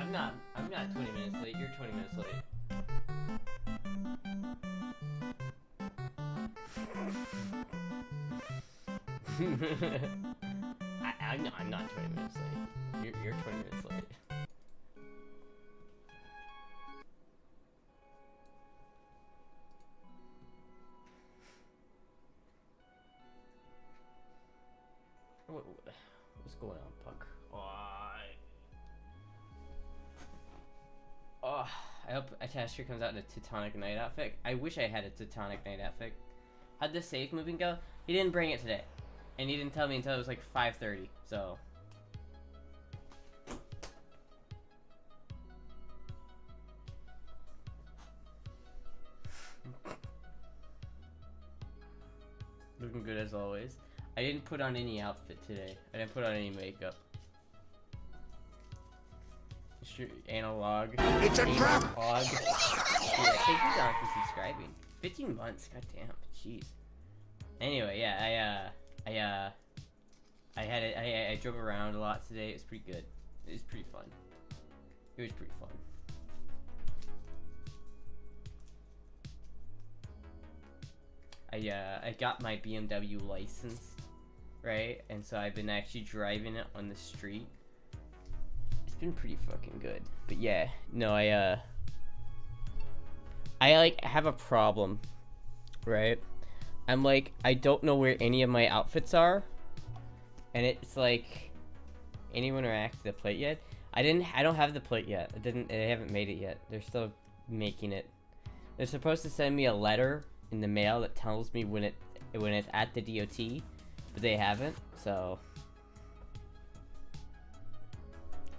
I'm not 20 minutes late. You're 20 minutes late. I'm not 20 minutes late. You're 20 minutes late. What's going on, Puck? Oh, I hope Astra comes out in a Teutonic Knight outfit. I wish I had a Teutonic Knight outfit. How'd the safe moving go? He didn't bring it today. And he didn't tell me until it was like 5:30, so... Looking good as always. I didn't put on any outfit today. I didn't put on any makeup. analog. It's a trap! Yeah, thank you, Don, for subscribing. 15 months, goddamn, jeez. Anyway, yeah, I drove around a lot today. It was pretty good. It was pretty fun. It was pretty fun. I got my BMW license, right? And so I've been actually driving it on the street. It's been pretty fucking good. But yeah, no, I like have a problem, right? I'm like, I don't know where any of my outfits are, and it's like, anyone react to the plate yet? I don't have the plate yet. They haven't made it yet. They're still making it. They're supposed to send me a letter in the mail that tells me when it's at the DOT, but they haven't. So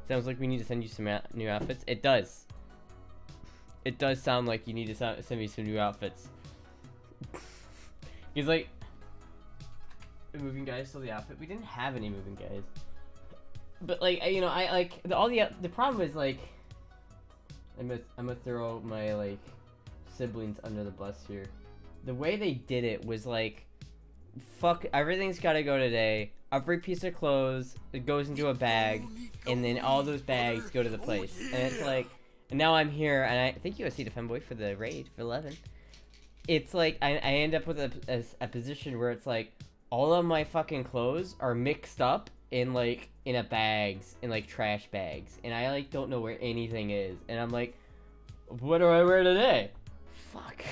sounds like we need to send you some new outfits. It does. It does sound like you need to send me some new outfits. He's like, the moving guys stole the outfit. We didn't have any moving guys. But like, you know, I like the problem is like, I'm gonna throw my like siblings under the bus here. The way they did it was like, fuck, everything's gotta go today. Every piece of clothes, it goes into a bag, and then all those bags go to the place. And it's like, and now I'm here, and I thank you, USC Defendboy, for the raid for 11. It's like, I end up with a position where it's like, all of my fucking clothes are mixed up in like, in bags, in like trash bags. And I like don't know where anything is. And I'm like, what do I wear today? Fuck.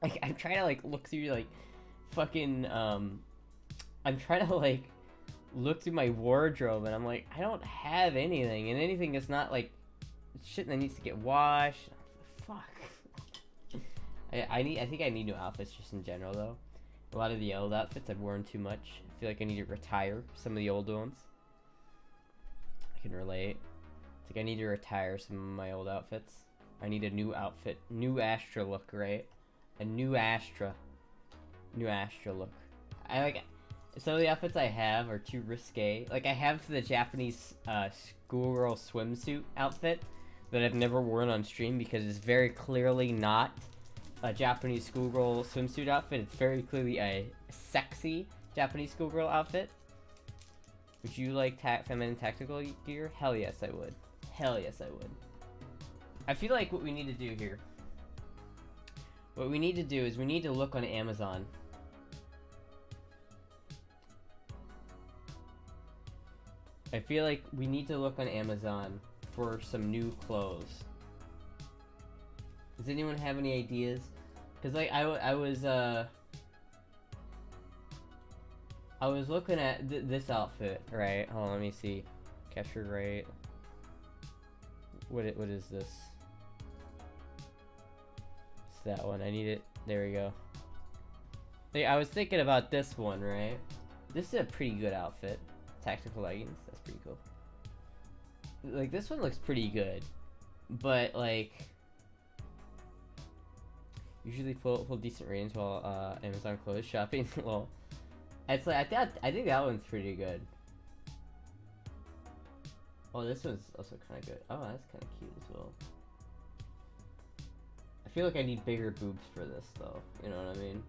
Like, I'm trying to like look through like fucking I'm trying to like look through my wardrobe, and I'm like, I don't have anything, and anything is not like shit that needs to get washed. Fuck. I think I need new outfits just in general though. A lot of the old outfits I've worn too much. I feel like I need to retire some of the old ones. I can relate. It's like I need to retire some of my old outfits. I need a new outfit, new Astra look, right? A new Astra look. I like some of the outfits I have are too risque. Like I have the Japanese schoolgirl swimsuit outfit that I've never worn on stream because it's very clearly not a Japanese schoolgirl swimsuit outfit. It's very clearly a sexy Japanese schoolgirl outfit. Would you like feminine tactical gear? Hell yes, I would. Hell yes, I would. I feel like what we need to do here. What we need to do is we need to look on Amazon. I feel like we need to look on Amazon for some new clothes. Does anyone have any ideas? Cause like I was looking at this outfit, right? Hold on, let me see. Capture rate. What is this? It's that one. I need it. There we go. Like, I was thinking about this one, right? This is a pretty good outfit. Tactical leggings. That's pretty cool. Like, this one looks pretty good. But, like, usually pull decent ratings while Amazon clothes shopping. Well, it's like, I think that one's pretty good. Oh, this one's also kind of good. Oh, that's kind of cute as well. I feel like I need bigger boobs for this, though. You know what I mean?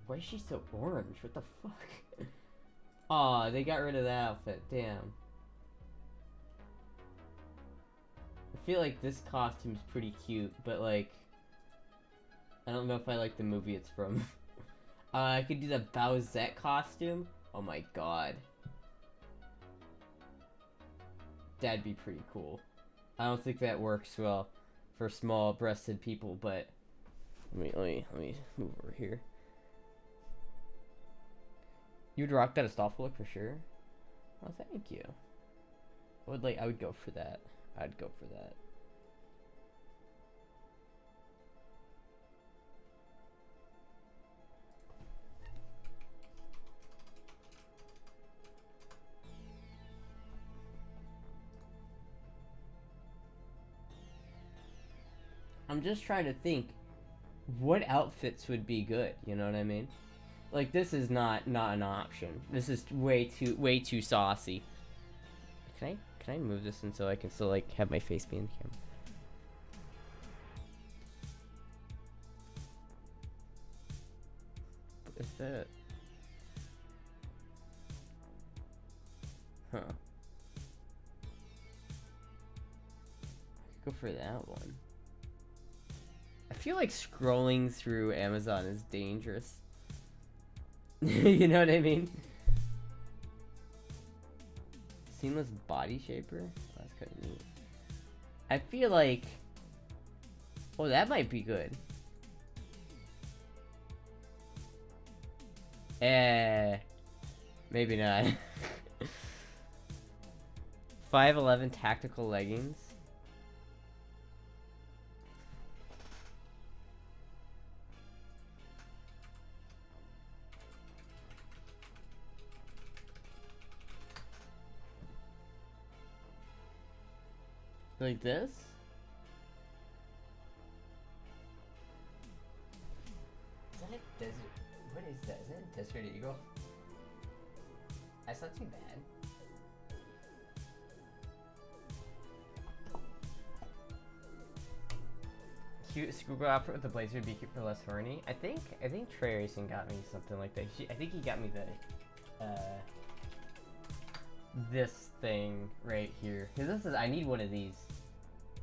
Why is she so orange? What the fuck? Aw, they got rid of that outfit. Damn. I feel like this costume's pretty cute, but like, I don't know if I like the movie it's from. I could do the Bowsette costume. Oh my god. That'd be pretty cool. I don't think that works well for small-breasted people, but let me move over here. You'd rock that Astolfo look for sure. Oh, thank you. I would go for that. I'd go for that. I'm just trying to think what outfits would be good, you know what I mean? Like, this is not an option. This is way too saucy. Can I move this in so I can still like have my face be in the camera? What is that? Huh. I could go for that one. I feel like scrolling through Amazon is dangerous. You know what I mean? Seamless body shaper? Oh, that's kind of neat. I feel like... Oh, that might be good. Maybe not. 5'11" tactical leggings. Like this? Is that a desert? What is that? Is that a Desert Eagle? That's not too bad. Cute schoolgirl outfit with the blazer would be cute for less horny. I think Trey Racing got me something like that. I think he got me the this thing right here. Cause this is, I need one of these,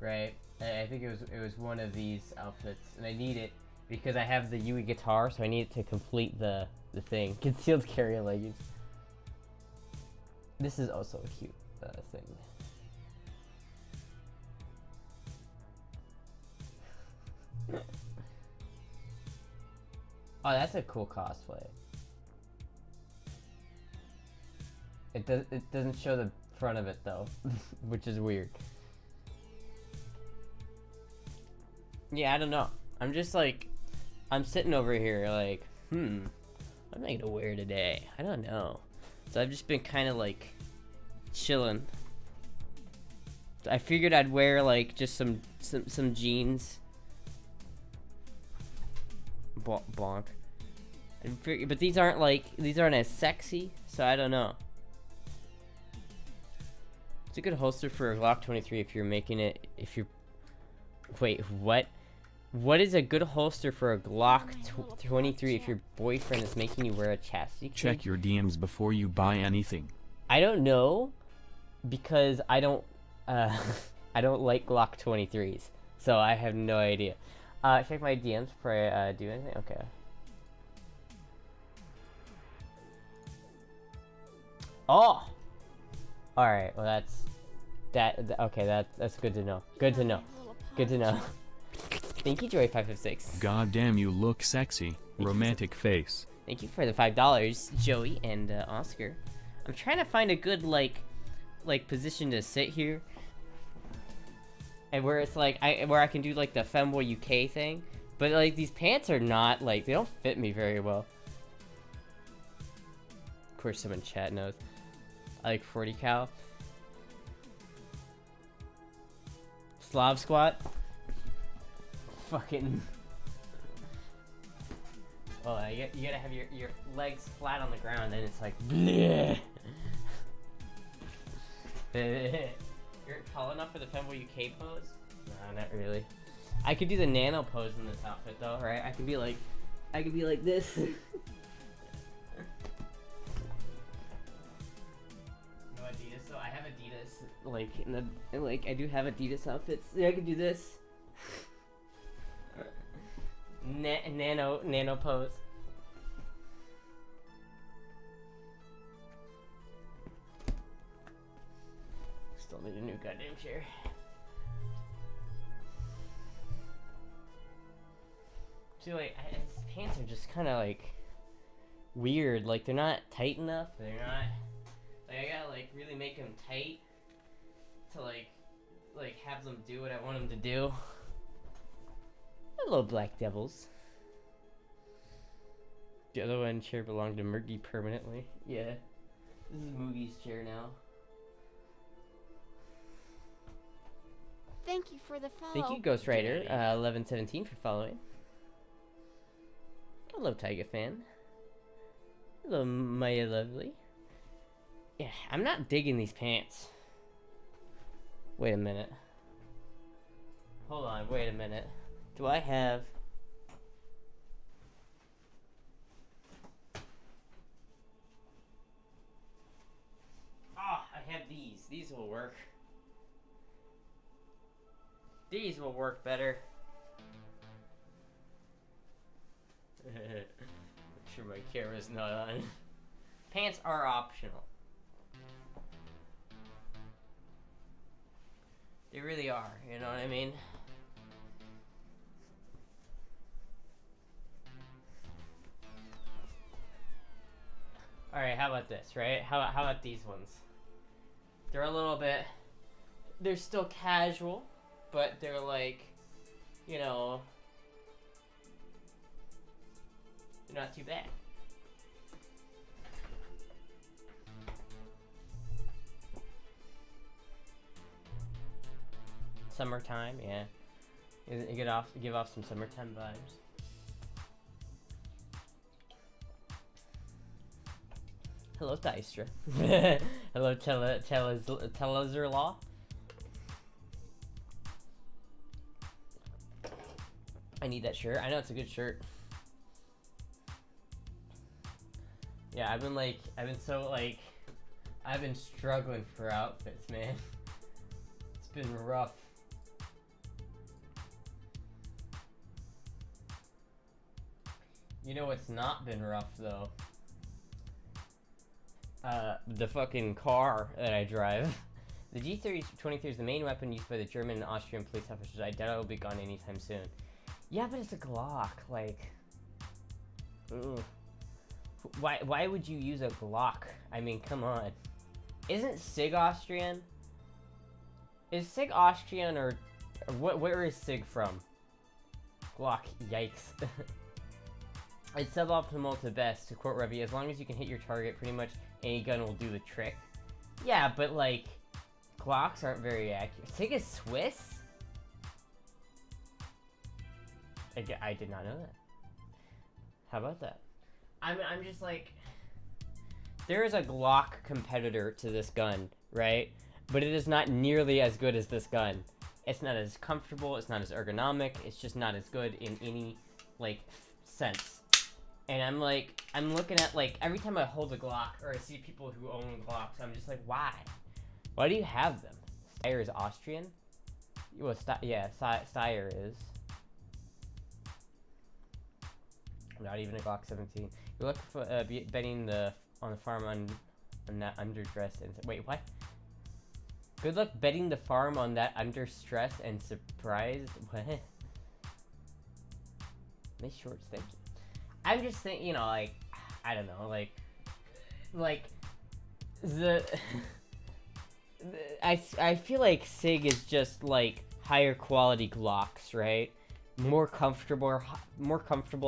right? I think it was one of these outfits, and I need it because I have the Yui guitar, so I need it to complete the thing. Concealed carry leggings. This is also a cute thing. Oh, that's a cool cosplay. It doesn't show the front of it though, which is weird. Yeah, I don't know. I'm just like, I'm sitting over here like, what am I gonna wear today? I don't know. So I've just been kind of like chilling. I figured I'd wear like just some jeans. Bonk. But these aren't as sexy, so I don't know. It's a good holster for a Glock 23 if you're making it. Wait, what? What is a good holster for a Glock 23 if your boyfriend is making you wear a chastity? Check your DMs before you buy anything. I don't know, because I don't I don't like Glock 23s, so I have no idea. Check my DMs before I do anything. Okay. Oh. All right. Well, okay. That's good to know. Good to know. Good to know. Thank you, Joey556. God damn, you look sexy. Romantic face. Thank you for the $5, Joey and Oscar. I'm trying to find a good like position to sit here, and where it's like where I can do like the Femboy UK thing, but like these pants are not like, they don't fit me very well. Of course, someone in chat knows. I like 40 cal. Slav squat. Fucking. Oh, you gotta have your legs flat on the ground, then it's like. Bleh. You're tall enough for the Femboy UK pose? No, not really. I could do the nano pose in this outfit though, right? I could be like this. No Adidas, so I have Adidas like I do have Adidas outfits. Yeah, I could do this. Nano pose. Still need a new goddamn chair. See, like, his pants are just kind of like weird. Like, they're not tight enough. They're not. Like, I gotta like really make them tight to like have them do what I want them to do. Hello, Black Devils. The other one chair belonged to Murgy permanently. Yeah, this is Moogie's chair now. Thank you for the follow. Thank you, Ghost Rider 1117 for following. Hello, Tiger fan. Hello, Maya Lovely. Yeah, I'm not digging these pants. Wait a minute. Hold on, wait a minute. Do I have... I have these. These will work. These will work better. Make sure my camera's not on. Pants are optional. They really are, you know what I mean? Alright, how about this, right? How about these ones? They're a little bit... They're still casual, but they're like, you know... They're not too bad. Summertime, yeah. You give off some summertime vibes. Hello, Astra. Hello, Telazerlaw. I need that shirt. I know it's a good shirt. Yeah, I've been struggling for outfits, man. It's been rough. You know what's not been rough, though? The fucking car that I drive. The G23 is the main weapon used by the German and Austrian police officers. I doubt it will be gone anytime soon. Yeah, but it's a Glock, like... Ugh. Why would you use a Glock? I mean, come on. Isn't SIG Austrian? Is SIG Austrian or where is SIG from? Glock, yikes. It's suboptimal to best, to quote Revy, as long as you can hit your target, pretty much any gun will do the trick. Yeah, but like, Glocks aren't very accurate. SIG is Swiss? I did not know that. How about that? I'm just like, there is a Glock competitor to this gun, right? But it is not nearly as good as this gun. It's not as comfortable, it's not as ergonomic, it's just not as good in any, like, sense. And I'm like, I'm looking at, like, every time I hold a Glock, or I see people who own Glocks, I'm just like, why? Why do you have them? Steyr is Austrian? Well, yeah, Steyr is. Not even a Glock 17. You look for betting on the farm on that underdressed and wait, what? Good luck betting the farm on that understress and surprised. What? Nice shorts, thank you. I'm just thinking, you know, like, I don't know, like the I feel like SIG is just like higher quality Glocks, right? More comfortable,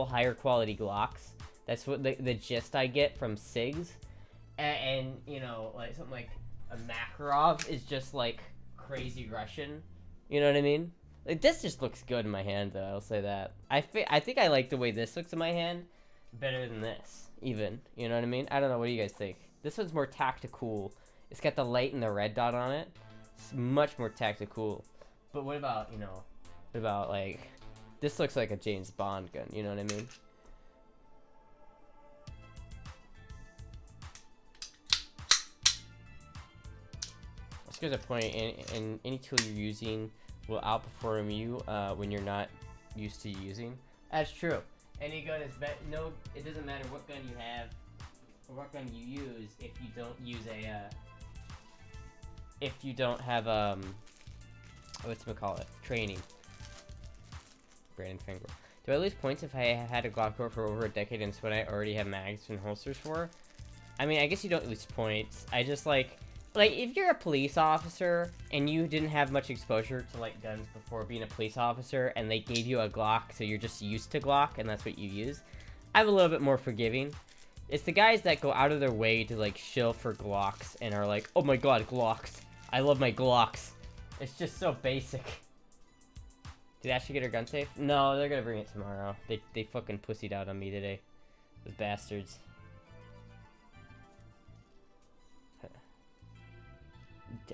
higher quality Glocks. That's what the gist I get from SIGs. And you know, like something like a Makarov is just like crazy Russian. You know what I mean? Like, this just looks good in my hand, though. I'll say that. I think I like the way this looks in my hand better than this, even. You know what I mean? I don't know. What do you guys think? This one's more tactical. It's got the light and the red dot on it. It's much more tactical. But what about, you know, what about, like, this looks like a James Bond gun. You know what I mean? Let's get a point. In any tool you're using will outperform you when you're not used to using. That's true. Any gun is better. No, it doesn't matter what gun you have or what gun you use if you don't use a if you don't have whatchamacallit, training. Brandon Fangirl. Do I lose points if I had a Glock for over a decade and it's what I already have mags and holsters for? I mean, I guess you don't lose points. I just like if you're a police officer and you didn't have much exposure to like guns before being a police officer and they gave you a Glock, so you're just used to Glock and that's what you use, I'm a little bit more forgiving. It's the guys that go out of their way to like shill for Glocks and are like, oh my god, Glocks, I love my Glocks. It's just so basic. Did Ashley get her gun safe? No, they're gonna bring it tomorrow. They fucking pussied out on me today, those bastards.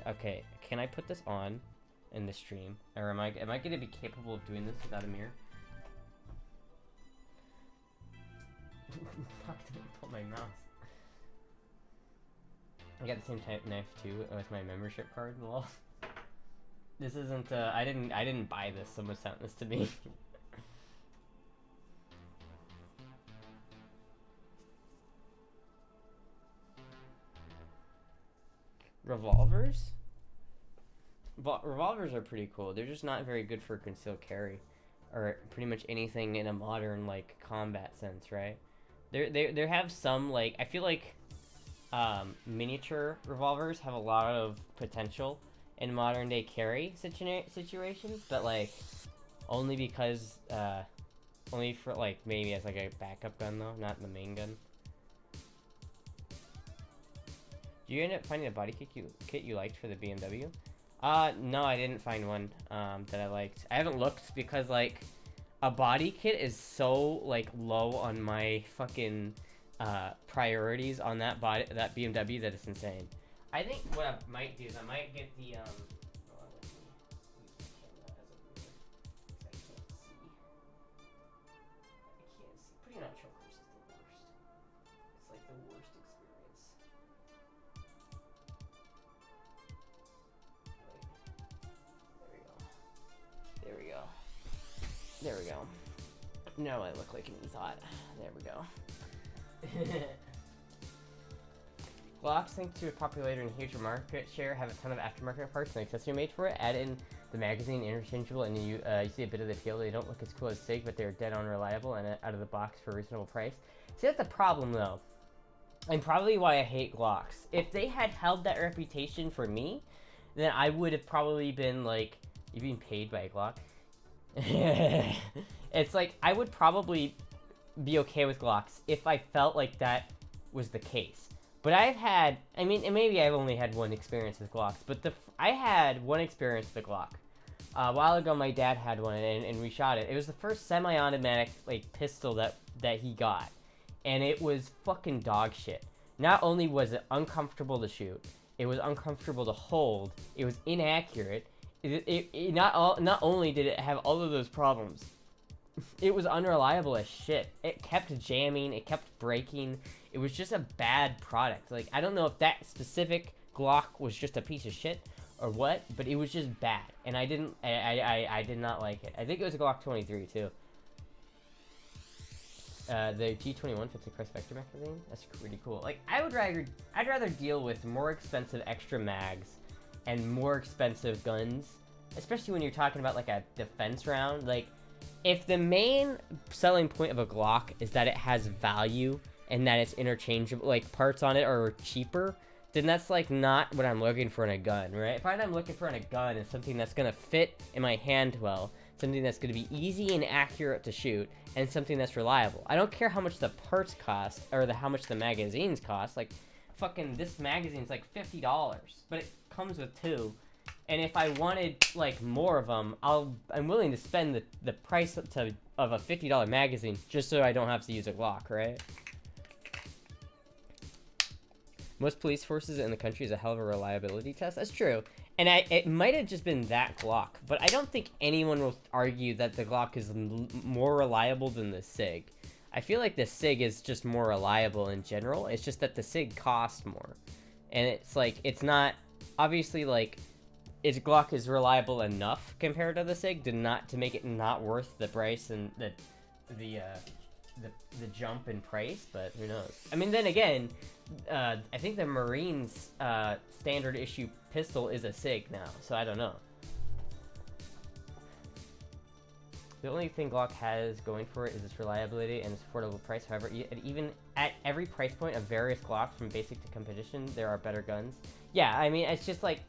Okay, can I put this on in the stream, or am I going to be capable of doing this without a mirror? Fuck! Didn't pull my mouse. I got the same type knife too with my membership card. Well, this isn't. I didn't buy this. Someone sent this to me. Revolvers? Revolvers are pretty cool. They're just not very good for concealed carry, or pretty much anything in a modern like combat sense, right? They have some like I feel like miniature revolvers have a lot of potential in modern day carry situations, but like only because only for like maybe as like a backup gun though, not the main gun. Did you end up finding a body kit you liked for the BMW? No, I didn't find one that I liked. I haven't looked because like a body kit is so like low on my fucking priorities on that BMW that it's insane. I think what I might do is I might get the hold on, let me use my camera as a ruler, 'cause I can't see. Putting on chokers is the worst. It's like the worst experience. Wait. There we go. There we go. Now I look like an e-thought. There we go. Glocks, thanks to its popularity and huge market share, have a ton of aftermarket parts and accessory made for it. Add in the magazine, interchangeable, and you see a bit of the appeal. They don't look as cool as SIG, but they're dead on reliable and out of the box for a reasonable price. See, that's the problem though, and probably why I hate Glocks. If they had held that reputation for me, then I would have probably been like, "You being paid by a Glock?" It's like I would probably be okay with Glocks if I felt like that was the case. But I've had, I mean, and maybe I've only had one experience with Glocks, but I had one experience with a Glock. A while ago, my dad had one, and we shot it. It was the first semi-automatic like pistol that he got, and it was fucking dog shit. Not only was it uncomfortable to shoot, it was uncomfortable to hold. It was inaccurate. Not only did it have all of those problems, it was unreliable as shit. It kept jamming. It kept breaking. It was just a bad product. Like, I don't know if that specific Glock was just a piece of shit or what, but it was just bad. And I did not like it. I think it was a Glock 23 too. The G21 fits a Chris Vector magazine. That's pretty cool. Like, I'd rather deal with more expensive extra mags and more expensive guns, especially when you're talking about like a defense round. Like, if the main selling point of a Glock is that it has value and that it's interchangeable, like parts on it are cheaper, then that's like not what I'm looking for in a gun, right? If I'm looking for in a gun is something that's gonna fit in my hand well, something that's gonna be easy and accurate to shoot, and something that's reliable. I don't care how much the parts cost or how much the magazines cost. Like, fucking this magazine's like $50, but it comes with 2. And if I wanted like more of them, I'm willing to spend the price of a $50 magazine just so I don't have to use a Glock, right? Most police forces in the country is a hell of a reliability test. That's true, and it might have just been that Glock, but I don't think anyone will argue that the Glock is more reliable than the SIG. I feel like the SIG is just more reliable in general. It's just that the SIG costs more, and it's like it's not obviously like. Its Glock is reliable enough compared to the SIG to make it not worth the price and the jump in price, but who knows? I mean, then again, I think the Marines standard issue pistol is a SIG now, so I don't know. The only thing Glock has going for it is its reliability and its affordable price. However, even at every price point of various Glocks, from basic to competition, there are better guns. Yeah, I mean, it's just like.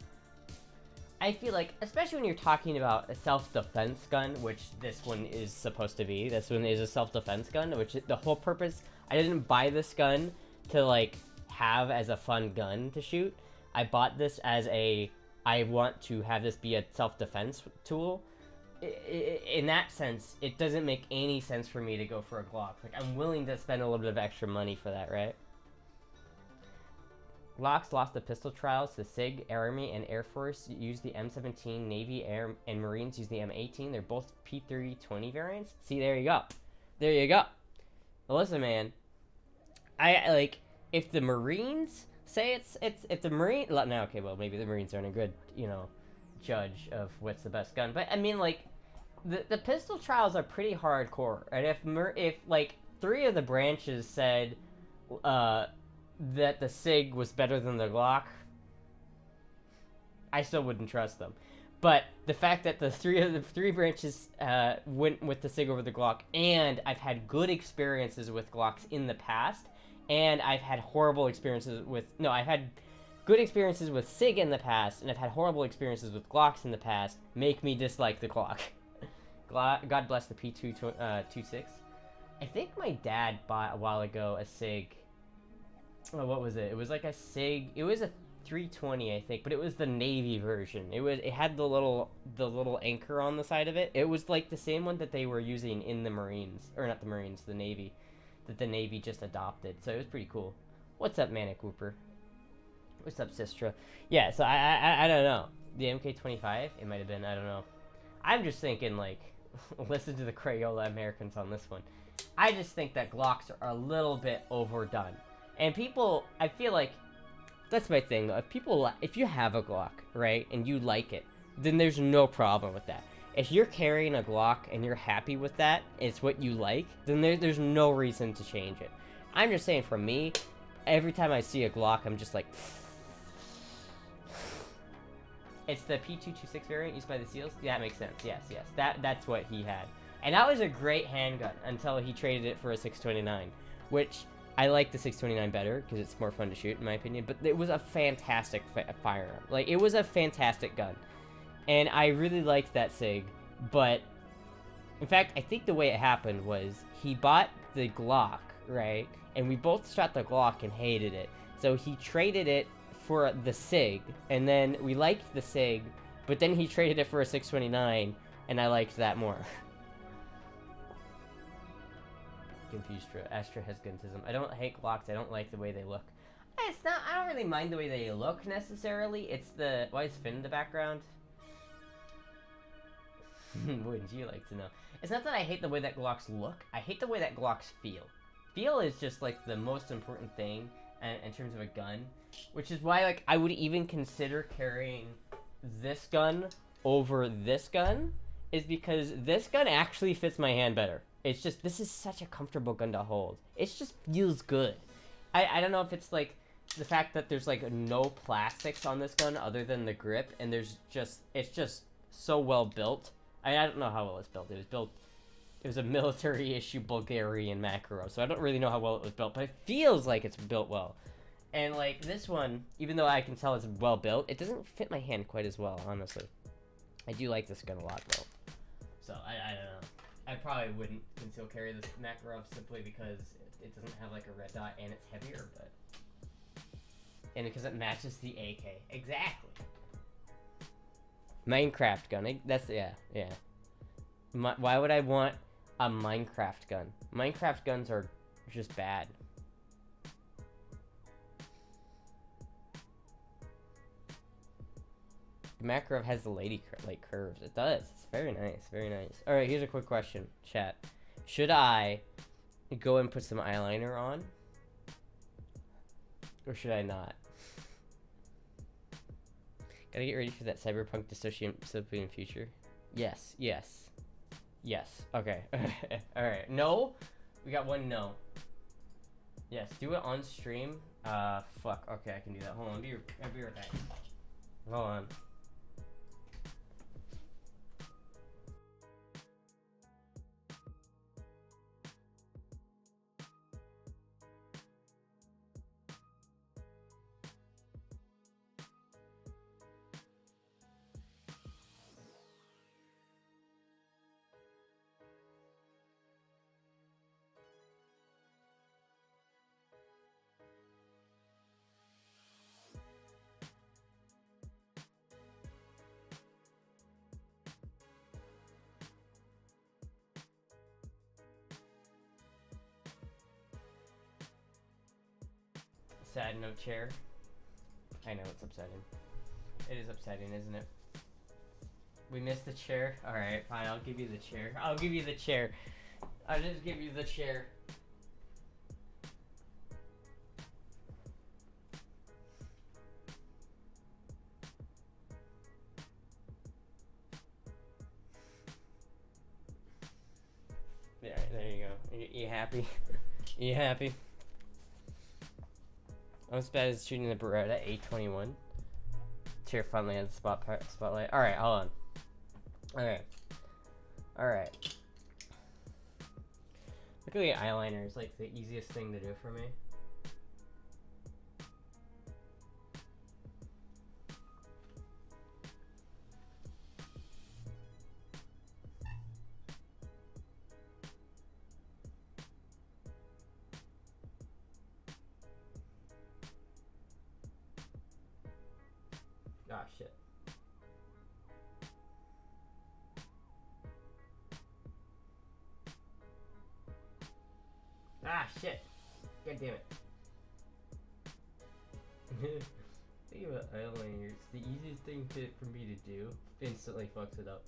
I feel like, especially when you're talking about a self-defense gun, which this one is supposed to be. This one is a self-defense gun, which the whole purpose... I didn't buy this gun to, like, have as a fun gun to shoot. I bought this as I want to have this be a self-defense tool. In that sense, it doesn't make any sense for me to go for a Glock. Like, I'm willing to spend a little bit of extra money for that, right? Glocks lost the pistol trials to SIG, Army, and Air Force used the M17, Navy, Air, and Marines used the M18. They're both P320 variants. See, there you go. There you go. Well, listen, man. I like, if the Marines say if the Marine, no, okay, well, maybe the Marines aren't a good, judge of what's the best gun. But, I mean, like, the pistol trials are pretty hardcore. And if like, 3 of the branches said, that the SIG was better than the Glock, I still wouldn't trust them. But the fact that the three branches went with the SIG over the Glock, and I've had good experiences with Glocks in the past, and I've had horrible experiences with I've had good experiences with SIG in the past, and I've had horrible experiences with Glocks in the past, make me dislike the Glock. God bless the P226. I think my dad bought a while ago a SIG. Oh, what was it? It was like a SIG. It was a 320, I think, but it was the Navy version. It had the little anchor on the side of it. It was like the same one that they were using in the Marines, or not the Marines, the Navy, that the Navy just adopted. So it was pretty cool. What's up, Manic Whooper? What's up, Sistra? Yeah. So I don't know. The MK25, it might have been. I don't know. I'm just thinking, like, listen to the Crayola Americans on this one. I just think that Glocks are a little bit overdone. And people, I feel like, that's my thing. If you have a Glock, right, and you like it, then there's no problem with that. If you're carrying a Glock and you're happy with that, it's what you like, then there's no reason to change it. I'm just saying, for me, every time I see a Glock, I'm just like, it's the P226 variant used by the SEALs? Yeah, that makes sense. Yes. That's what he had. And that was a great handgun until he traded it for a 629, which I like the 629 better because it's more fun to shoot, in my opinion. But it was a fantastic firearm. Like, it was a fantastic gun. And I really liked that SIG. But, in fact, I think the way it happened was he bought the Glock, right? And we both shot the Glock and hated it. So he traded it for the SIG. And then we liked the SIG. But then he traded it for a 629. And I liked that more. Confused. Astra has guntism. I don't hate Glocks. I don't like the way they look. It's not. I don't really mind the way they look necessarily. It's the. Why is Finn in the background? Wouldn't you like to know? It's not that I hate the way that Glocks look. I hate the way that Glocks feel. Feel is just like the most important thing in terms of a gun, which is why like I would even consider carrying this gun over this gun, is because this gun actually fits my hand better. It's just, this is such a comfortable gun to hold. It just feels good. I don't know if it's like the fact that there's like no plastics on this gun other than the grip, and it's just so well built. I don't know how well it's built. It was a military issue Bulgarian macro, so I don't really know how well it was built, but it feels like it's built well. And like this one, even though I can tell it's well built, it doesn't fit my hand quite as well, honestly. I do like this gun a lot though. So I don't know. I probably wouldn't conceal carry this Makarov simply because it doesn't have like a red dot and it's heavier, but... And because it matches the AK. Exactly! Minecraft gun. That's, yeah. Why would I want a Minecraft gun? Minecraft guns are just bad. The Makarov has the lady curves. It does. It's very nice. Very nice. Alright, here's a quick question, chat. Should I go and put some eyeliner on? Or should I not? Gotta get ready for that cyberpunk dystopian future. Yes. Okay. Alright. No? We got one no. Yes, do it on stream. Fuck. Okay, I can do that. Hold on. I'll be right back. Hold on. Sad no chair. I know it's upsetting. It is upsetting, isn't it? We missed the chair. Alright, fine, I'll give you the chair. I'll give you the chair. I'll just give you the chair. Yeah, there you go. You happy? You happy? I'm as bad as shooting the Beretta 821. Chair finally has a spotlight. Alright, hold on. Alright. Alright. Look at the eyeliner. It's like the easiest thing to do for me. Ah, shit. Ah, shit. God damn it. Think about eyeliner. It's the easiest thing for me to do. Instantly fucks it up.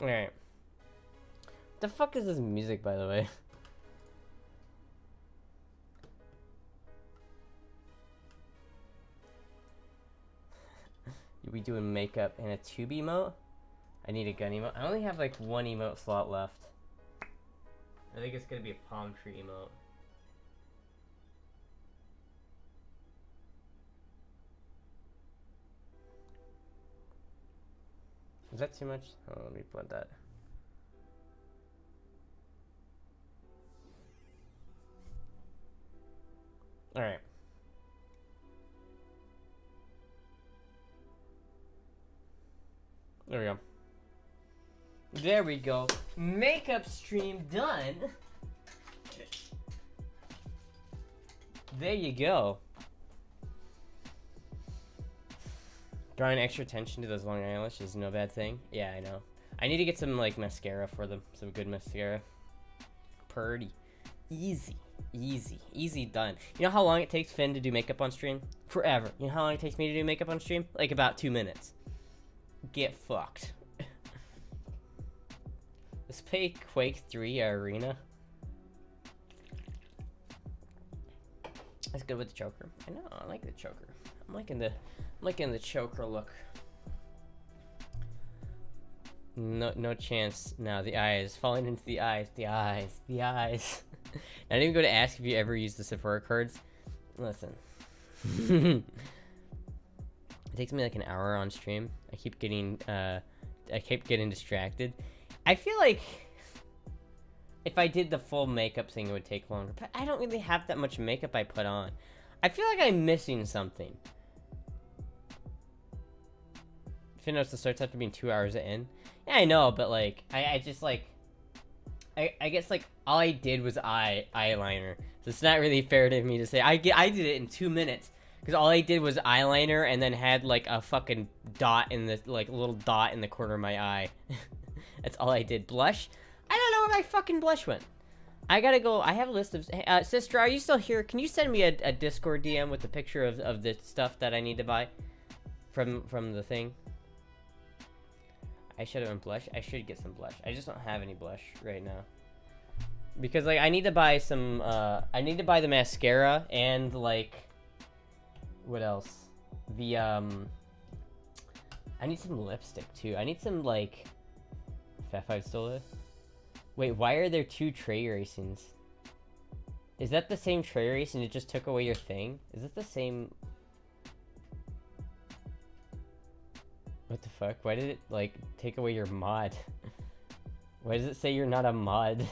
Alright. The fuck is this music, by the way? We doing makeup and a tube emote? I need a gun emote. I only have like one emote slot left. I think it's gonna be a palm tree emote. Is that too much? Oh, let me blend that. Alright. There we go. There we go. Makeup stream done. There you go. Drawing extra attention to those long eyelashes is no bad thing. Yeah, I know. I need to get some like mascara for them. Some good mascara. Purdy. Easy. Easy. Easy done. You know how long it takes Finn to do makeup on stream? Forever. You know how long it takes me to do makeup on stream? Like about 2 minutes. Get fucked. Let's play Quake 3 Arena. That's good with the choker. I know, I like the choker. I'm liking the choker look. No chance. No, the eyes. Falling into the eyes. The eyes. The eyes. I didn't even go to ask if you ever used the Sephora cards. Listen. It takes me like an hour on stream. I keep getting distracted. I feel like if I did the full makeup thing, it would take longer. But I don't really have that much makeup I put on. I feel like I'm missing something. Finn notes the starts after being 2 hours in. Yeah, I know, but like, I just like, I guess like all I did was eyeliner. So it's not really fair to me to say I did it in 2 minutes. Because all I did was eyeliner and then had like a fucking dot in the, like a little dot in the corner of my eye. That's all I did. Blush? I don't know where my fucking blush went. I gotta go. I have a list of, sister, are you still here? Can you send me a Discord DM with the picture of the stuff that I need to buy from the thing? I should have been blush. I should get some blush. I just don't have any blush right now. Because like I need to buy some, I need to buy the mascara and like, what else? The, I need some lipstick, too. I need some, like... Fat 5 stole it? Wait, why are there 2 tray erasings? Is that the same tray erase and it just took away your thing? Is it the same... What the fuck? Why did it, like, take away your mod? Why does it say you're not a mod?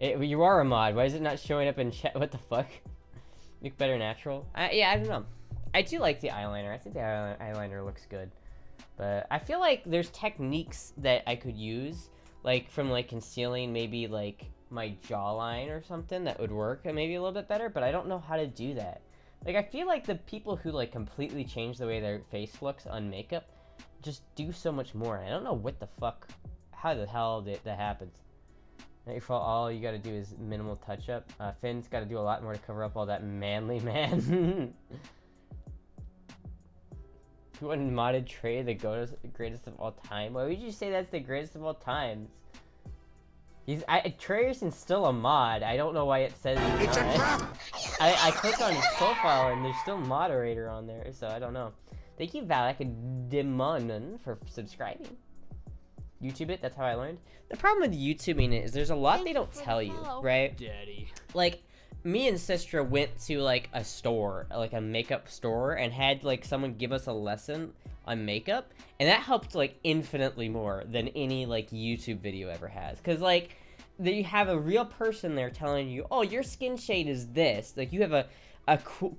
You are a mod. Why is it not showing up in chat? What the fuck? Look better natural. Yeah, I don't know. I do like the eyeliner. I think the eyeliner looks good. But I feel like there's techniques that I could use, like from like concealing maybe like my jawline or something that would work maybe a little bit better, but I don't know how to do that. Like, I feel like the people who like completely change the way their face looks on makeup just do so much more. I don't know what the fuck, how the hell that happens. All you gotta do is minimal touch-up. Finn's gotta do a lot more to cover up all that manly man. Who unmodded Trey the greatest of all time? Why would you say that's the greatest of all times? Trey's still a mod. I don't know why it says it's a trap. I clicked on his profile and there's still moderator on there, so I don't know. Thank you, Valak Demonon, for subscribing. YouTube it, that's how I learned. The problem with YouTubing is there's a lot they don't tell you, right? Daddy. Like, me and Sistra went to like a store, like a makeup store, and had like someone give us a lesson on makeup, and that helped like infinitely more than any like YouTube video ever has. Cause like, you have a real person there telling you, oh, your skin shade is this. Like, you have a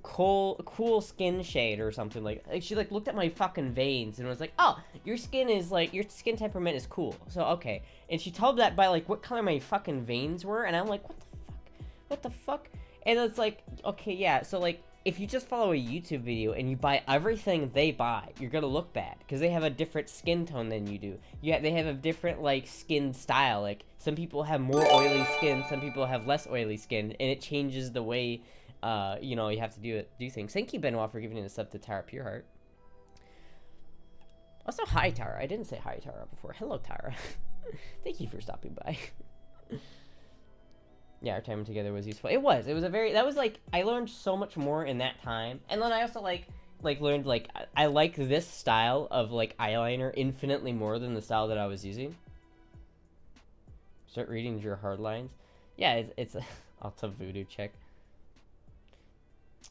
cool skin shade or something. Like she like looked at my fucking veins and was like, oh, your skin is like, your skin temperament is cool, so okay. And she told that by like what color my fucking veins were, and I'm like, what the fuck? And it's like, okay, yeah, so like if you just follow a YouTube video and you buy everything they buy, you're gonna look bad because they have a different skin tone than you do. They have a different like skin style. Like, some people have more oily skin, some people have less oily skin, and it changes the way you know, you have to do things. Thank you, Benoit, for giving it a sub to Tara Pureheart. Also, hi, Tara. I didn't say hi, Tara, before. Hello, Tara. Thank you for stopping by. Yeah, our time together was useful. It was a very, that was like, I learned so much more in that time. And then I also learned, like, I like this style of, like, eyeliner infinitely more than the style that I was using. Start reading your hard lines. Yeah, it's Alta Voodoo check.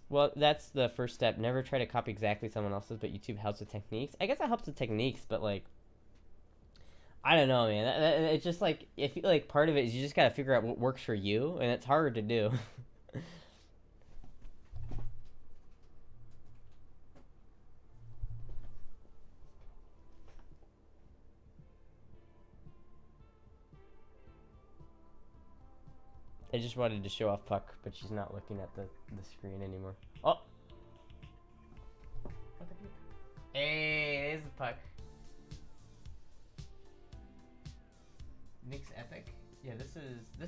Well, that's the first step. Never try to copy exactly someone else's, but YouTube helps with techniques. I guess that helps with techniques, but like, I don't know, man. It's just like, I feel like part of it is you just gotta figure out what works for you, and it's hard to do. I just wanted to show off Puck, but she's not looking at the screen anymore. Oh! Hey, there's the Puck. Nick's Epic? Yeah, this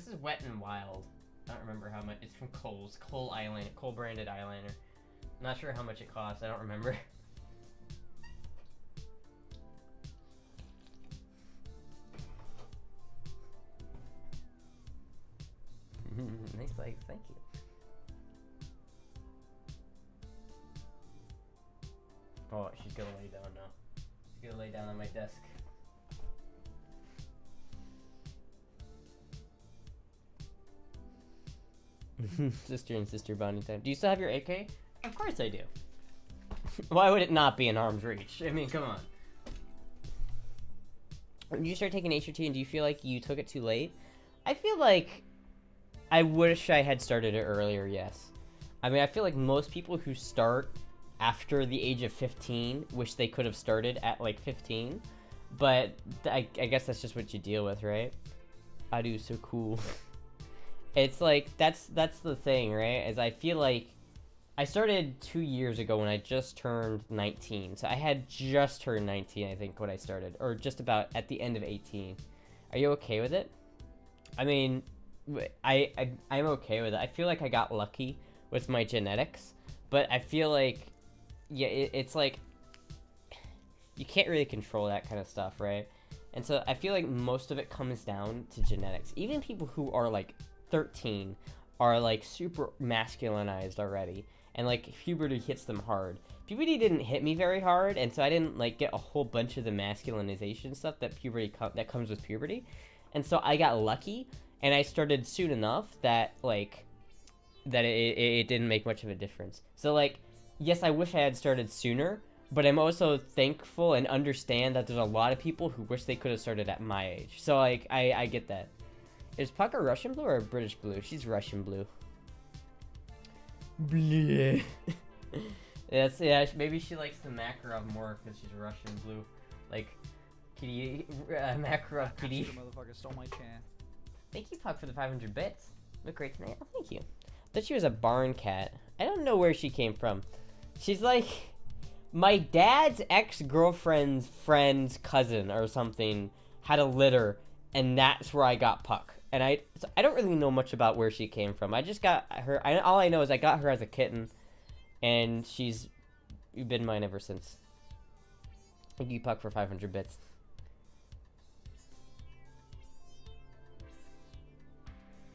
is Wet and Wild. I don't remember how much. It's from Kohl's. Kohl eyeliner. Kohl branded eyeliner. Not sure how much it costs. I don't remember. Nice legs, thank you. Oh, she's gonna lay down now. She's gonna lay down on my desk. Sister and sister bonding time. Do you still have your AK? Of course I do. Why would it not be in arm's reach? I mean, come on. When you start taking HRT, and do you feel like you took it too late? I feel like I wish I had started it earlier, yes. I mean, I feel like most people who start after the age of 15 wish they could have started at like 15, but I guess that's just what you deal with, right? I do so cool. It's like, that's the thing, right? Is I feel like I started 2 years ago when I just turned 19. So I had just turned 19, I think, when I started, or just about at the end of 18. Are you okay with it? I mean, I'm okay with it. I feel like I got lucky with my genetics, but I feel like, yeah, it's like, you can't really control that kind of stuff, right? And so I feel like most of it comes down to genetics. Even people who are like 13 are like super masculinized already, and like puberty hits them hard. Puberty didn't hit me very hard, and so I didn't like get a whole bunch of the masculinization stuff that that comes with puberty. And so I got lucky, and I started soon enough that like it didn't make much of a difference. So like, yes, I wish I had started sooner, but I'm also thankful and understand that there's a lot of people who wish they could have started at my age. So like, I get that. Is Puck a Russian blue or a British blue? She's Russian blue. Bleh. Yeah, maybe she likes the Makarov more because she's Russian blue. Like, Kitty, Makarov Kitty. Motherfucker stole my chair. Thank you, Puck, for the 500 bits. Look great tonight. Oh, thank you. I thought she was a barn cat. I don't know where she came from. She's like my dad's ex-girlfriend's friend's cousin or something had a litter, and that's where I got Puck. And I don't really know much about where she came from. I just got her. All I know is I got her as a kitten, and she's been mine ever since. Thank you, Puck, for 500 bits.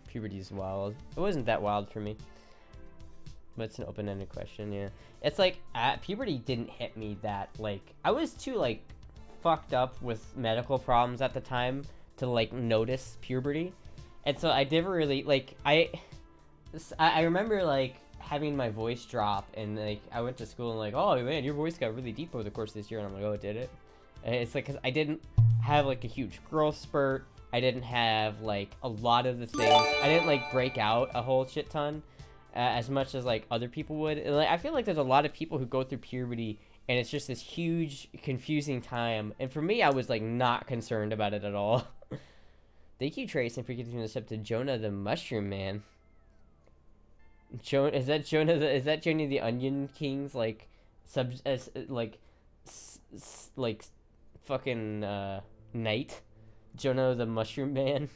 Puberty's wild. It wasn't that wild for me. But it's an open-ended question, yeah. It's like, puberty didn't hit me that, like, I was too, like, fucked up with medical problems at the time to, like, notice puberty. And so I never really, like, I remember, like, having my voice drop, and, like, I went to school and, like, oh, man, your voice got really deep over the course of this year, and I'm like, oh, did it? And it's like, because I didn't have, like, a huge growth spurt. I didn't have, like, a lot of the things. I didn't, like, break out a whole shit ton as much as, like, other people would. And, like, I feel like there's a lot of people who go through puberty, and it's just this huge, confusing time. And for me, I was, like, not concerned about it at all. Thank you, Trace, and for giving this up to Jonah the Mushroom Man. Is that Jonah the Onion King's, like, fucking, knight? Jonah the Mushroom Man.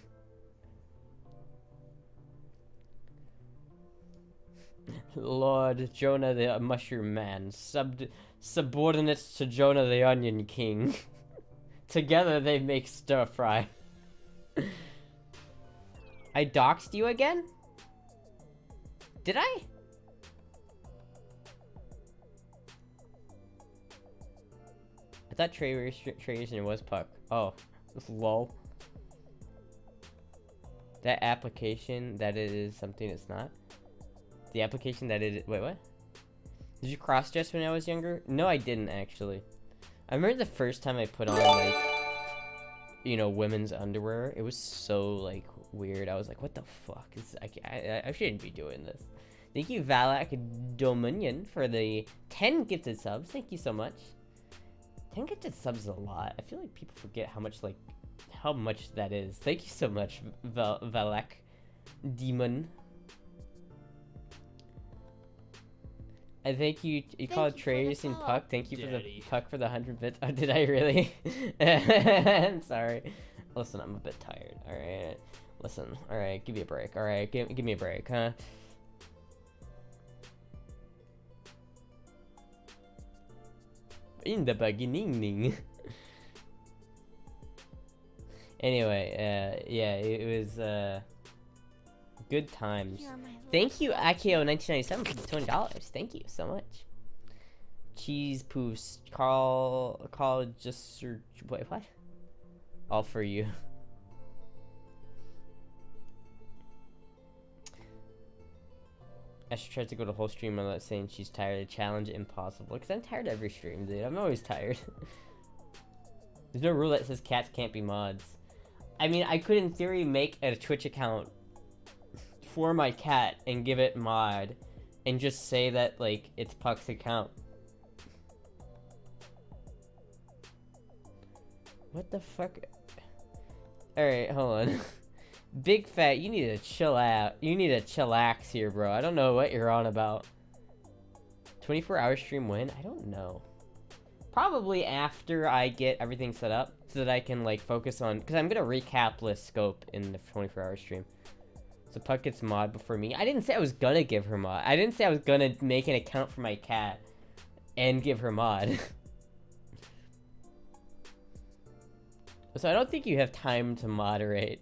Lord Jonah the Mushroom Man, subordinates to Jonah the Onion King. Together they make stir fry. I doxed you again? Did I? I thought Tracer was Puck. Oh. Lol. That application that it is something it's not. The application that it is, wait, what? Did you cross dress when I was younger? No, I didn't actually. I remember the first time I put on, like, you know, women's underwear. It was so, like, weird. I was like, what the fuck is I shouldn't be doing this. Thank you, Valak Dominion, for the 10 gifted subs. Thank you so much. 10 gifted subs is a lot. I feel like people forget how much that is. Thank you so much, Valak Demon. I thank you. You called Trace and Puck. Thank you for the Puck for the 100 bits. Oh, did I really? I'm sorry. Listen, I'm a bit tired. All right. Listen. All right. Give me a break. All right. Give me a break, huh? In the beginning. Anyway, yeah, it was good times. Thank you, Akio1997 for the $20. Thank you so much. Cheese poos, Carl, just wait, what? All for you. Astra tried to go the whole stream without saying she's tired. Challenge impossible. Because I'm tired every stream, dude. I'm always tired. There's no rule that says cats can't be mods. I mean, I could in theory make a Twitch account for my cat and give it mod and just say that, like, it's Puck's account. What the fuck? Alright, hold on. Big Fat, you need to chill out. You need to chillax here, bro. I don't know what you're on about. 24-hour stream when? I don't know. Probably after I get everything set up so that I can, like, focus on... Because I'm going to recap list scope in the 24-hour stream. So Puck gets mod before me. I didn't say I was going to give her mod. I didn't say I was going to make an account for my cat and give her mod. So I don't think you have time to moderate.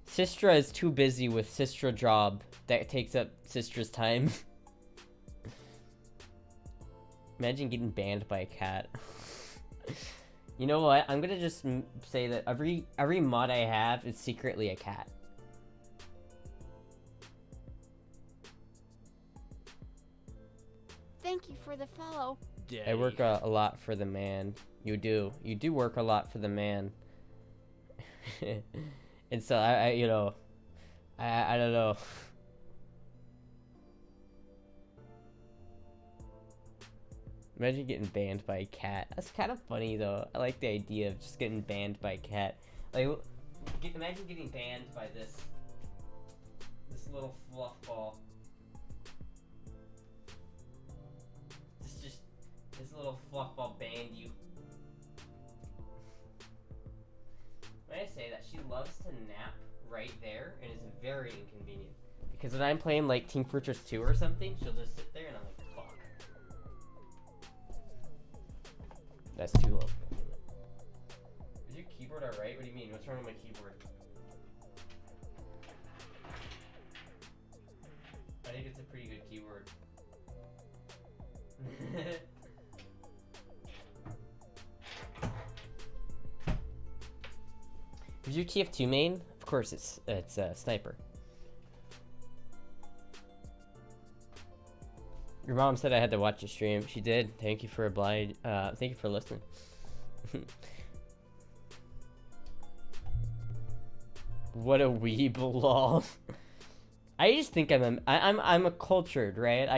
Sistra is too busy with Sistra job that takes up Sistra's time. Imagine getting banned by a cat. You know what? I'm gonna just say that every mod I have is secretly a cat. Thank you for the follow. Daddy. I work a lot for the man. You do. You do work a lot for the man. And so I you know, I don't know. Imagine getting banned by a cat. That's kind of funny though. I like the idea of just getting banned by a cat. Like, imagine getting banned by this little fluff ball. This little fluff ball banned you. When I say that, she loves to nap right there, and it's very inconvenient. Because when I'm playing like Team Fortress 2 or something, she'll just sit there, and I'm like, fuck. That's too low. Is your keyboard alright? What do you mean? What's wrong with my keyboard? I think it's a pretty good keyboard. Is your TF2 main? Of course, it's Sniper. Your mom said I had to watch the stream. She did. Thank you for thank you for listening. What a weeb, lol. I just think I'm a cultured, right?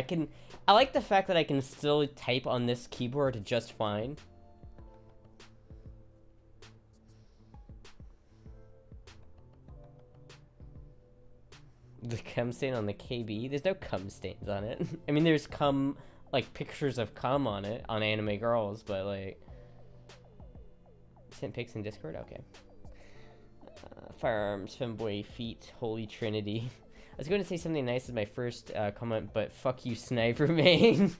I like the fact that I can still type on this keyboard just fine. The cum stain on the KB? There's no cum stains on it. I mean, there's cum, like, pictures of cum on it, on anime girls, but, like... Sent pics in Discord? Okay. Firearms, femboy, feet, holy trinity. I was going to say something nice as my first comment, but fuck you, Sniper main.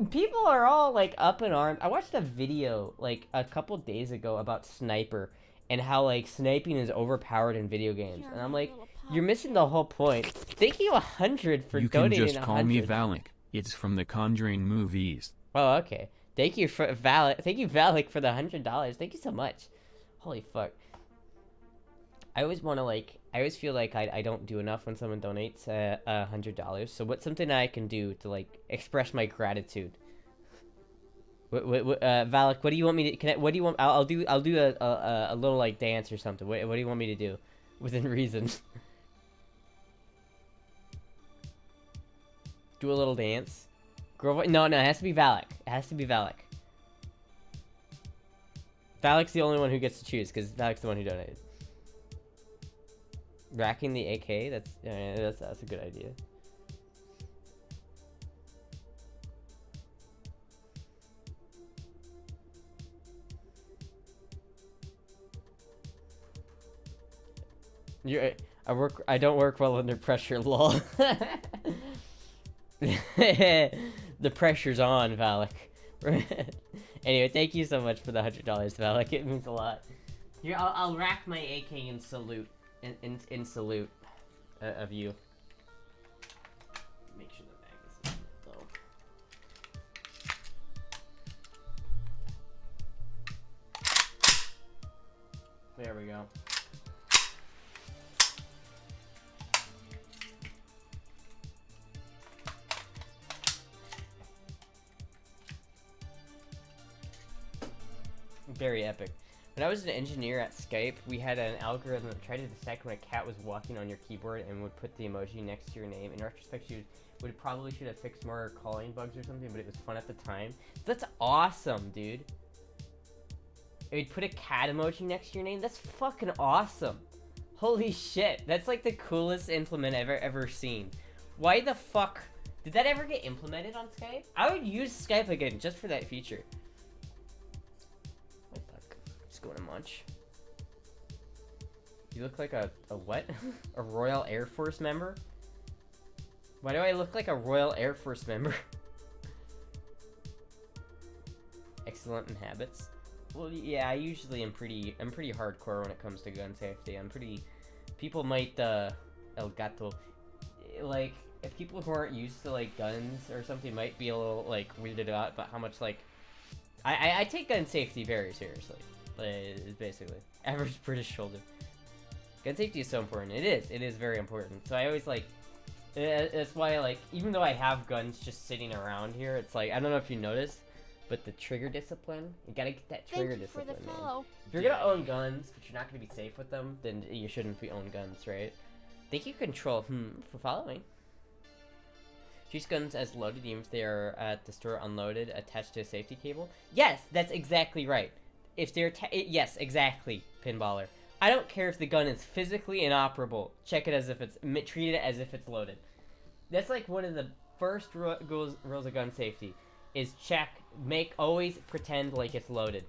People are all, like, up in arms. I watched a video, like, a couple days ago about Sniper, and how, like, sniping is overpowered in video games. And I'm like... You're missing the whole point. Thank you 100 for donating 100. You can just call me Valak. It's from the Conjuring movies. Oh, okay. Thank you for Valak. Thank you, Valak, for the $100. Thank you so much. Holy fuck. I always want to, like... I always feel like I don't do enough when someone donates $100. So what's something I can do to, like, express my gratitude? Valak, what do you want me to... what do you want... I'll do a little, like, dance or something. What do you want me to do? Within reason. Do a little dance. Girl, no, it has to be Valak. It has to be Valak. Valak's the only one who gets to choose, because Valak's the one who donated. Racking the AK? That's a good idea. I don't work well under pressure, lol. The pressure's on, Valak. Anyway, thank you so much for the $100, Valak. It means a lot. Here, I'll rack my AK in salute, in salute of you. Make sure the bag is in it, though. There we go. Very epic. When I was an engineer at Skype, we had an algorithm that tried to detect when a cat was walking on your keyboard and would put the emoji next to your name. In retrospect, she probably should have fixed more calling bugs or something, but it was fun at the time. That's awesome, dude. It would put a cat emoji next to your name? That's fucking awesome. Holy shit. That's like the coolest implement I've ever seen. Why the fuck... Did that ever get implemented on Skype? I would use Skype again just for that feature. Going to munch. You look like a what? A Royal Air Force member? Why do I look like a Royal Air Force member? Excellent in habits. Well, yeah, I usually am pretty hardcore when it comes to gun safety. People might El Gato, like, if people who aren't used to, like, guns or something might be a little, like, weirded out about how much, like, I take gun safety very seriously. Is basically average British shoulder. Gun safety is so important. It is very important. So I always like, that's why, like, even though I have guns just sitting around here, it's like, I don't know if you noticed, But the trigger discipline, you gotta get that Thank trigger you for discipline, the man. follow. If you're gonna own guns, but you're not gonna be safe with them, then you shouldn't be owning guns, right? Thank you, Control, for following. Choose guns as loaded, even if they are at the store unloaded, attached to a safety cable. Yes, that's exactly right. If they're yes, exactly, Pinballer. I don't care if the gun is physically inoperable. Check it as if it's treat it as if it's loaded. That's like one of the first rules of gun safety. Is check, always pretend like it's loaded.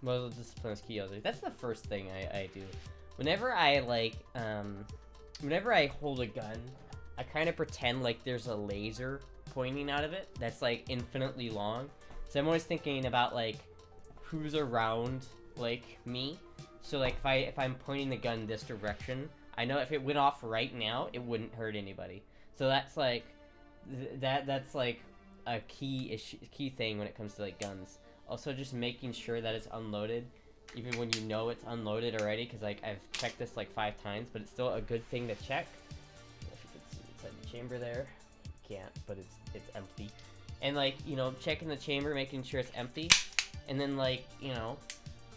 Muzzle discipline is key. That's the first thing I do. Whenever I whenever I hold a gun, I kind of pretend like there's a laser pointing out of it that's like infinitely long. So I'm always thinking about like who's around like me. So like if I'm pointing the gun this direction, I know if it went off right now, it wouldn't hurt anybody. So that's like that's like a key thing when it comes to like guns. Also, just making sure that it's unloaded, even when you know it's unloaded already, because like I've checked this like 5 times, but it's still a good thing to check. If you can see inside the chamber there, you can't, but it's empty. And like, you know, checking the chamber, making sure it's empty, and then like, you know,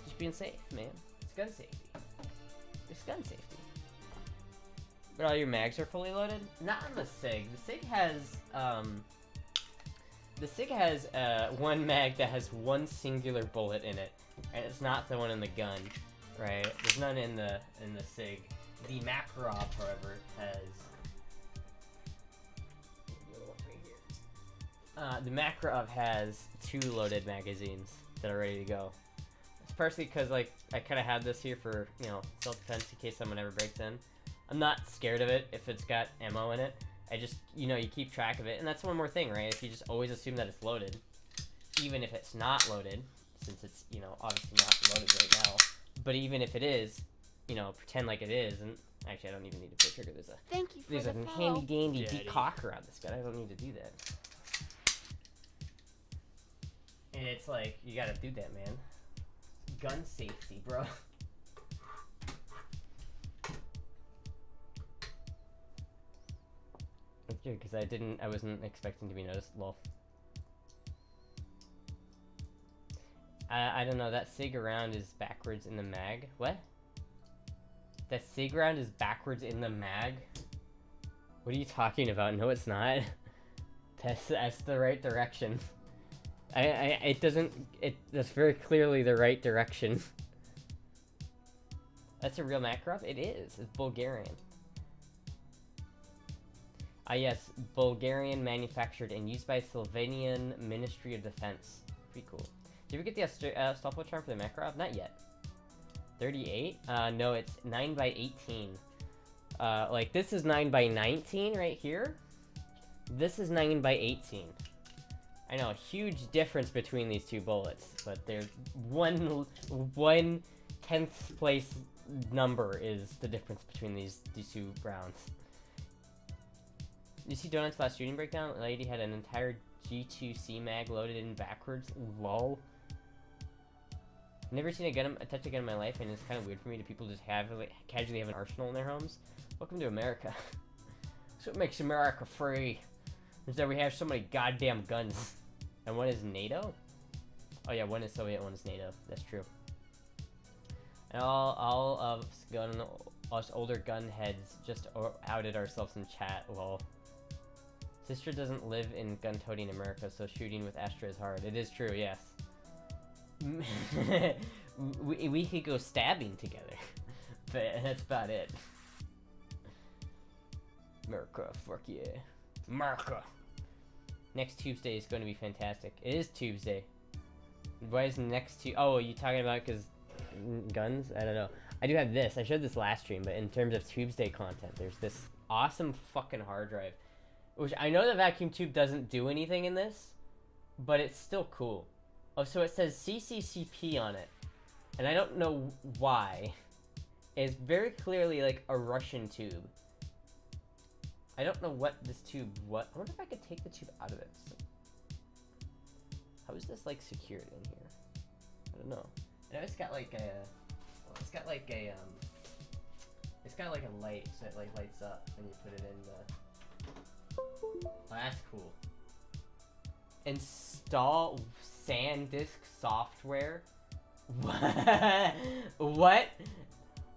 just being safe, man. It's gun safety. It's gun safety. But all your mags are fully loaded? Not on the SIG. The SIG has one mag that has one singular bullet in it, and it's not the one in the gun, right? There's none in the SIG. The Makarov, however, has the Makarov has 2 loaded magazines that are ready to go. It's partially because like I kind of had this here for, you know, self-defense in case someone ever breaks in. I'm not scared of it if it's got ammo in it. I just, you know, you keep track of it. And that's one more thing, right? If you just always assume that it's loaded, even if it's not loaded, since it's, you know, obviously not loaded right now, but even if it is, you know, pretend like it is. And actually, I don't even need to pull trigger. There's a handy dandy decocker on this gun. I don't need to do that. And it's like, you gotta do that, man. Gun safety, bro. Good, because I wasn't expecting to be noticed. Lol. I don't know, that SIG round is backwards in the mag. What? That SIG round is backwards in the mag? What are you talking about? No, it's not. That's the right direction. That's very clearly the right direction. That's a real Makarov? It is. It's Bulgarian. Yes, Bulgarian manufactured and used by Slovenian Ministry of Defense. Pretty cool. Did we get the stopwatch arm for the Makarov? Not yet. 38? No, it's 9x18. Like, this is 9x19 right here. This is 9x18. I know, a huge difference between these 2 bullets, but they're one 10th place number is the difference between these 2 rounds. Did you see Donut's last shooting breakdown? The lady had an entire G2C mag loaded in backwards. Lol. I've never seen a touch a gun in my life, and it's kind of weird for me to people just casually have an arsenal in their homes. Welcome to America. That's what makes America free. Is that we have so many goddamn guns. And one is NATO? Oh yeah, one is Soviet, one is NATO. That's true. And all of us older gun heads just outed ourselves in chat. Lol. Sister doesn't live in gun-toting America, so shooting with Astra is hard. It is true, yes. we could go stabbing together, but that's about it. America, fuck yeah. America! Next Tuesday is going to be fantastic. It is Tuesday. Why is next Tuesday? Oh, are you talking about because guns? I don't know. I do have this. I showed this last stream, but in terms of Tuesday content, there's this awesome fucking hard drive. Which I know the vacuum tube doesn't do anything in this, but it's still cool. Oh, so it says CCCP on it. And I don't know why. It's very clearly like a Russian tube. I don't know what this tube, I wonder if I could take the tube out of it. How is this like secured in here? I don't know. I know it's got like a, well, it's got like a light, so it like lights up when you put it in the. Oh, that's cool. Install SanDisk software. What? What?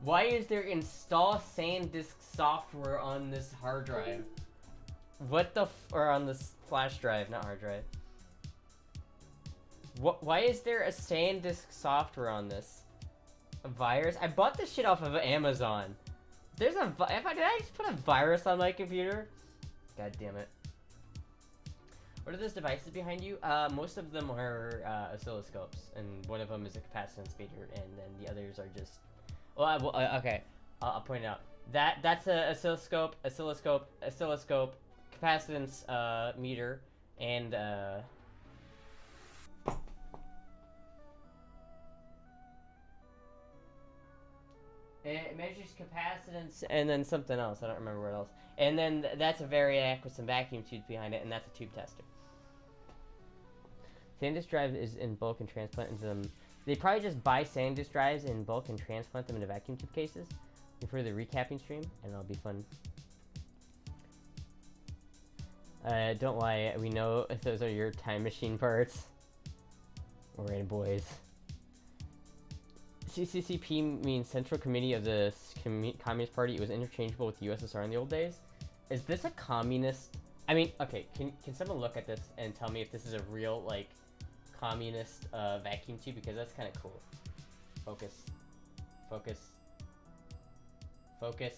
Why is there install SanDisk software on this hard drive? What the or on this flash drive, not hard drive. What? Why is there a SanDisk software on this? A virus? I bought this shit off of Amazon. There's a did I just put a virus on my computer? God damn it. What are those devices behind you? Most of them are oscilloscopes, and one of them is a capacitance meter, and then the others are just. Well, okay, I'll point it out. That's a oscilloscope, capacitance meter, and it measures capacitance and then something else. I don't remember what else. And then that's a variac with some vacuum tubes behind it, and that's a tube tester. SanDisk drive is in bulk and transplant into them. They probably just buy SanDisk drives in bulk and transplant them into vacuum tube cases for the recapping stream, and it'll be fun. Don't lie, we know if those are your time machine parts. Alright, boys. CCCP means Central Committee of the Communist Party. It was interchangeable with the USSR in the old days. Is this a communist? I mean, okay, can someone look at this and tell me if this is a real, like, communist vacuum tube? Because that's kind of cool. Focus. Focus. Focus.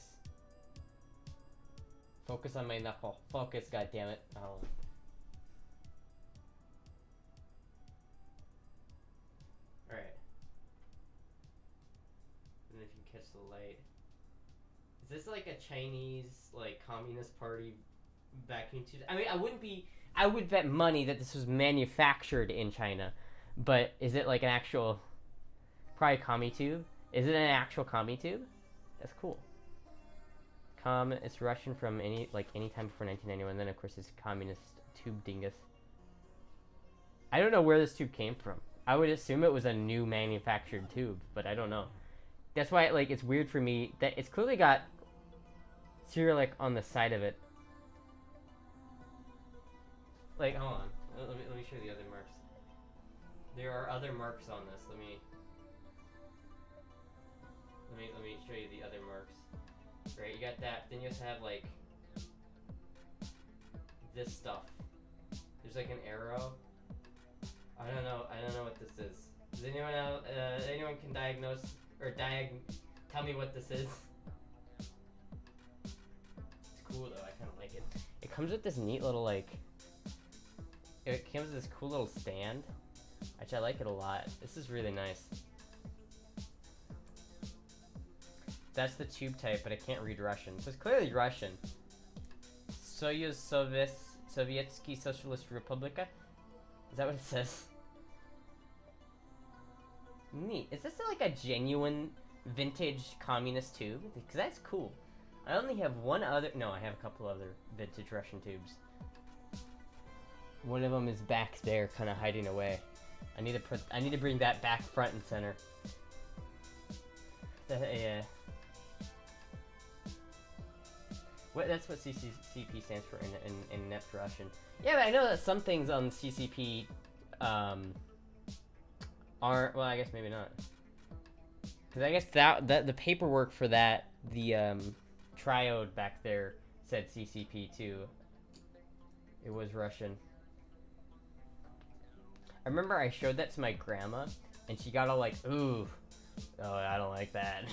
Focus on my knuckle. Focus, goddammit. Oh. Alright. And if you catch the light. Is this like a Chinese, like, Communist Party vacuum tube? I mean, I would bet money that this was manufactured in China. But is it like an actual, probably commie tube? Is it an actual commie tube? That's cool. It's Russian from any time before 1991. Then of course it's communist tube dingus. I don't know where this tube came from. I would assume it was a new manufactured tube, but I don't know. That's why it's weird for me that it's clearly got Cyrillic on the side of it. Like, hold on. Let me show you the other marks. There are other marks on this. Let me show you the other marks. Right, you got that. Then you also have like this stuff. There's like an arrow. I don't know what this is. Does anyone else, anyone can diagnose or tell me what this is? It's cool though. I kind of like it. It comes with this neat little it comes with this cool little stand, which I like it a lot. This is really nice. That's the tube type, but I can't read Russian. So it's clearly Russian. Soyuz Sovietsky Socialist Republika? Is that what it says? Neat. Is this like a genuine vintage communist tube? Because that's cool. I only have one other. No, I have a couple other vintage Russian tubes. One of them is back there, kind of hiding away. I need to bring that back front and center. Yeah. That's what CCCP stands for in inept Russian. Yeah, but I know that some things on CCP aren't. Well, I guess maybe not. Because I guess that the paperwork for that, the triode back there said CCP too. It was Russian. I remember I showed that to my grandma, and she got all like, "Ooh, oh, I don't like that."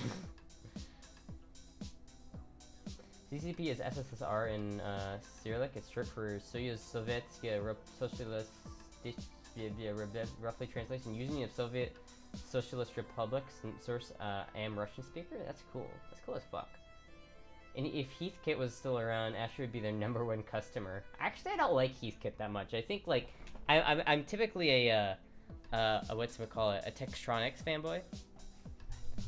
CCP is SSSR in Cyrillic. It's short for Soyuz Sovietsky Socialist, roughly translation. Union of Soviet Socialist Republics. Source, I am Russian speaker. That's cool. That's cool as fuck. And if Heathkit was still around, Astra would be their #1 customer. Actually, I don't like Heathkit that much. I think I'm typically a whatchamacallit, a Textronics fanboy.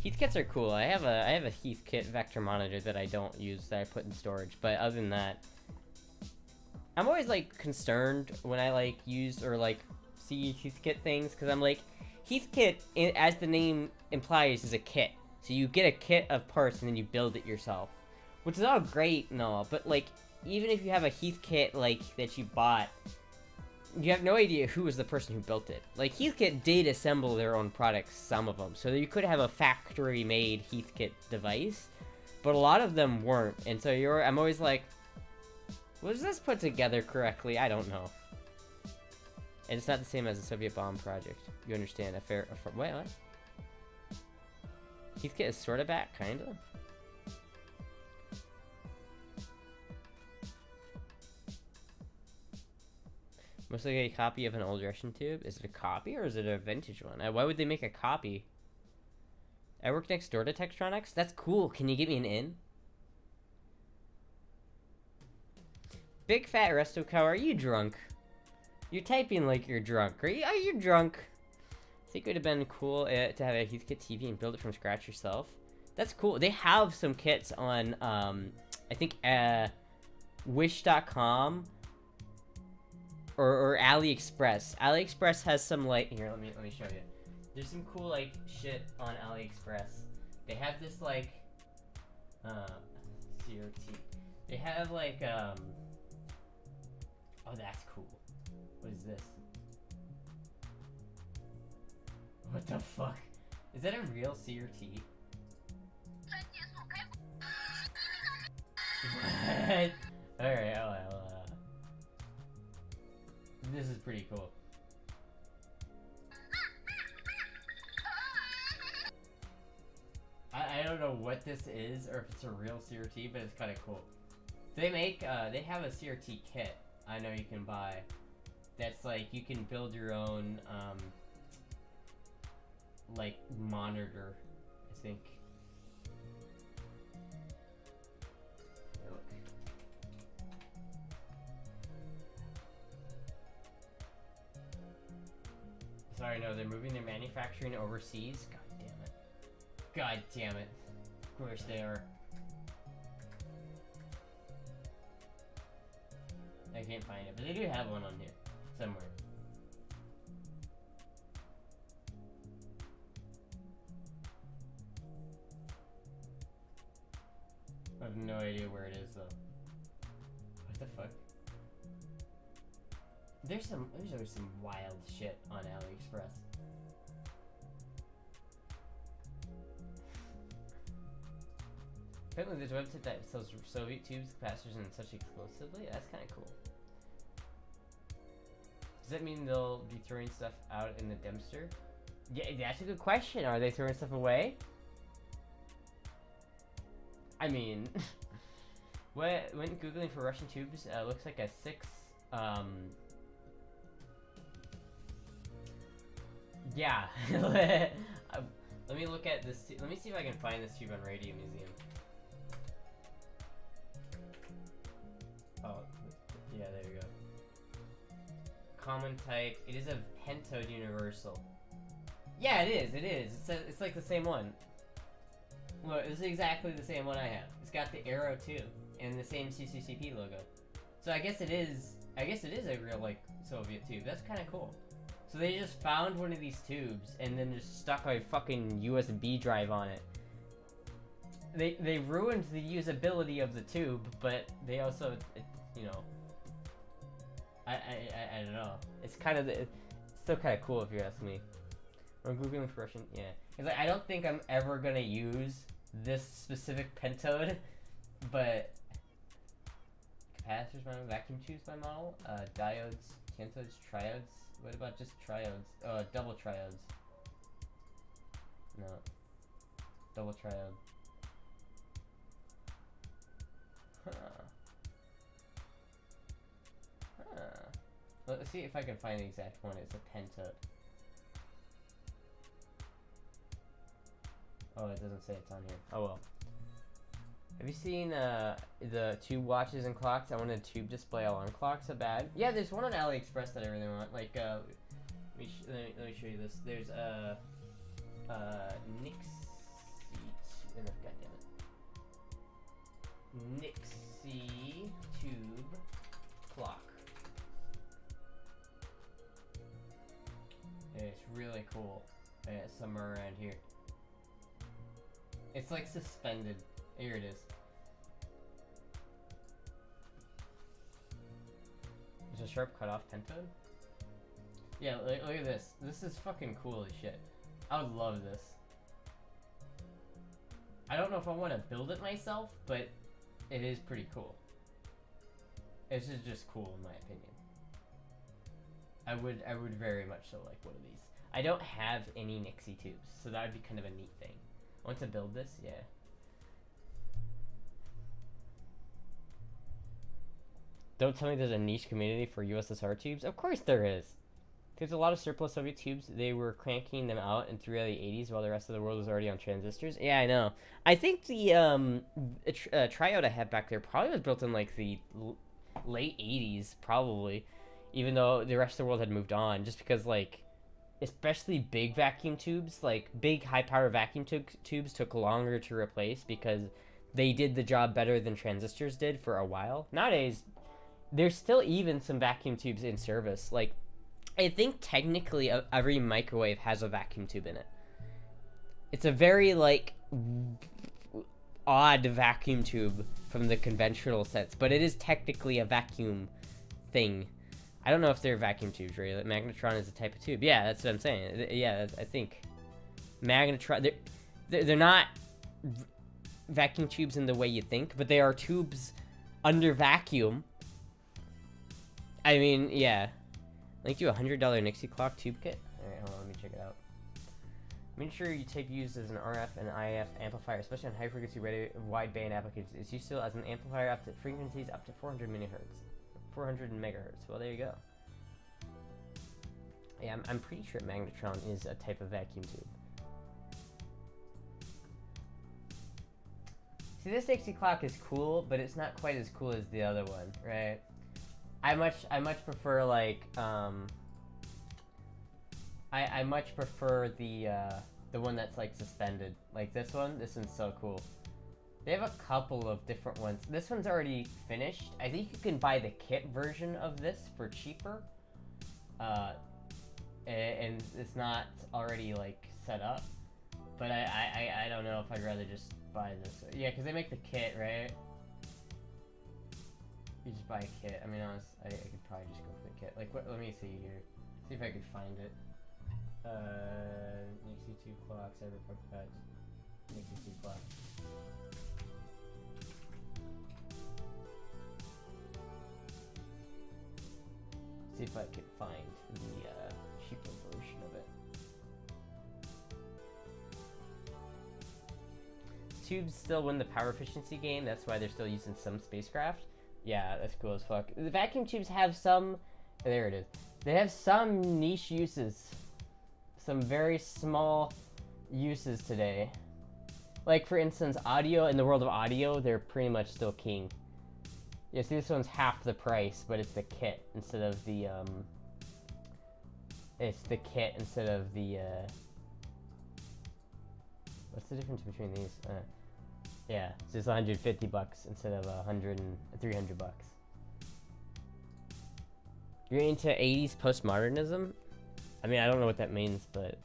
Heathkits are cool. I have a Heathkit vector monitor that I don't use, that I put in storage. But other than that, I'm always concerned when I use or see Heathkit things, because I'm like, Heath kit, as the name implies, is a kit. So you get a kit of parts and then you build it yourself, which is all great and all. But like, even if you have a Heath kit like that you bought, you have no idea who was the person who built it. Like, Heathkit did assemble their own products, some of them, so you could have a factory-made Heathkit device, but a lot of them weren't, and so I'm always like, was this put together correctly? I don't know. And it's not the same as the Soviet bomb project. You understand? Wait, what? Heathkit is sort of back, kinda? Most like a copy of an old Russian tube. Is it a copy or is it a vintage one? Why would they make a copy? I work next door to Textronics. That's cool. Can you get me an in? Big fat resto cow. Are you drunk? You're typing like you're drunk. Are you drunk? I think it would have been cool to have a Heathkit TV and build it from scratch yourself. That's cool. They have some kits on I think Wish.com. Or AliExpress. AliExpress has some like here. Let me show you. There's some cool like shit on AliExpress. They have this like CRT. They have like oh, that's cool. What is this? What the fuck? Is that a real CRT? What? Alright, this is pretty cool. I don't know what this is or if it's a real CRT, but it's kind of cool. They have a CRT kit I know you can buy. That's like, you can build your own, like, monitor, I think. Sorry, no, they're moving their manufacturing overseas. God damn it. God damn it. Of course they are. I can't find it, but they do have one on here. Somewhere. I have no idea where it is, though. What the fuck? There's always some wild shit on AliExpress. Apparently there's a website that sells Soviet tubes, capacitors, and such exclusively? That's kind of cool. Does that mean they'll be throwing stuff out in the dumpster? Yeah, that's a good question. Are they throwing stuff away? I mean, when Googling for Russian tubes, looks like a 6, yeah. Let me look at this. Let me see if I can find this tube on Radio Museum. Oh, yeah, there you go. Common type. It is a pentode universal. Yeah, it is. It is. It's like the same one. Look, this is exactly the same one I have. It's got the arrow too, and the same CCCP logo. So I guess it is. I guess it is a real like Soviet tube. That's kind of cool. So they just found one of these tubes and then just stuck a fucking USB drive on it. They ruined the usability of the tube, but they also, you know, I don't know. It's kind of it's still kind of cool if you ask me. I'm googling for Russian, yeah. Cause like, I don't think I'm ever gonna use this specific pentode, but capacitors by model, vacuum tubes by model, diodes, cantodes, triodes. What about just triodes? Oh, double triodes. No. Double triode. Huh. Let's see if I can find the exact one. It's a pentode. Oh, it doesn't say it's on here. Oh well. Have you seen the tube watches and clocks? I want a tube display alarm clock so bad. Yeah, there's one on AliExpress that I really want. Like, let me show you this. There's a Nixie tube clock. And it's really cool. Somewhere around here. It's like suspended. Here it is. There's a sharp cutoff pentode? Yeah, look at this. This is fucking cool as shit. I would love this. I don't know if I want to build it myself, but it is pretty cool. This is just cool in my opinion. I would very much so like one of these. I don't have any Nixie tubes, so that would be kind of a neat thing. I want to build this, yeah. Don't tell me there's a niche community for USSR tubes. Of course there is. There's a lot of surplus Soviet tubes. They were cranking them out in the early 80s while the rest of the world was already on transistors. Yeah, I know. I think the tryout I had back there probably was built in like the late 80s, probably. Even though the rest of the world had moved on. Just because like, especially big vacuum tubes, like big high power vacuum tubes took longer to replace because they did the job better than transistors did for a while. Nowadays, there's still even some vacuum tubes in service. Like, I think technically every microwave has a vacuum tube in it. It's a very, like, odd vacuum tube from the conventional sets, but it is technically a vacuum thing. I don't know if they're vacuum tubes, right? Like, magnetron is a type of tube. Yeah, that's what I'm saying. Yeah, I think. Magnetron, they're not vacuum tubes in the way you think, but they are tubes under vacuum. I mean, yeah. Link you $100 Nixie clock tube kit. Alright, hold on, let me check it out. Make sure you tape used as an RF and IF amplifier, especially on high frequency wideband applications. It's used still as an amplifier up to frequencies up to 400 megahertz. 400 megahertz. Well, there you go. Yeah, I'm pretty sure magnetron is a type of vacuum tube. See, this Nixie clock is cool, but it's not quite as cool as the other one, right? I much prefer like I much prefer the one that's like suspended. Like this one. This one's so cool. They have a couple of different ones. This one's already finished. I think you can buy the kit version of this for cheaper. And it's not already like set up. But I don't know if I'd rather just buy this. Yeah, because they make the kit, right? You just buy a kit. I mean, honest, I could probably just go for the kit. Like, let me see here. See if I could find it. Nixie 2 clock, Cyberpunk patch. Nixie 2 clock. See if I could find the cheaper version of it. Tubes still win the power efficiency game. That's why they're still using some spacecraft. Yeah, that's cool as fuck. The vacuum tubes have some... There it is. They have some niche uses. Some very small uses today. Like, for instance, audio. In the world of audio, they're pretty much still king. Yeah, see, this one's half the price, but it's the kit instead of the, It's the kit instead of the, What's the difference between these? Yeah, so it's 150 bucks instead of 300 bucks. You're into 80s postmodernism? I mean, I don't know what that means, but...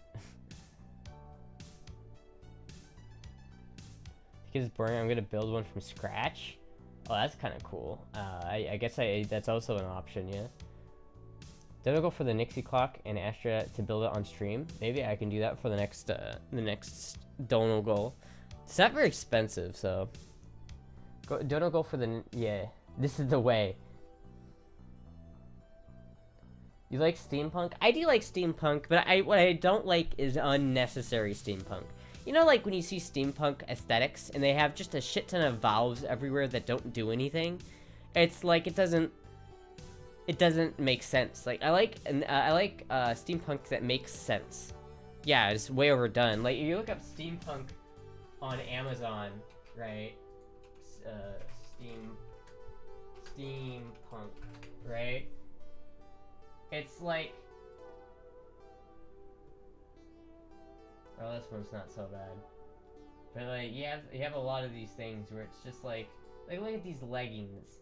Because it's boring, I'm gonna build one from scratch? Oh, that's kind of cool. I guess that's also an option, yeah. Then I'll go for the Nixie clock and Astra to build it on stream. Maybe I can do that for the next donal goal. It's not very expensive, so... Don't go for the... Yeah, this is the way. You like steampunk? I do like steampunk, but what I don't like is unnecessary steampunk. You know, like when you see steampunk aesthetics and they have just a shit ton of valves everywhere that don't do anything? It's like it doesn't make sense. Like I like steampunk that makes sense. Yeah, it's way overdone. Like if you look up steampunk on Amazon, right? Steampunk, right? It's like, oh, this one's not so bad. But like, you have a lot of these things where it's just like look at these leggings.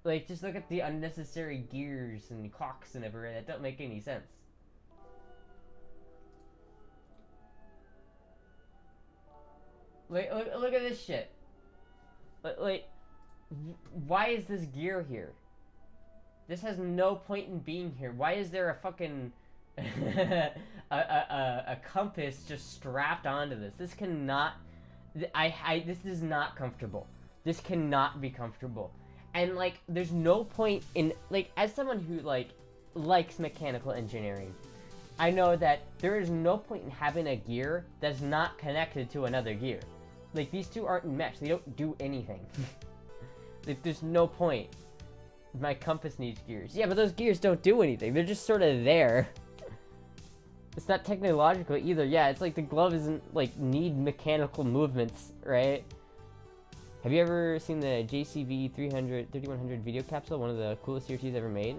Like, just look at the unnecessary gears and clocks and everything that don't make any sense. Like, look at this shit. Like, why is this gear here? This has no point in being here. Why is there a fucking a compass just strapped onto this? This cannot. This is not comfortable. This cannot be comfortable. And like, there's no point in, like, as someone who like likes mechanical engineering, I know that there is no point in having a gear that's not connected to another gear. Like, these two aren't meshed. They don't do anything. Like, there's no point. My compass needs gears. Yeah, but those gears don't do anything. They're just sort of there. It's not technological either. Yeah, it's like the glove isn't, like, need mechanical movements, right? Have you ever seen the JCV 3100 video capsule? One of the coolest CRTs ever made?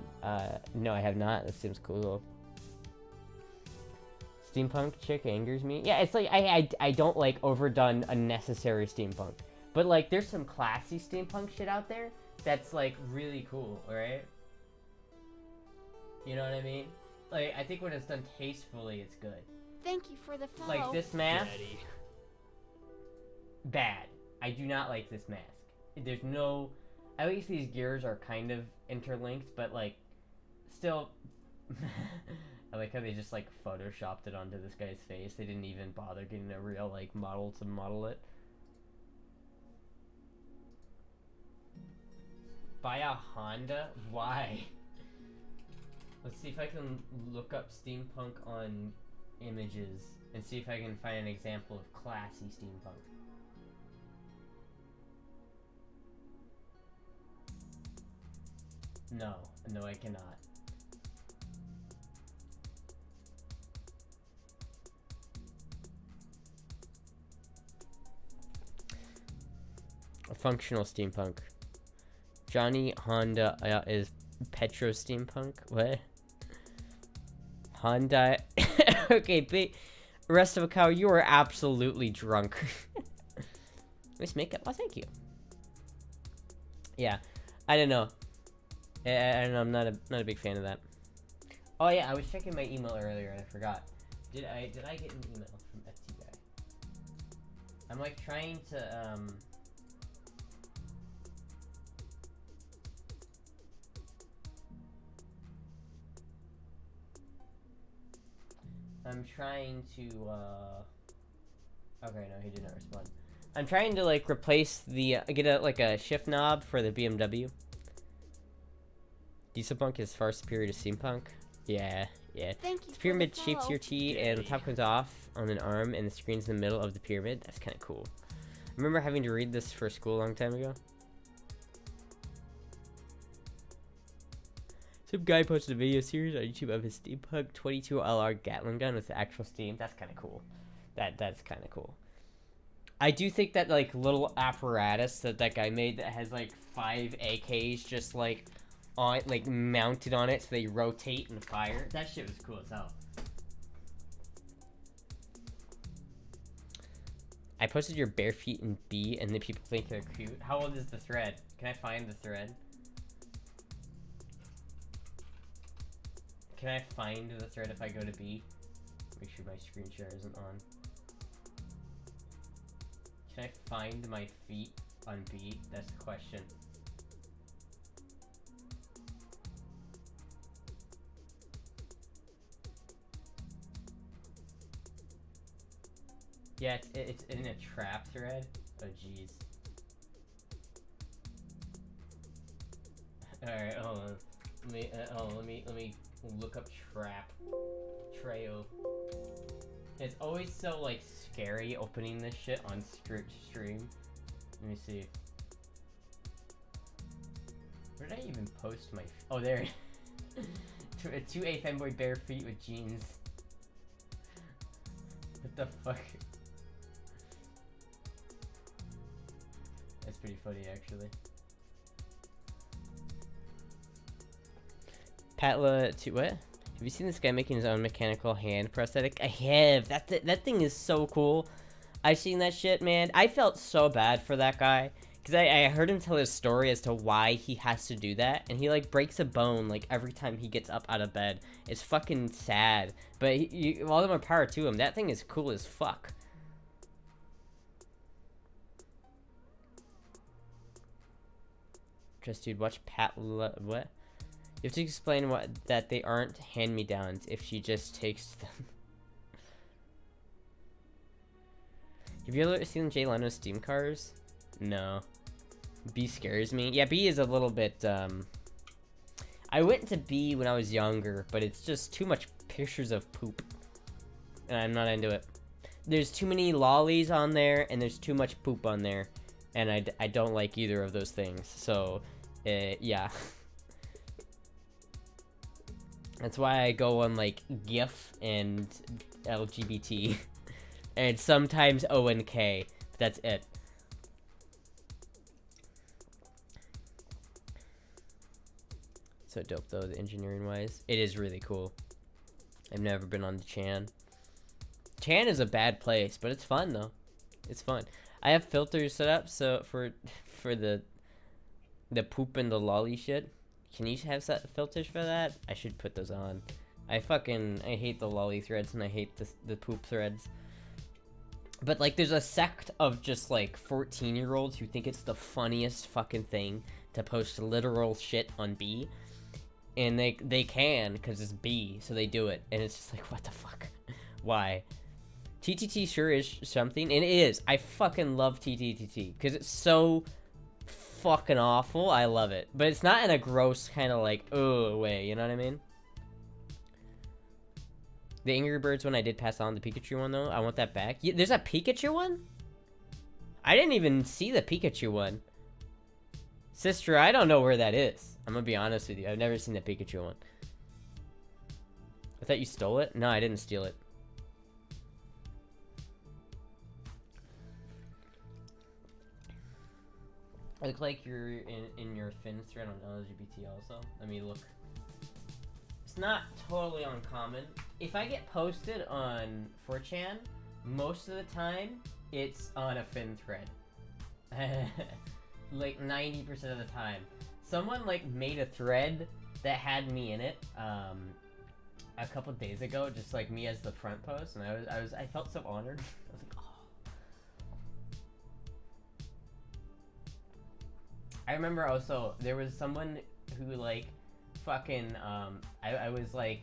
No, I have not. That seems cool. Steampunk chick angers me. Yeah, it's like, I don't like overdone, unnecessary steampunk. But, like, there's some classy steampunk shit out there that's, like, really cool, alright? You know what I mean? Like, I think when it's done tastefully, it's good. Thank you for the follow. Like, this mask, Daddy. bad. I do not like this mask. There's no... At least these gears are kind of interlinked, but, like, still... I like how they just, like, photoshopped it onto this guy's face. They didn't even bother getting a real, like, model to model it. Buy a Honda? Why? Let's see if I can look up steampunk on images and see if I can find an example of classy steampunk. No, I cannot. A functional steampunk. Johnny Honda is Petro steampunk? What? Honda. Okay, rest of a cow, you are absolutely drunk. Nice makeup. Oh, thank you. Yeah, I don't know. I don't know. I'm not a big fan of that. Oh yeah, I was checking my email earlier and I forgot. Did I get an email from FT guy? I'm like trying to I'm trying to, okay, no, he did not respond. I'm trying to, like, replace the, get like a shift knob for the BMW. Dieselpunk is far superior to steampunk. Yeah. Thank you The pyramid for the shapes follow. your T, and the top comes off on an arm, and the screen's in the middle of the pyramid. That's kind of cool. I remember having to read this for school a long time ago. Some guy posted a video series on YouTube of his Steampunk 22LR Gatling gun with the actual steam. That's kind of cool. That's kind of cool. I do think that, like, little apparatus that guy made that has, like, 5 AKs just, like, on, like, mounted on it so they rotate and fire. That shit was cool as hell. I posted your bare feet in B and then people think they're cute. How old is the thread? Can I find the thread? Can I find the thread if I go to B? Make sure my screen share isn't on. Can I find my feet on B? That's the question. Yeah, it's in a trap thread. Oh jeez. Alright, hold on. Let me look up trap trail. It's always so, like, scary opening this shit on stream. Let me see. Where did I even post my? Oh, there. Two A fanboy bare feet with jeans. What the fuck? That's pretty funny, actually. Patla to what? Have you seen this guy making his own mechanical hand prosthetic? I have. That thing is so cool. I've seen that shit, man. I felt so bad for that guy Because I heard him tell his story as to why he has to do that, and he, like, breaks a bone, like, every time he gets up out of bed. It's fucking sad. But all the more power to him. That thing is cool as fuck. Just, dude, watch what? You have to explain that they aren't hand-me-downs if she just takes them. Have you ever seen Jay Leno's Steam Cars? No. B scares me. Yeah, B is a little bit, I went to B when I was younger, but it's just too much pictures of poop. And I'm not into it. There's too many lollies on there, and there's too much poop on there. And I don't like either of those things. So, yeah. That's why I go on, like, GIF and LGBT. And sometimes O and K. But that's it. So dope, though, engineering-wise. It is really cool. I've never been on the Chan. Chan is a bad place, but it's fun, though. It's fun. I have filters set up so for the poop and the lolly shit. Can you have set filters for that? I should put those on. I hate the lolly threads and I hate the poop threads. But, like, there's a sect of just, like, 14-year-olds who think it's the funniest fucking thing to post literal shit on B. And they can, because it's B, so they do it. And it's just like, what the fuck? Why? TTT sure is something, and it is. I fucking love TTT, because it's so fucking awful. I love it. But it's not in a gross kind of, like, oh, way, you know what I mean? The Angry Birds one I did pass on, the Pikachu one, though. I want that back. Yeah, there's a Pikachu one? I didn't even see the Pikachu one. Sister, I don't know where that is. I'm gonna be honest with you. I've never seen the Pikachu one. I thought you stole it? No, I didn't steal it. I look like you're in your Finn thread on LGBT also. Let me look. It's not totally uncommon. If I get posted on 4chan, most of the time, it's on a Finn thread. Like 90% of the time. Someone like made a thread that had me in it a couple days ago, just like me as the front post, and I felt so honored. I was like, oh. I remember also there was someone who like fucking I was like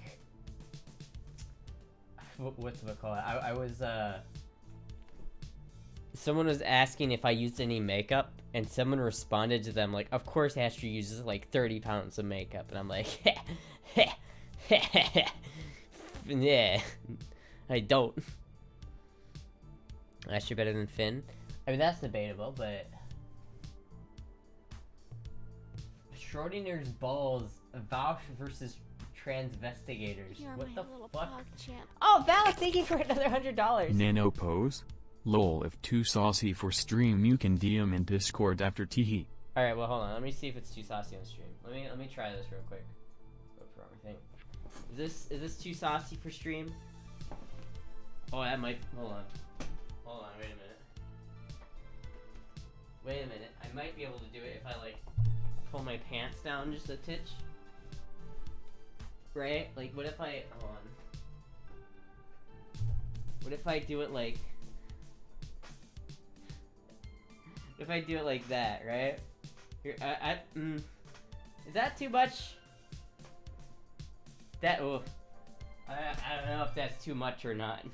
what's it called? I was someone was asking if I used any makeup, and someone responded to them like, of course Astra uses like 30 pounds of makeup, and I'm like, yeah, I don't. Astra better than Finn? I mean, that's debatable, but Schrodinger's balls, Vaush versus transvestigators. You're What my the little fuck? pog champ. Oh, Val, thank you for another $100. Nano pose? Lol, if too saucy for stream you can DM in Discord after teehee. Alright, well hold on, let me see if it's too saucy on stream. Let me try this real quick. What's wrong thing? Is this too saucy for stream? Oh, that might, hold on, wait a minute. I might be able to do it if I like pull my pants down just a titch. Right? Like, what if I, hold on. What if I do it like, if I do it like that, right? Here, is that too much? That, oh, I don't know if that's too much or not.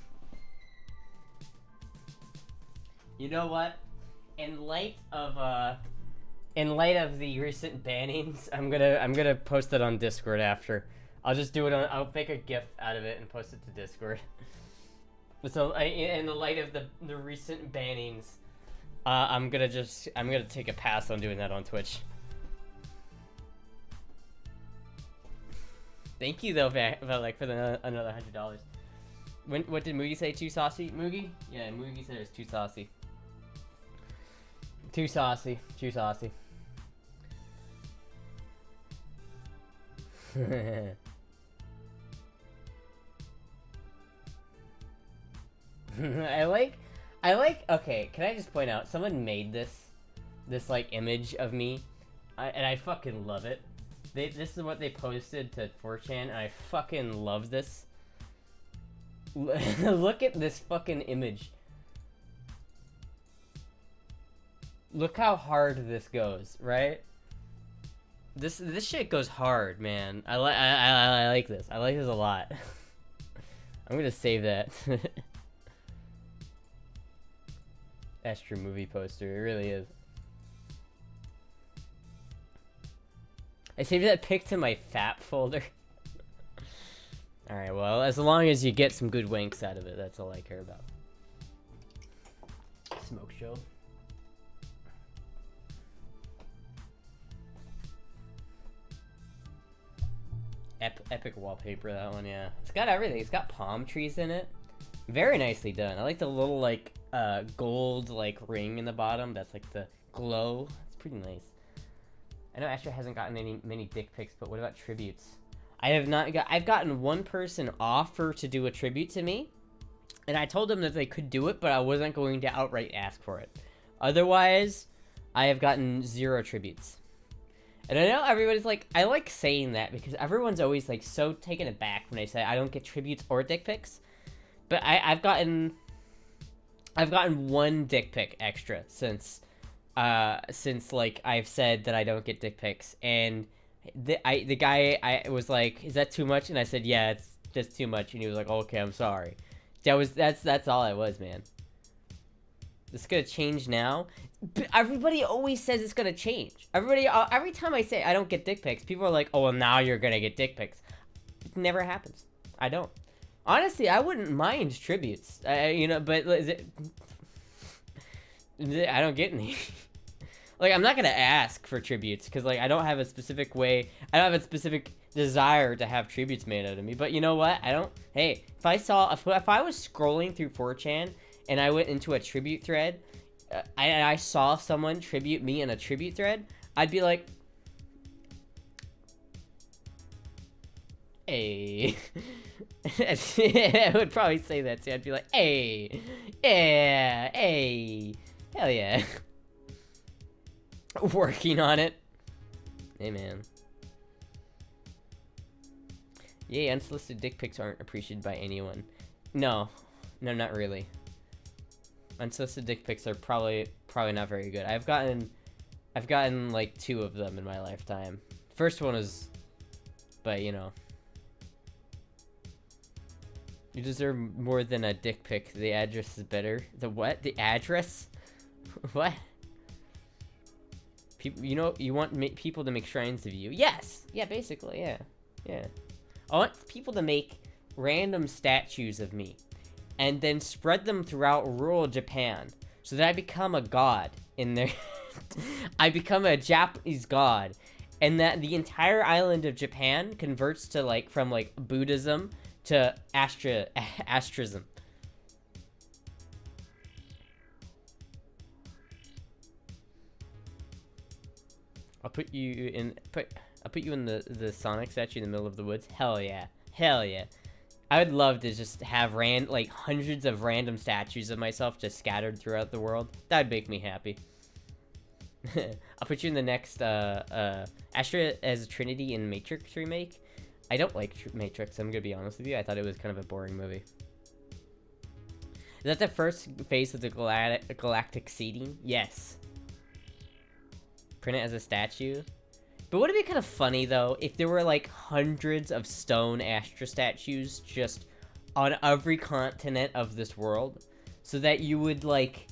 You know what? In light of the recent bannings, I'm gonna post it on Discord after. I'll just do it on, I'll make a GIF out of it and post it to Discord. So, in the light of the recent bannings, I'm gonna take a pass on doing that on Twitch. Thank you though, for another $100. What did Moogie say? Too saucy, Moogie? Yeah, Moogie said it was too saucy. Too saucy. Too saucy. I like, okay, can I just point out, someone made this. this like image of me, and I fucking love it. This is what they posted to 4chan, and I fucking love this. Look at this fucking image. Look how hard this goes, right? This shit goes hard, man. I like this. I like this a lot. I'm gonna save that. Astra movie poster. It really is. I saved that pic to my FAP folder. Alright, well, as long as you get some good winks out of it, that's all I care about. Smoke show. Epic wallpaper, that one, yeah. It's got everything. It's got palm trees in it. Very nicely done. I like the little, like, gold, like, ring in the bottom. That's, like, the glow. It's pretty nice. I know Astra hasn't gotten many dick pics, but what about tributes? I've gotten one person offer to do a tribute to me, and I told them that they could do it, but I wasn't going to outright ask for it. Otherwise, I have gotten 0 tributes. And I know everybody's like, I like saying that because everyone's always like so taken aback when I say I don't get tributes or dick pics. But I've gotten 1 dick pic extra since like I've said that I don't get dick pics, and the guy I was like, is that too much? And I said, yeah, it's just too much, and he was like, okay, I'm sorry. That's all I was, man. It's gonna change now. But everybody always says it's gonna change. Every time I say I don't get dick pics, people are like, oh, well, now you're gonna get dick pics. It never happens. I don't. Honestly, I wouldn't mind tributes. You know, but I don't get any. Like, I'm not gonna ask for tributes because, like, I don't have a specific way. I don't have a specific desire to have tributes made out of me. But you know what? I don't. Hey, if I was scrolling through 4chan and I went into a tribute thread, and I saw someone tribute me in a tribute thread, I'd be like, hey. I would probably say that too. I'd be like, hey, yeah, hey, hell yeah. Working on it. Hey, man. Yay, unsolicited dick pics aren't appreciated by anyone. No, not really. Unsolicited dick pics are probably not very good. I've gotten like 2 of them in my lifetime. First one was, but you know. You deserve more than a dick pic. The address is better. The what? The address? What? People, you know, you want people to make shrines of you. Yes. Yeah, basically, yeah. Yeah. I want people to make random statues of me and then spread them throughout rural Japan so that I become a god in there. I become a Japanese god, and that the entire island of Japan converts to like from like Buddhism to Astrism. I'll put you in the Sonic statue in the middle of the woods. Hell yeah. Hell yeah. I would love to just have like hundreds of random statues of myself just scattered throughout the world. That'd make me happy. I'll put you in the next Astra as Trinity in Matrix remake. I don't like Matrix, I'm gonna be honest with you. I thought it was kind of a boring movie. Is that the first phase of the galactic seeding? Yes. Print it as a statue. But would it be kind of funny, though, if there were, like, hundreds of stone Astra statues just on every continent of this world? So that you would, like,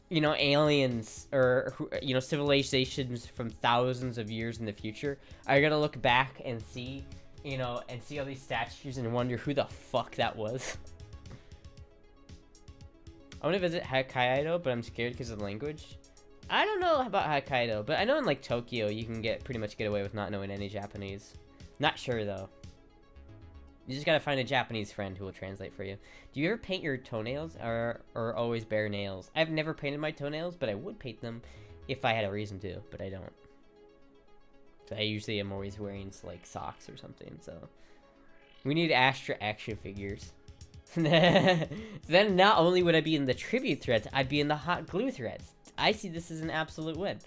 you know, aliens or, you know, civilizations from thousands of years in the future are gonna look back and see, you know, and see all these statues and wonder who the fuck that was. I want to visit Hokkaido, but I'm scared because of the language. I don't know about Hokkaido, but I know in like Tokyo you can pretty much get away with not knowing any Japanese. Not sure though. You just gotta find a Japanese friend who will translate for you. Do you ever paint your toenails or always bare nails? I've never painted my toenails, but I would paint them if I had a reason to, but I don't. So I usually am always wearing like socks or something, so. We need Astra action figures. Then not only would I be in the tribute threads, I'd be in the hot glue threads. I see this as an absolute win.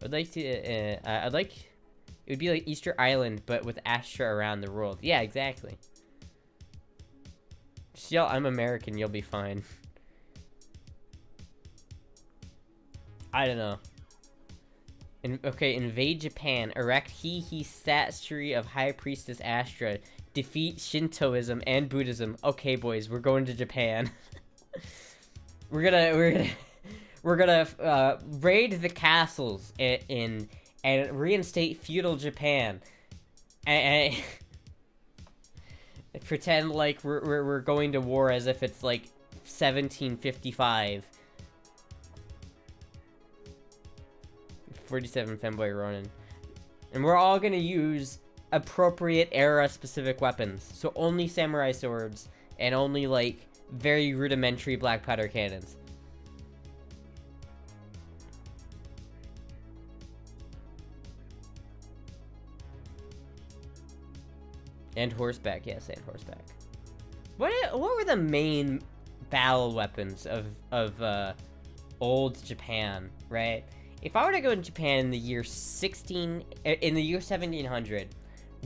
I'd like to, I'd like, it would be like Easter Island, but with Astra around the world. Yeah, exactly. Just yell, I'm American, you'll be fine. I don't know. Okay, invade Japan. Erect he statue of High Priestess Astra. Defeat Shintoism and Buddhism. Okay, boys, we're going to Japan. we're gonna raid the castles and reinstate feudal Japan. And pretend like we're going to war as if it's like 1755. 47 Femboy Ronin. And we're all gonna use appropriate era specific weapons. So only samurai swords and only like very rudimentary black powder cannons. And horseback, yes, and horseback. What were the main battle weapons of old Japan, right? If I were to go to Japan in the year 1700,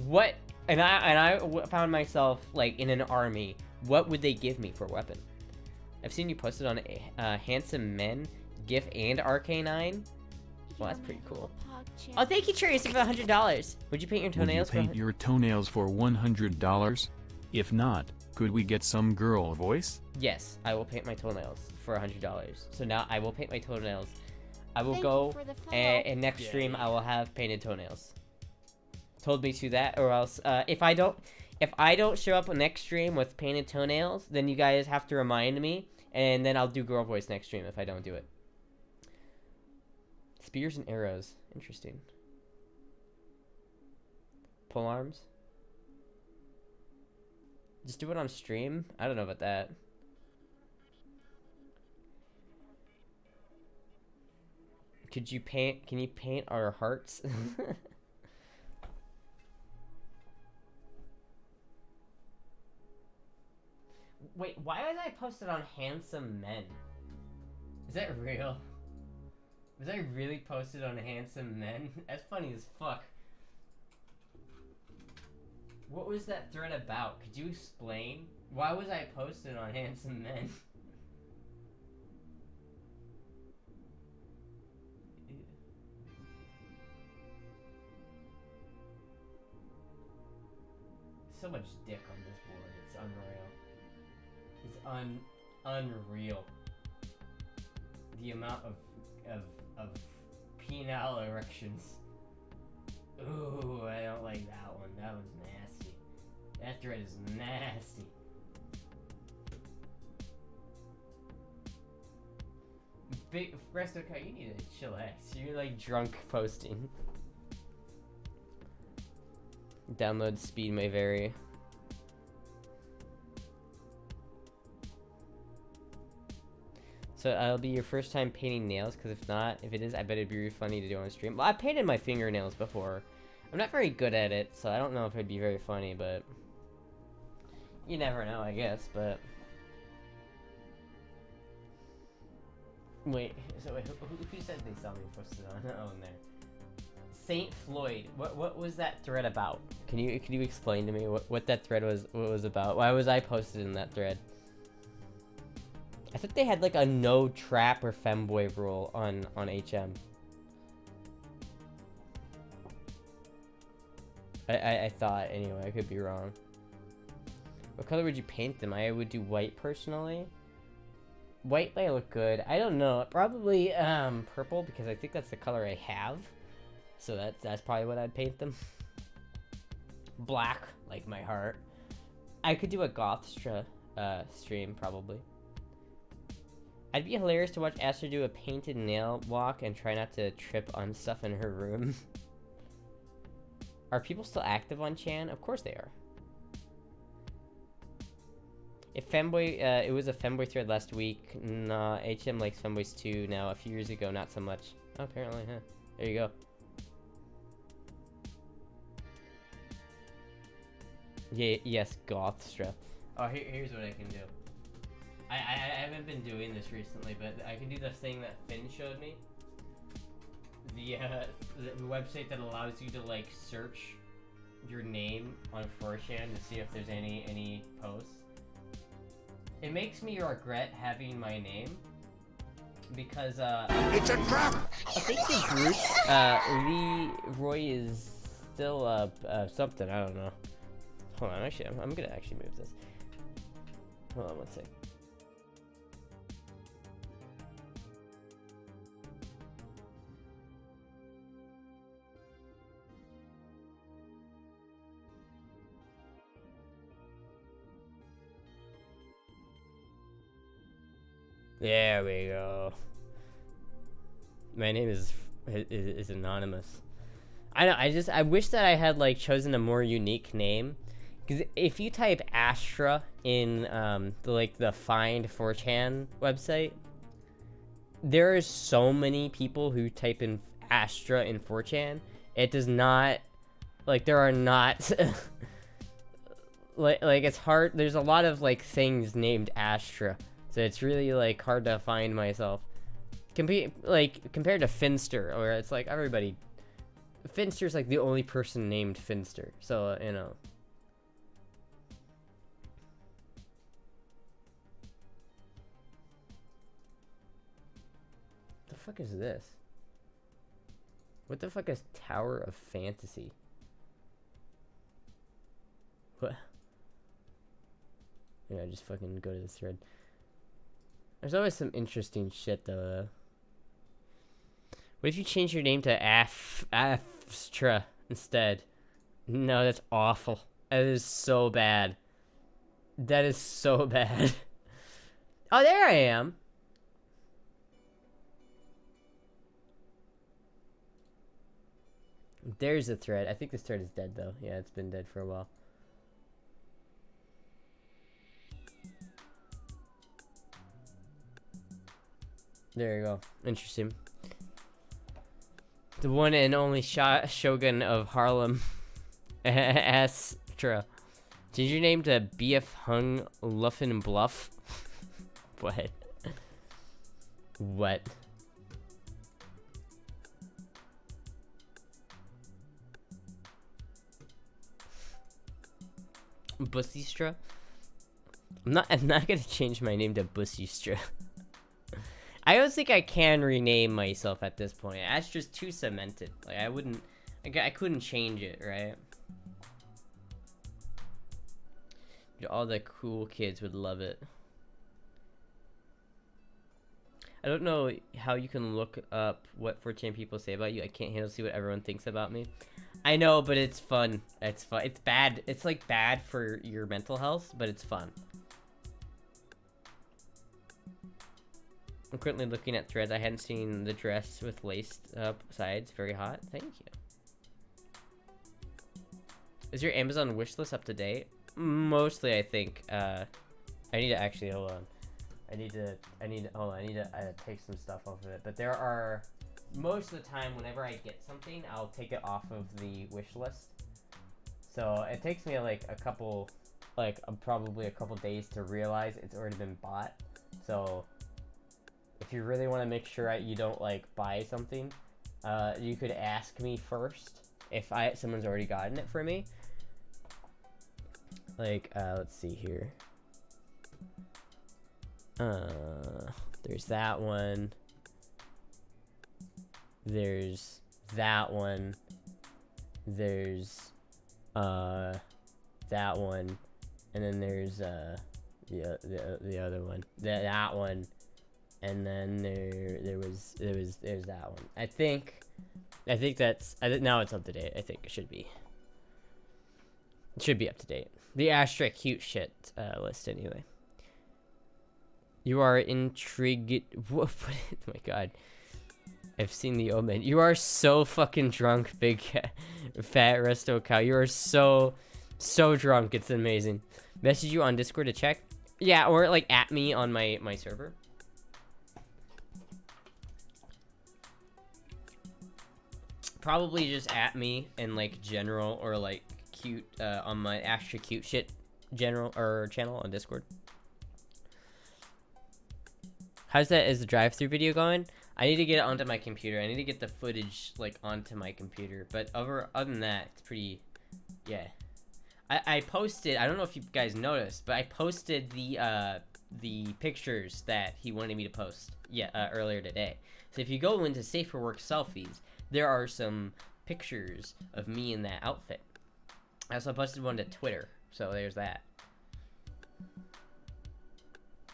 what, and I found myself like in an army, what would they give me for a weapon? I've seen you posted on Handsome Men, GIF, and RK9. Well, that's pretty cool. Oh, thank you, Tracy, for $100. Would you paint your toenails? Would you paint your toenails for $100? If not, could we get some girl voice? Yes, I will paint my toenails for $100. So now I will paint my toenails. I will Thank go you for the follow. and next stream I will have painted toenails. Told me to that, or else if I don't show up next stream with painted toenails, then you guys have to remind me, and then I'll do girl voice next stream if I don't do it. Spears and arrows, interesting. Pole arms. Just do it on stream. I don't know about that. Can you paint our hearts? Wait, why was I posted on Handsome Men? Is that real? Was I really posted on Handsome Men? That's funny as fuck. What was that thread about? Could you explain? Why was I posted on Handsome Men? So much dick on this board, it's unreal. It's unreal. The amount of penile erections. Ooh, I don't like that one. That one's nasty. That thread is nasty. Big Restocar, you need to chillax. You're like drunk posting. Download speed may vary. So it'll be your first time painting nails, because if it is, I bet it'd be really funny to do on a stream. Well, I painted my fingernails before. I'm not very good at it, so I don't know if it'd be very funny, but you never know, I guess, but wait, so wait, who said they saw me posted on? Oh, in there. Saint Floyd. What was that thread about? Can you explain to me what that thread was about? Why was I posted in that thread? I thought they had like a no trap or femboy rule on HM. I thought anyway. I could be wrong. What color would you paint them? I would do white personally. White might look good. I don't know. Probably purple, because I think that's the color I have. So that's probably what I'd paint them. Black, like my heart. I could do a Gothstra stream, probably. I'd be hilarious to watch Astra do a painted nail walk and try not to trip on stuff in her room. Are people still active on Chan? Of course they are. If femboy, it was a femboy thread last week. Nah, HM likes femboys too now. A few years ago, not so much. Oh, apparently, huh? There you go. Yeah, yes, Gothstra. Oh, here's what I can do. I haven't been doing this recently, but I can do the thing that Finn showed me. The website that allows you to like search your name on 4chan to see if there's any posts. It makes me regret having my name because It's a trap! thank you, Bruce. Leroy is still something, I don't know. Hold on, actually, I'm gonna actually move this. Hold on one sec. There we go. My name is anonymous. I know. I wish that I had like chosen a more unique name, because if you type Astra in the Find 4chan website, there are so many people who type in Astra in 4chan. It does not, like, there are not like it's hard. There's a lot of like things named Astra. So it's really like hard to find myself. Compared to Finster, where it's like everybody. Finster's like the only person named Finster, so you know. The fuck is this? What the fuck is Tower of Fantasy? What? Yeah, just fucking go to this thread. There's always some interesting shit, though. What if you change your name to Astra instead? No, that's awful. That is so bad. That is so bad. Oh, there I am. There's a thread. I think this thread is dead, though. Yeah, it's been dead for a while. There you go. Interesting. The one and only Shogun of Harlem. Astra. Change your name to BF Hung Luffin Bluff. What? What? Bussystra? I'm not gonna change my name to Bussystra. I don't think I can rename myself at this point. Astra's too cemented. Like I couldn't change it, right? All the cool kids would love it. I don't know how you can look up what 4chan people say about you. I can't handle see what everyone thinks about me. I know, but it's fun. It's fun. It's bad. It's like bad for your mental health, but it's fun. I'm currently looking at threads. I hadn't seen the dress with laced up sides. Very hot. Thank you. Is your Amazon wishlist up to date? Mostly, I think. I need to actually hold on. I need to take some stuff off of it. But there are, most of the time, whenever I get something, I'll take it off of the wish list. So it takes me like a couple, probably a couple days to realize it's already been bought. So if you really want to make sure you don't like buy something, you could ask me first if someone's already gotten it for me. Let's see here. There's that one. There's that one. There's that one, and then there's the other one. That one, and then there's that one. I think now it's up to date. I think it should be. It should be up to date. The Astra cute shit list anyway. You are intrigued. What? Oh my god. I've seen the Omen. You are so fucking drunk, big fat resto cow. You are so drunk. It's amazing. Message you on Discord to check. Yeah, or like at me on my server. Probably just at me in like general or like cute on my Astra cute shit general or channel on Discord. How's that? Is the drive-through video going? I need to get it onto my computer. I need to get the footage like onto my computer. But other than that, it's pretty. Yeah. I posted. I don't know if you guys noticed, but I posted the pictures that he wanted me to post. Yeah, earlier today. So if you go into Safe for Work selfies, there are some pictures of me in that outfit. I also posted one to Twitter. So there's that.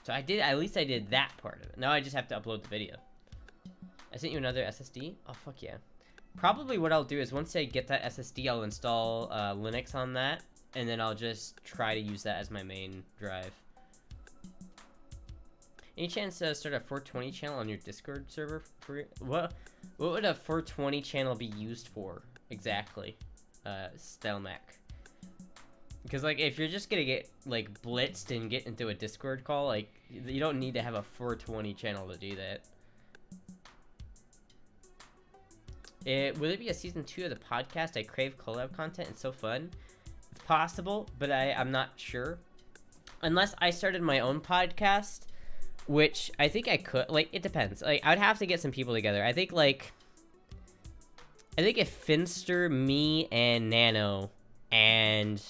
So at least I did that part of it. Now I just have to upload the video. I sent you another SSD? Oh, fuck yeah. Probably what I'll do is once I get that SSD, I'll install Linux on that, and then I'll just try to use that as my main drive. Any chance to start a 420 channel on your Discord server? What would a 420 channel be used for exactly? Stelmac. Because, like, if you're just gonna get, like, blitzed and get into a Discord call, like, you don't need to have a 420 channel to do that. Will it be a season 2 of the podcast? I crave collab content. It's so fun. It's possible, but I'm not sure. Unless I started my own podcast, which I think I could. Like, it depends. Like, I'd have to get some people together. I think if Finster, me, and Nano, and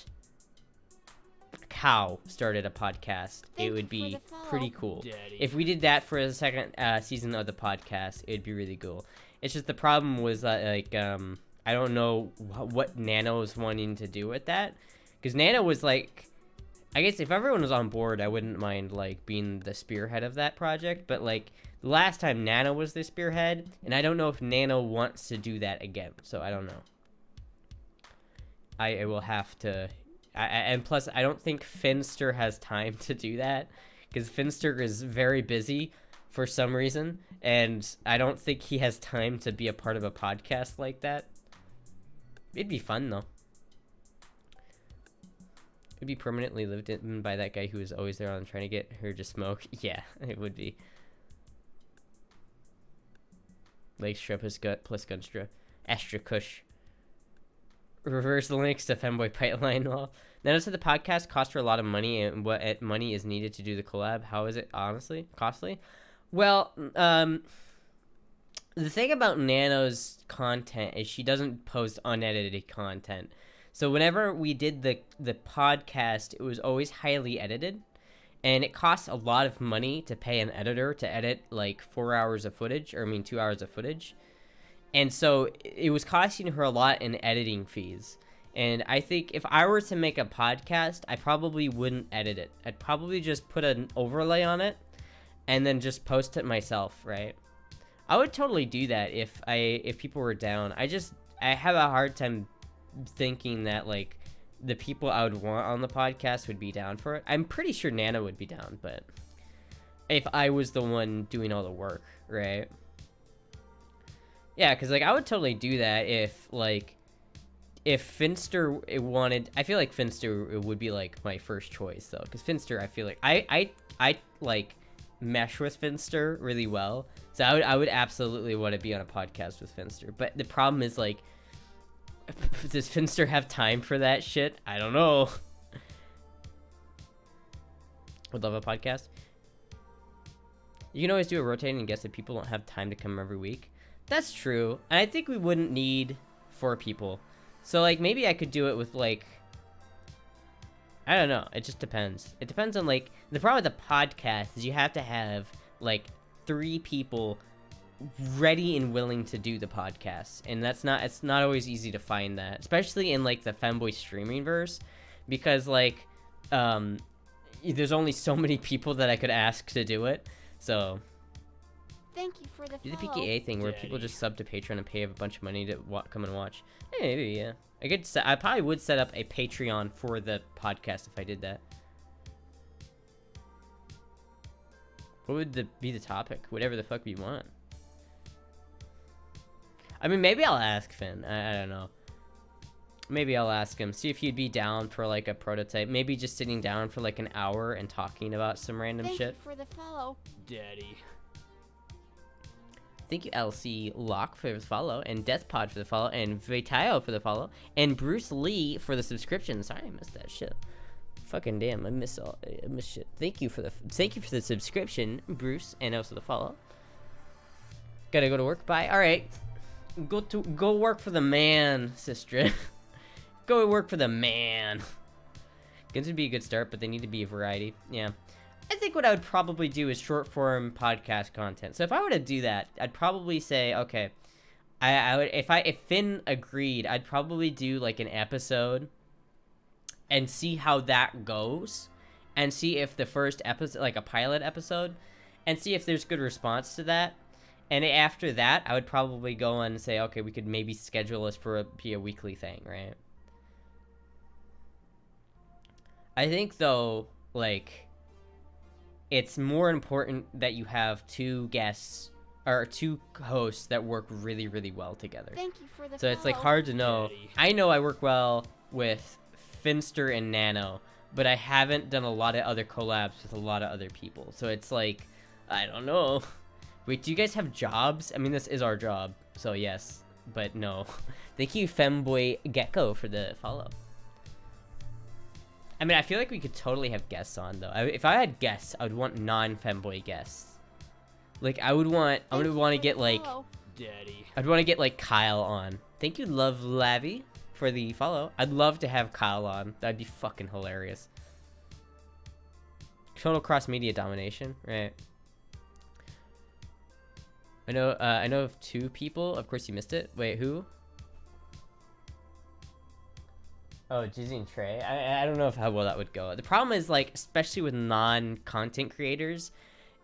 Cow started a podcast, it would be pretty cool. Daddy. If we did that for the second season of the podcast, it'd be really cool. It's just the problem was that, like, I don't know what Nano was wanting to do with that. Because Nano was, like, I guess if everyone was on board, I wouldn't mind, like, being the spearhead of that project. But, like, the last time Nano was the spearhead, and I don't know if Nano wants to do that again. So, I don't know. I will have to... and plus, I don't think Finster has time to do that. Because Finster is very busy for some reason. And I don't think he has time to be a part of a podcast like that. It'd be fun, though. It'd be permanently lived in by that guy who was always there on trying to get her to smoke. Yeah, it would be. Lakestra plus Gunstra. Astra Kush. Reverse the links to Femboy Pipeline. Well, Nano said the podcast cost her a lot of money, and what money is needed to do the collab. How is it, honestly, costly? Well, the thing about Nano's content is she doesn't post unedited content. So whenever we did the podcast, it was always highly edited, and it costs a lot of money to pay an editor to edit like 2 hours of footage. And so it was costing her a lot in editing fees. And I think if I were to make a podcast, I probably wouldn't edit it. I'd probably just put an overlay on it and then just post it myself, right? I would totally do that if people were down. I have a hard time thinking that, like, the people I would want on the podcast would be down for it. I'm pretty sure Nana would be down, but if I was the one doing all the work, right? Yeah, because, like, I would totally do that if Finster wanted... I feel like Finster would be, like, my first choice, though. Because Finster, I feel like... I like, mesh with Finster really well. So I would absolutely want to be on a podcast with Finster. But the problem is, like... Does Finster have time for that shit? I don't know. Would love a podcast. You can always do a rotating guest if people don't have time to come every week. That's true. And I think we wouldn't need 4 people. So, like, maybe I could do it with, like... I don't know. It just depends. It depends on, like... The problem with the podcast is you have to have, like, 3 people ready and willing to do the podcast, and it's not always easy to find that, especially in, like, the femboy streaming verse, because, like, there's only so many people that I could ask to do it. So Thank you for the do the follow. PKA thing where people just sub to Patreon and pay a bunch of money to come and watch. Hey, maybe, yeah. I probably would set up a Patreon for the podcast if I did that. What would be the topic? Whatever the fuck we want. I mean, maybe I'll ask Finn. I don't know. Maybe I'll ask him. See if he'd be down for, like, a prototype. Maybe just sitting down for, like, an hour and talking about some random Thank shit. you for the follow. Daddy. Thank you, LC Locke, for the follow, and Deathpod for the follow, and Vitayo for the follow, and Bruce Lee for the subscription. Sorry, I missed that shit. Fucking damn, I miss shit. Thank you for the subscription, Bruce, and also the follow. Gotta go to work. Bye. All right, go work for the man, sister. Go work for the man. Guns would be a good start, but they need to be a variety. Yeah, I think what I would probably do is short form podcast content. So if I were to do that, I'd probably say, okay, I would if Finn agreed, I'd probably do like an episode and see how that goes, and see if the first episode, like a pilot episode, and see if there's good response to that. And after that, I would probably go on and say, okay, we could maybe schedule this for be a weekly thing, right? I think though, like, it's more important that you have two guests or two hosts that work really, really well together. Thank you for the So it's like follow. hard to know. I know I work well with Finster and Nano, but I haven't done a lot of other collabs with a lot of other people. So it's like, I don't know. Wait, do you guys have jobs? I mean, this is our job, so yes, but no. Thank you, Femboy Gecko, for the follow. I mean, I feel like we could totally have guests on, though. If I had guests, I would want non-Femboy guests. Like, I would want to get, like, Daddy. I'd want to get, like, Kyle on. Thank you, Love Lavi, for the follow. I'd love to have Kyle on. That'd be fucking hilarious. Total cross-media domination, right? I know of two people. Of course you missed it. Wait, who? Oh, Jizzy and Trey. I don't know how well that would go. The problem is, like, especially with non-content creators,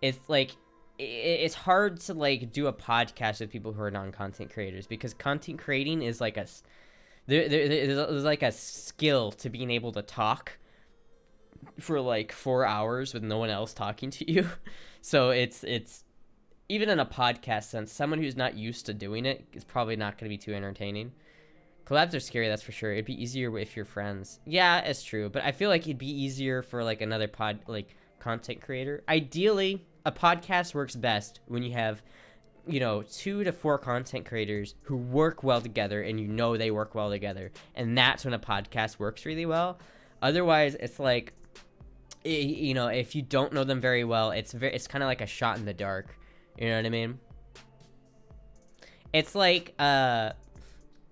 it's like it's hard to like do a podcast with people who are non-content creators, because content creating is like there's like a skill to being able to talk for like 4 hours with no one else talking to you. So it's even in a podcast sense, someone who's not used to doing it is probably not going to be too entertaining. Collabs are scary, that's for sure. It'd be easier if you're friends. Yeah, it's true, but I feel like it'd be easier for like another content creator. Ideally, a podcast works best when you have, 2 to 4 content creators who work well together, and they work well together, and that's when a podcast works really well. Otherwise, it's like, if you don't know them very well, it's kind of like a shot in the dark. You know what I mean? It's like,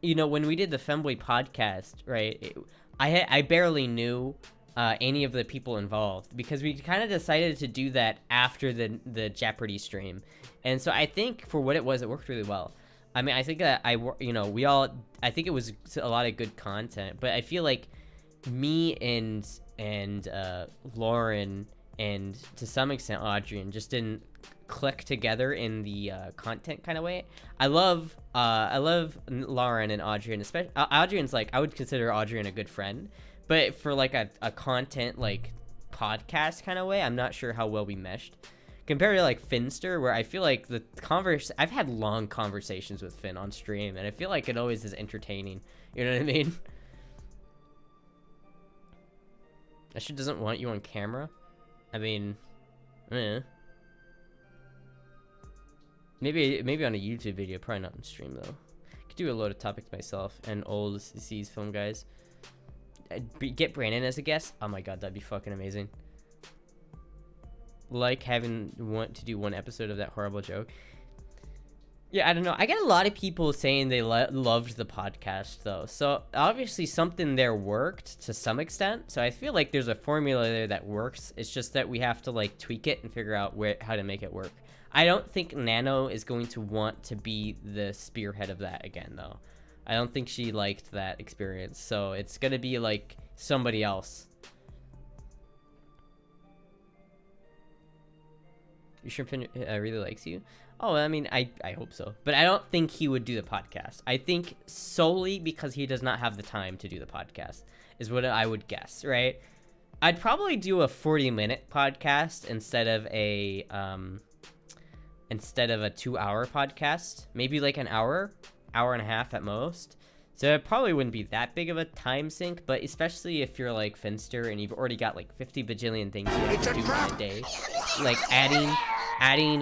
when we did the Femboy podcast, right? I barely knew any of the people involved, because we kind of decided to do that after the Jeopardy stream, and so I think for what it was, it worked really well. I mean, I think that I think it was a lot of good content, but I feel like me and Lauren and to some extent Adrian just didn't click together in the content kind of way. I love Lauren and Adrian, especially Adrian's like, I would consider Adrian a good friend, but for like a content like podcast kind of way, I'm not sure how well we meshed compared to like Finster, where I feel like I've had long conversations with Finn on stream, and I feel like it always is entertaining. You know what I mean? That shit doesn't want you on camera. I mean, maybe on a YouTube video, probably not on stream though. Could do a load of topics myself and old C's film guys. Get Brandon as a guest. Oh my god, that'd be fucking amazing. Like want to do one episode of that horrible joke. Yeah, I don't know. I get a lot of people saying they loved the podcast though, so obviously something there worked to some extent. So I feel like there's a formula there that works. It's just that we have to like tweak it and figure out how to make it work. I don't think Nano is going to want to be the spearhead of that again, though. I don't think she liked that experience, so it's gonna be like somebody else. You sure Finn really likes you? Oh, I mean, I hope so. But I don't think he would do the podcast. I think solely because he does not have the time to do the podcast is what I would guess, right? I'd probably do a 40-minute podcast instead of a 2-hour podcast. Maybe like an hour and a half at most. So it probably wouldn't be that big of a time sink, but especially if you're like Finster and you've already got like 50 bajillion things you have to do in a day. Like adding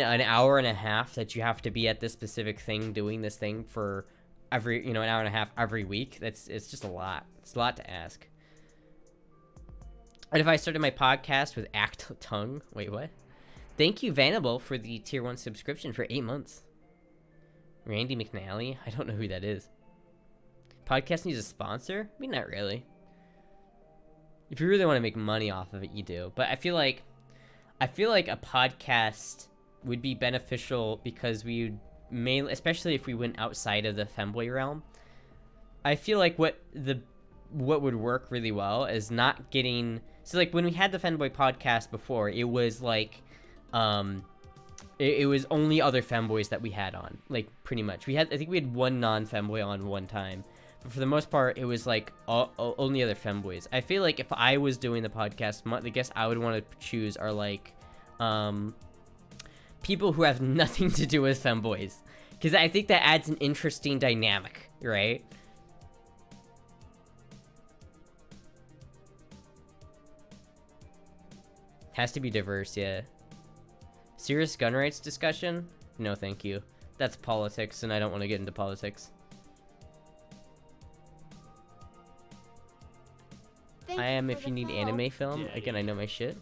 an hour and a half that you have to be at this specific thing, doing this thing for every, an hour and a half every week. It's just a lot. It's a lot to ask. What if I started my podcast with Act Tongue? Wait, what? Thank you, Vanable, for the tier 1 subscription for 8 months. Randy McNally? I don't know who that is. Podcast needs a sponsor? I mean, not really. If you really want to make money off of it, you do. But I feel like a podcast would be beneficial because we would mainly, especially if we went outside of the femboy realm. I feel like what would work really well is not getting, so like when we had the femboy podcast before, it was like it was only other femboys that we had on, like pretty much. I think we had one non-femboy on one time. But for the most part, it was like only other femboys. I feel like if I was doing the podcast, the guests I would want to choose are like people who have nothing to do with femboys, because I think that adds an interesting dynamic, right? Has to be diverse, yeah. Serious gun rights discussion? No, thank you. That's politics, and I don't want to get into politics. I am if you need anime film. Yeah, Again, I know my shit.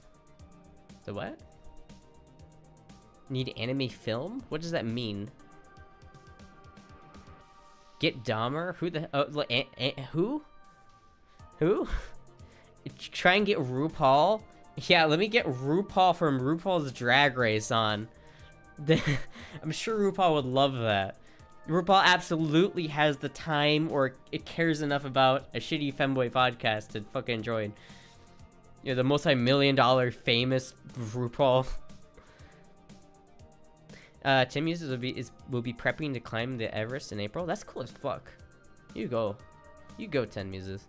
The what? Need anime film? What does that mean? Get Dahmer? Who the... who? Who? Try and get RuPaul? Yeah, let me get RuPaul from RuPaul's Drag Race on. I'm sure RuPaul would love that. RuPaul absolutely has the time or it cares enough about a shitty femboy podcast to fucking join. You know, the multi-million-dollar famous RuPaul. Tim Uses will be prepping to climb the Everest in April. That's cool as fuck. You go. You go, 10 Muses.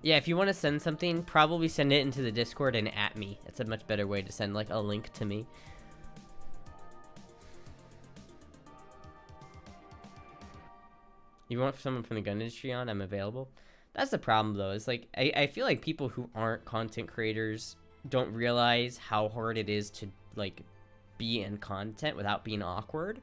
Yeah, if you want to send something, probably send it into the Discord and at me. That's a much better way to send, like, a link to me. You want someone from the gun industry on? I'm available. That's the problem, though. It's like, I feel like people who aren't content creators don't realize how hard it is to, like, be in content without being awkward.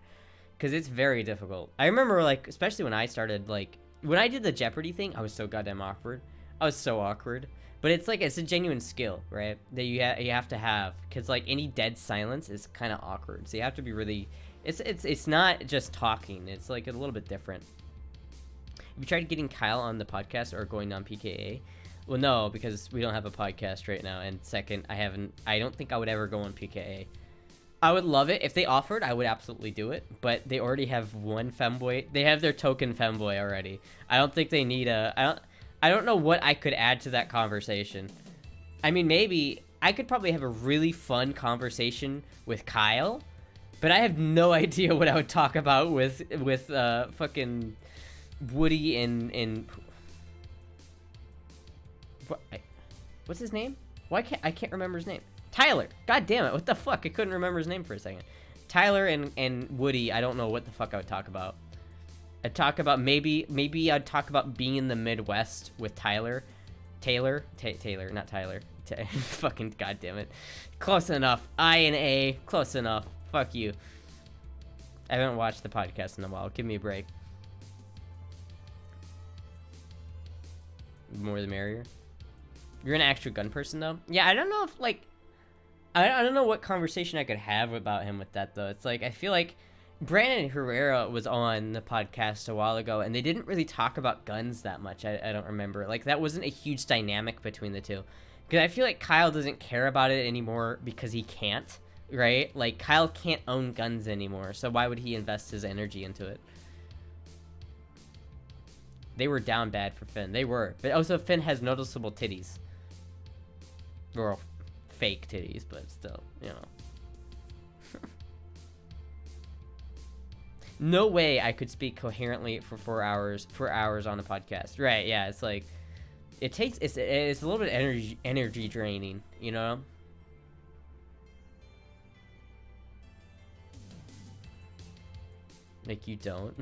Because it's very difficult. I remember, like, especially when I started, like, when I did the Jeopardy thing, I was so goddamn awkward. I was so awkward. But it's like, it's a genuine skill, right? That you have to have. Because, like, any dead silence is kind of awkward. So you have to be really... It's not just talking. It's, like, a little bit different. Have you tried getting Kyle on the podcast or going on PKA? Well, no, because we don't have a podcast right now. And second, I don't think I would ever go on PKA. I would love it. If they offered, I would absolutely do it. But they already have one femboy. They have their token femboy already. I don't think they need a... I don't know what I could add to that conversation. I mean, maybe I could probably have a really fun conversation with Kyle, but I have no idea what I would talk about with fucking Woody and what's his name? Why can't I remember his name? Tyler. God damn it! What the fuck? I couldn't remember his name for a second. Tyler and Woody. I don't know what the fuck I would talk about. I'd talk about maybe I'd talk about being in the Midwest with Taylor, not Tyler. Fucking goddamn it, close enough. I and A, close enough. Fuck you. I haven't watched the podcast in a while. Give me a break. More the merrier. You're an actual gun person though. Yeah, I don't know if like, I don't know what conversation I could have about him with that though. It's like I feel like Brandon Herrera was on the podcast a while ago, and they didn't really talk about guns that much. I don't remember. Like, that wasn't a huge dynamic between the two. Because I feel like Kyle doesn't care about it anymore because he can't, right? Like, Kyle can't own guns anymore, so why would he invest his energy into it? They were down bad for Finn. They were. But also, Finn has noticeable titties. Or fake titties, but still, you know. No way I could speak coherently for 4 hours on a podcast. Right, yeah, it's like it's a little bit energy draining, you know? Like you don't.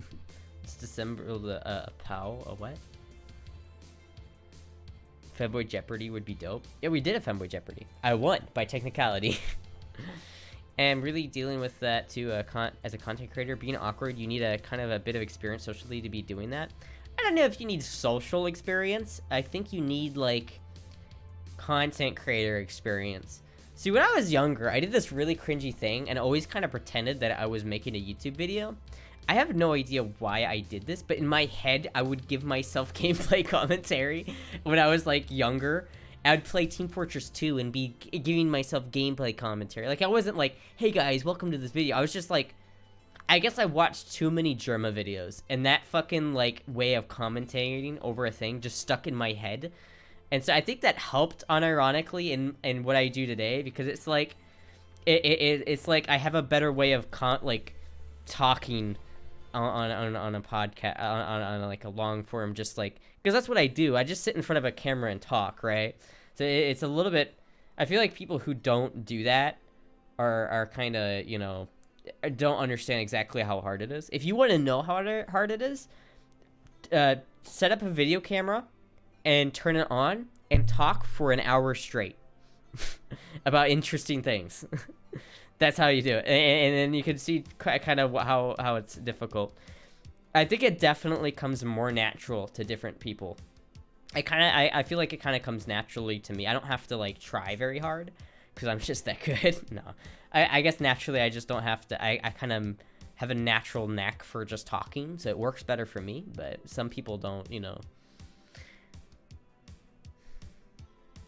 It's December a POW, a what? Femboy Jeopardy would be dope. Yeah, we did a Femboy Jeopardy. I won by technicality. And really dealing with that too, as a content creator, being awkward, you need a kind of a bit of experience socially to be doing that. I don't know if you need social experience. I think you need, like, content creator experience. See, when I was younger, I did this really cringy thing and always kind of pretended that I was making a YouTube video. I have no idea why I did this, but in my head, I would give myself gameplay commentary when I was, like, younger. I'd play Team Fortress 2 and be giving myself gameplay commentary. Like, I wasn't like, hey guys, welcome to this video. I was just like, I guess I watched too many Germa videos, and that fucking, like, way of commentating over a thing just stuck in my head. And so I think that helped, unironically, in what I do today, because it's like, it's like I have a better way of, talking on a podcast, on like, a long form, just, like, because that's what I do. I just sit in front of a camera and talk, right? So it's a little bit, I feel like people who don't do that are kind of, you know, don't understand exactly how hard it is. If you want to know how hard it is, set up a video camera and turn it on and talk for an hour straight about interesting things. That's how you do it. And then you can see kind of how it's difficult. I think it definitely comes more natural to different people. I feel like it kind of comes naturally to me. I don't have to, like, try very hard because I'm just that good. No, I guess naturally I just don't have to. I kind of have a natural knack for just talking, so it works better for me, but some people don't, you know.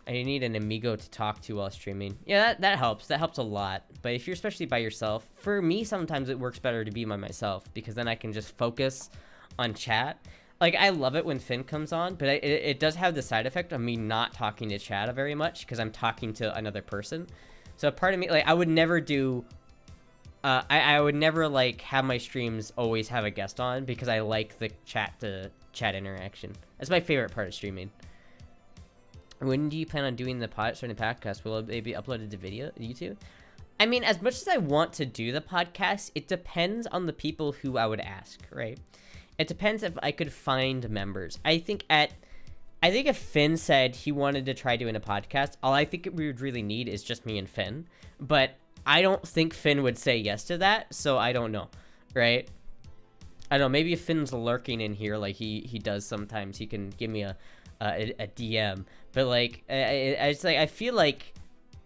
I need an amigo to talk to while streaming. Yeah, that helps. That helps a lot. But if you're especially by yourself, for me, sometimes it works better to be by myself because then I can just focus on chat. Like, I love it when Finn comes on, but it does have the side effect of me not talking to chat very much because I'm talking to another person. So part of me, like, I would never do... I would never, like, have my streams always have a guest on because I like the chat-to-chat interaction. That's my favorite part of streaming. When do you plan on doing the starting podcast? Will it be uploaded to YouTube? I mean, as much as I want to do the podcast, it depends on the people who I would ask, right? It depends if I could find members. I think if Finn said he wanted to try doing a podcast, all I think we would really need is just me and Finn. But I don't think Finn would say yes to that, so I don't know, right? I don't know, maybe if Finn's lurking in here like he does sometimes, he can give me a DM. But, like, I feel like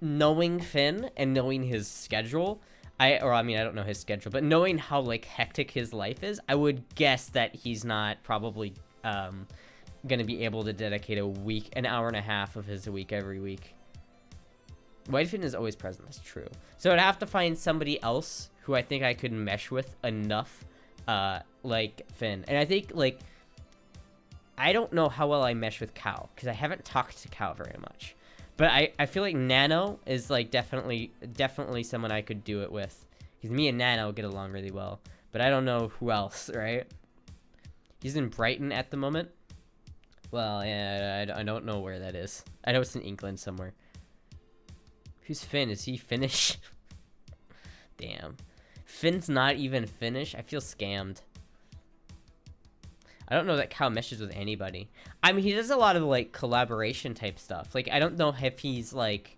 knowing Finn and knowing his schedule, I don't know his schedule, but knowing how, like, hectic his life is, I would guess that he's not probably gonna be able to dedicate an hour and a half of his week every week. White Finn is always present, that's true. So I'd have to find somebody else who I think I could mesh with enough, like Finn. And I think, like, I don't know how well I mesh with Cal, because I haven't talked to Cal very much. But I feel like Nano is, like, definitely someone I could do it with. Because me and Nano get along really well. But I don't know who else, right? He's in Brighton at the moment. Well, yeah, I don't know where that is. I know it's in England somewhere. Who's Finn? Is he Finnish? Damn. Finn's not even Finnish? I feel scammed. I don't know that Cal meshes with anybody. I mean, he does a lot of, like, collaboration type stuff. Like, I don't know if he's, like...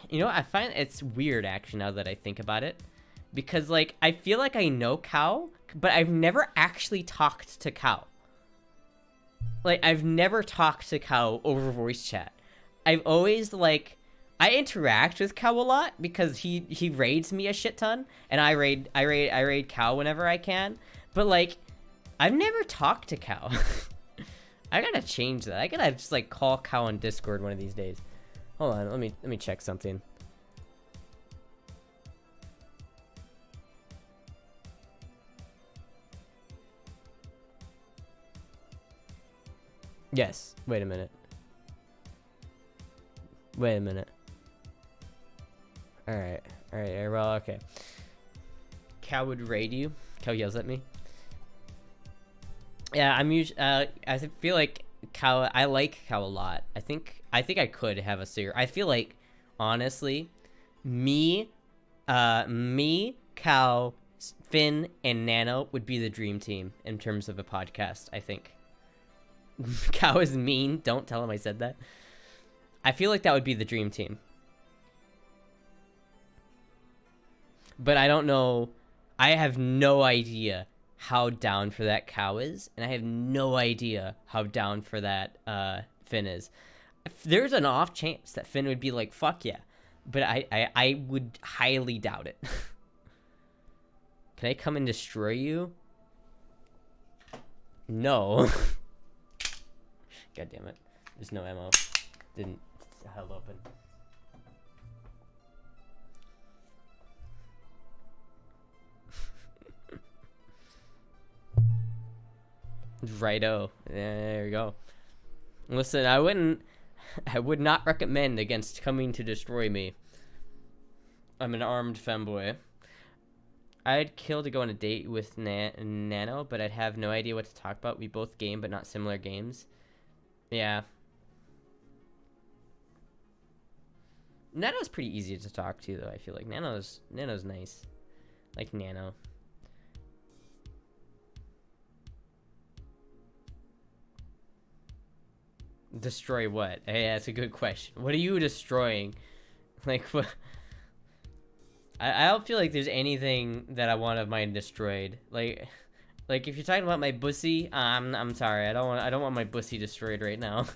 You know, I find it's weird, actually, now that I think about it. Because, like, I feel like I know Cal, but I've never actually talked to Cal. Like, I've never talked to Cal over voice chat. I've always, like... I interact with Cal a lot because he raids me a shit ton, and I raid Cal whenever I can. But, like... I've never talked to Cal. I gotta change that. I gotta just, like, call Cal on Discord one of these days. Hold on, let me check something. Yes. Wait a minute. Alright, well, okay. Cal would raid you. Cal yells at me. Yeah, I'm usually, I feel like Cal, I like Cal a lot. I think I could have a serious, I feel like, honestly, me, Cal, Finn, and Nano would be the dream team in terms of a podcast, I think. Cal is mean, don't tell him I said that. I feel like that would be the dream team. But I don't know, I have no idea how down for that cow is, and I have no idea how down for that Finn is. If there's an off chance that Finn would be like, fuck yeah, but I would highly doubt it. Can I come and destroy you? No. God damn it. There's no ammo. Didn't held open. Righto. There you go. Listen, I would not recommend against coming to destroy me. I'm an armed femboy. I'd kill to go on a date with Nano, but I'd have no idea what to talk about. We both game, but not similar games. Yeah. Nano's pretty easy to talk to, though. I feel like Nano's nice. Like Nano. Destroy what? Hey, that's a good question. What are you destroying? Like what? I don't feel like there's anything that I want of mine destroyed. Like if you're talking about my bussy, I'm sorry. I don't want my bussy destroyed right now.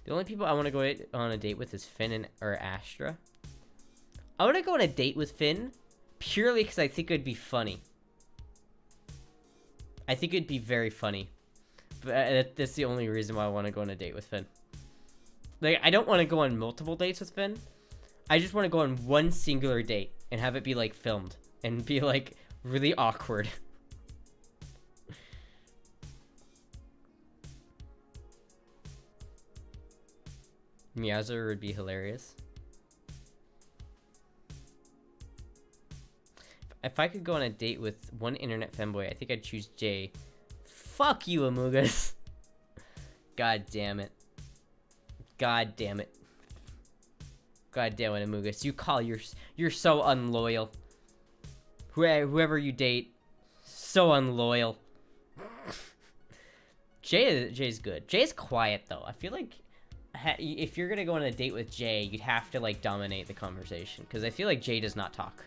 The only people I want to go on a date with is Finn or Astra. I want to go on a date with Finn purely because I think it'd be funny. I think it'd be very funny. But that's the only reason why I want to go on a date with Finn. Like, I don't want to go on multiple dates with Finn. I just want to go on one singular date and have it be, like, filmed. And be, like, really awkward. Miyazu would be hilarious. If I could go on a date with one internet femboy, I think I'd choose Jay. Fuck you, Amugas. God damn it. God damn it. God damn it, Amugas. You're so unloyal. Whoever you date, so unloyal. Jay's good. Jay's quiet though. I feel like if you're gonna go on a date with Jay, you'd have to like dominate the conversation because I feel like Jay does not talk.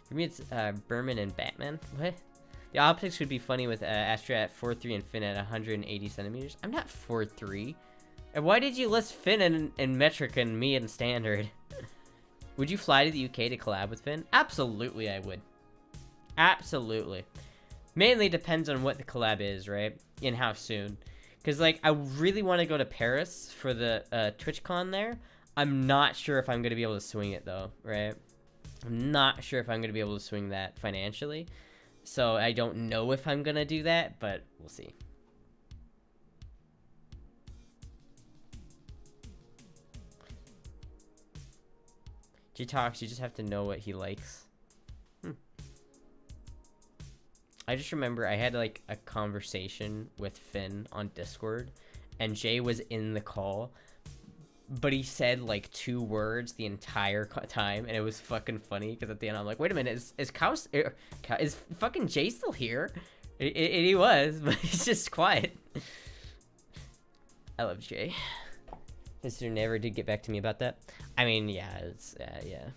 For me, it's Berman and Batman. What? The optics would be funny with Astra at 4'3" and Finn at 180 centimeters. I'm not 4'3". And why did you list Finn in metric and me in standard? Would you fly to the UK to collab with Finn? Absolutely, I would. Absolutely. Mainly depends on what the collab is, right? And how soon. Because, like, I really want to go to Paris for the TwitchCon there. I'm not sure if I'm going to be able to swing it, though, right? I'm not sure if I'm going to be able to swing that financially. So I don't know if I'm going to do that, but we'll see. G-Talks, you just have to know what he likes. I just remember I had like a conversation with Finn on Discord, and Jay was in the call, but he said like 2 words the entire time, and it was fucking funny because at the end I'm like, wait a minute, is fucking Jay still here? And he was, but he's just quiet. I love Jay. His sister never did get back to me about that. I mean, yeah, it's yeah.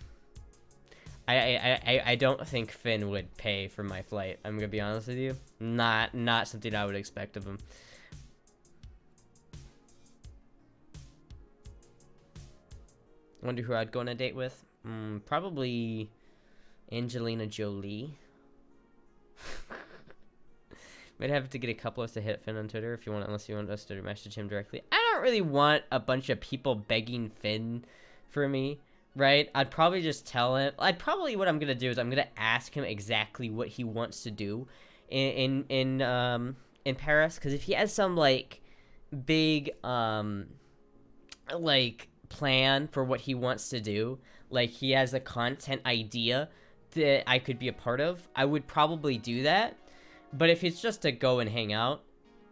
I don't think Finn would pay for my flight. I'm gonna be honest with you. Not something I would expect of him. Wonder who I'd go on a date with. Probably Angelina Jolie. Might have to get a couple of us to hit Finn on Twitter if you want, unless you want us to message him directly. I don't really want a bunch of people begging Finn for me, right? I'd probably just tell him. What I'm gonna do is I'm gonna ask him exactly what he wants to do in Paris, because if he has some like big like plan for what he wants to do, like he has a content idea that I could be a part of, I would probably do that. But if it's just to go and hang out,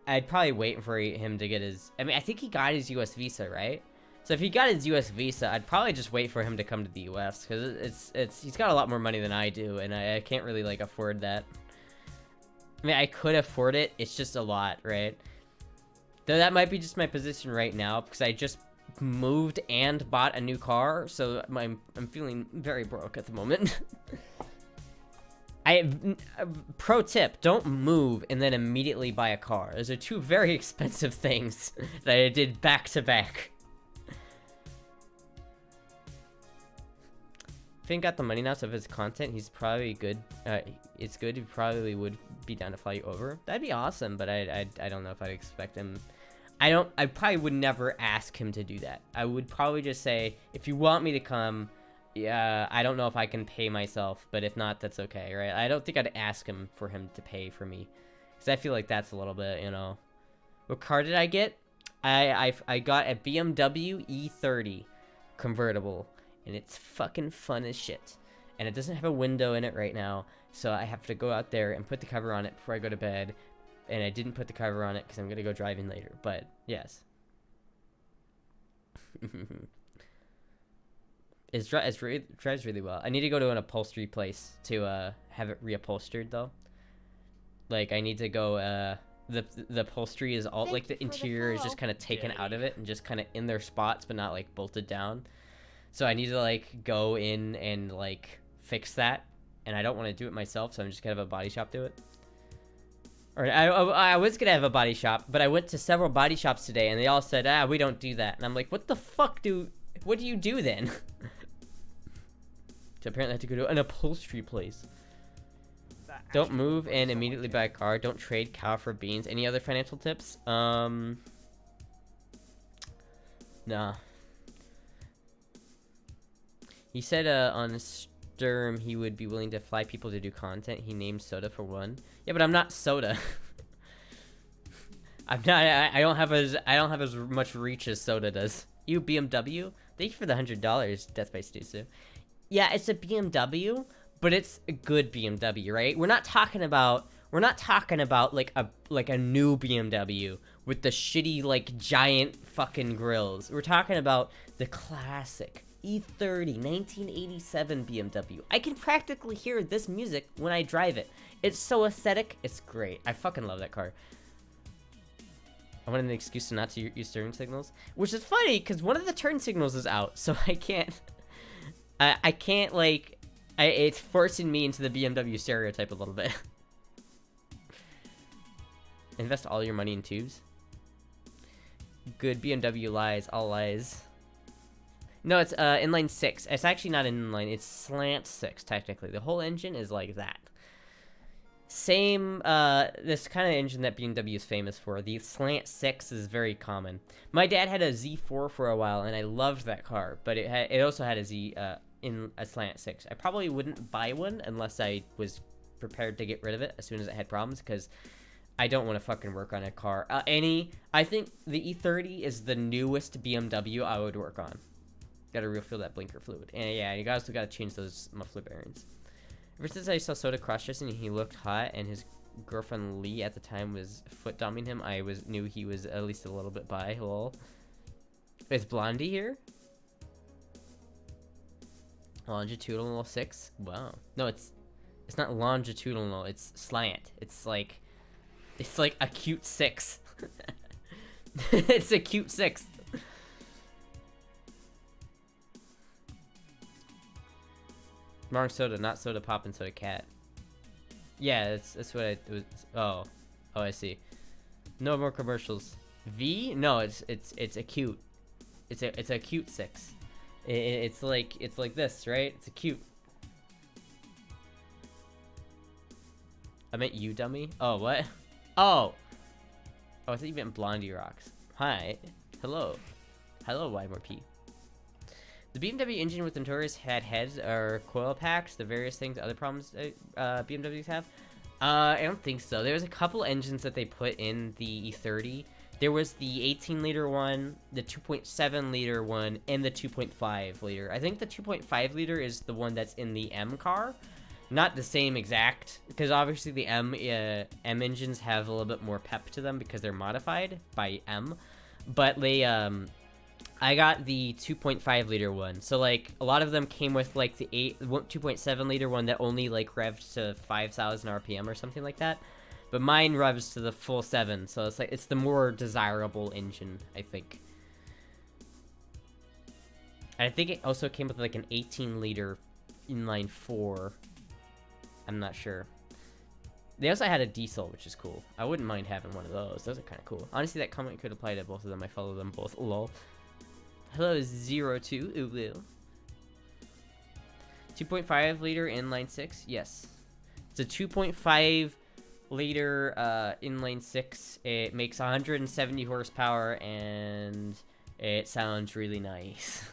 I'd probably wait for him to get his... I mean, I think he got his US visa, right? So if he got his US visa, I'd probably just wait for him to come to the US, because he's got a lot more money than I do, and I can't really, like, afford that. I mean, I could afford it, it's just a lot, right? Though that might be just my position right now, because I just moved and bought a new car, so I'm feeling very broke at the moment. Pro tip, don't move and then immediately buy a car. Those are two very expensive things that I did back to back. Finn got the money now, so if it's content, he's probably good. It's good. He probably would be down to fly you over. That'd be awesome, but I don't know if I'd expect him. I probably would never ask him to do that. I would probably just say, if you want me to come, yeah, I don't know if I can pay myself, but if not, that's okay, right? I don't think I'd ask him for him to pay for me, because I feel like that's a little bit, you know. What car did I get? I got a BMW E30 convertible, and it's fucking fun as shit. And it doesn't have a window in it right now, so I have to go out there and put the cover on it before I go to bed. And I didn't put the cover on it because I'm going to go driving later, but yes. It drives really well. I need to go to an upholstery place to have it reupholstered, though. Like, I need to go, the upholstery is all, like, the interior is just kind of taken out of it and just kind of in their spots, but not, like, bolted down. So I need to, like, go in and, like, fix that. And I don't want to do it myself, so I'm just going to have a body shop do it. Or I was going to have a body shop, but I went to several body shops today, and they all said, we don't do that. And I'm like, what the fuck what do you do then? So apparently I have to go to an upholstery place. Don't move and immediately buy a car. Don't trade cow for beans. Any other financial tips? Nah. He said on Sturm he would be willing to fly people to do content. He named Soda for one. Yeah, but I'm not Soda. I'm not. I don't have as much reach as Soda does. You BMW? Thank you for the $100, Death by Stusu. Yeah, it's a BMW, but it's a good BMW, right? We're not talking about like a new BMW with the shitty like giant fucking grills. We're talking about the classic E30 1987 BMW. I can practically hear this music when I drive it. It's so aesthetic. It's great. I fucking love that car. I wanted an excuse to not to use turn signals, which is funny because one of the turn signals is out, so I can't. I can't like. It's forcing me into the BMW stereotype a little bit. Invest all your money in tubes. Good BMW lies, all lies. No, it's inline 6. It's actually not inline. It's slant 6 technically. The whole engine is like that. Same, this kind of engine that BMW is famous for. The slant 6 is very common. My dad had a Z4 for a while, and I loved that car, but it also had a slant 6. I probably wouldn't buy one unless I was prepared to get rid of it as soon as it had problems, because I don't want to fucking work on a car. I think the E30 is the newest BMW I would work on. Gotta refill that blinker fluid. And yeah, you guys also gotta change those muffler bearings. Ever since I saw Soda cross-dressing and he looked hot and his girlfriend Lee at the time was foot-dumping him, I knew he was at least a little bit bi. Lol. Is Blondie here? Longitudinal 6? Wow. No, it's not longitudinal, it's slant. It's like a cute 6. It's a cute 6. Wrong Soda, not Soda Pop and Soda Cat. Yeah, that's what it was. Oh, I see. No more commercials. V? No, it's a cute. It's a cute 6. It's like this, right? It's a cute. I meant you, dummy. Oh, what? Oh, I thought you meant Blondie Rocks. Hi, hello, Y4P. The BMW engine with Notorious had heads or coil packs, the various things, other problems BMWs have? I don't think so. There was a couple engines that they put in the E30. There was the 18-liter one, the 2.7-liter one, and the 2.5-liter. I think the 2.5-liter is the one that's in the M car. Not the same exact, because obviously the M engines have a little bit more pep to them because they're modified by M. But they, I got the 2.5-liter one, so like a lot of them came with like the 2.7-liter one that only like revs to 5,000 RPM or something like that, but mine revs to the full 7, so it's the more desirable engine, I think. I think it also came with like an 18-liter inline 4. I'm not sure. They also had a diesel, which is cool. I wouldn't mind having one of those. Those are kind of cool. Honestly, that comment could apply to both of them. I follow them both. Lol. Hello, 02. Ooh. 2.5 liter inline 6. Yes. It's a 2.5 liter inline 6. It makes 170 horsepower and it sounds really nice.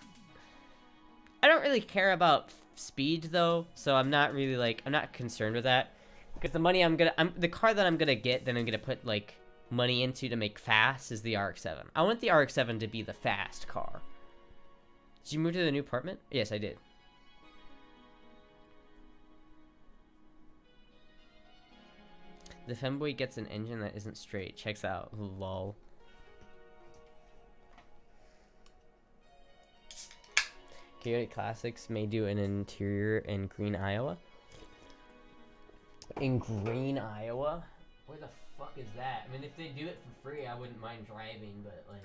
I don't really care about speed though, so I'm not really like, I'm not concerned with that. Because the money the car that I'm gonna get, then I'm gonna put like money into to make fast is the RX-7. I want the RX-7 to be the fast car. Did you move to the new apartment? Yes, I did. The femboy gets an engine that isn't straight. Checks out. Lol. Chaotic Classics may do an interior in Green, Iowa. In Green, Iowa? Where the fuck is that? I mean, if they do it for free, I wouldn't mind driving, but like,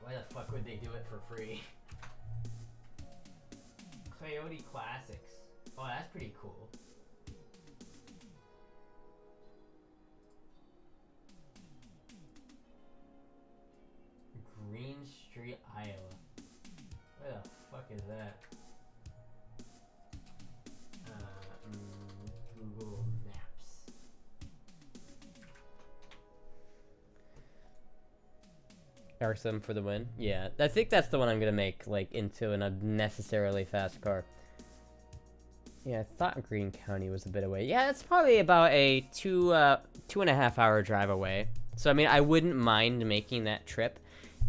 why the fuck would they do it for free? Coyote Classics. Oh, that's pretty cool. Green Street, Iowa. Where the fuck is that? Google Maps. R7 for the win. Yeah, I think that's the one I'm gonna make like into an unnecessarily fast car. Yeah, I thought Greene County was a bit away. Yeah, it's probably about a 2.5 hour drive away. So I mean, I wouldn't mind making that trip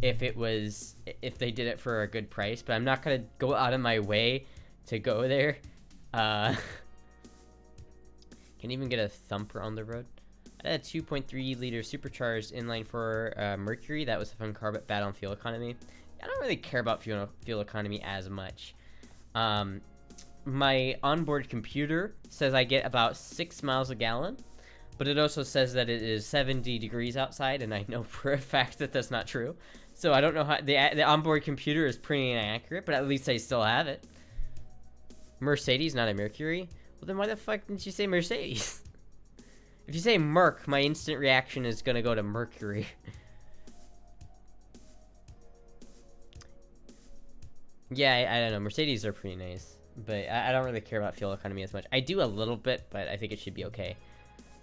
if they did it for a good price, but I'm not gonna go out of my way to go there. Can even get a thumper on the road. I had a 2.3 liter supercharged inline 4 Mercury. That was a fun car, but bad on fuel economy. I don't really care about fuel economy as much. My onboard computer says I get about 6 miles a gallon, but it also says that it is 70 degrees outside, and I know for a fact that that's not true. So I don't know how the onboard computer is pretty inaccurate, but at least I still have it. Mercedes, not a Mercury. Well, then why the fuck didn't you say Mercedes? If you say Merc, my instant reaction is gonna go to Mercury. Yeah, I don't know. Mercedes are pretty nice, but I don't really care about fuel economy as much. I do a little bit, but I think it should be okay.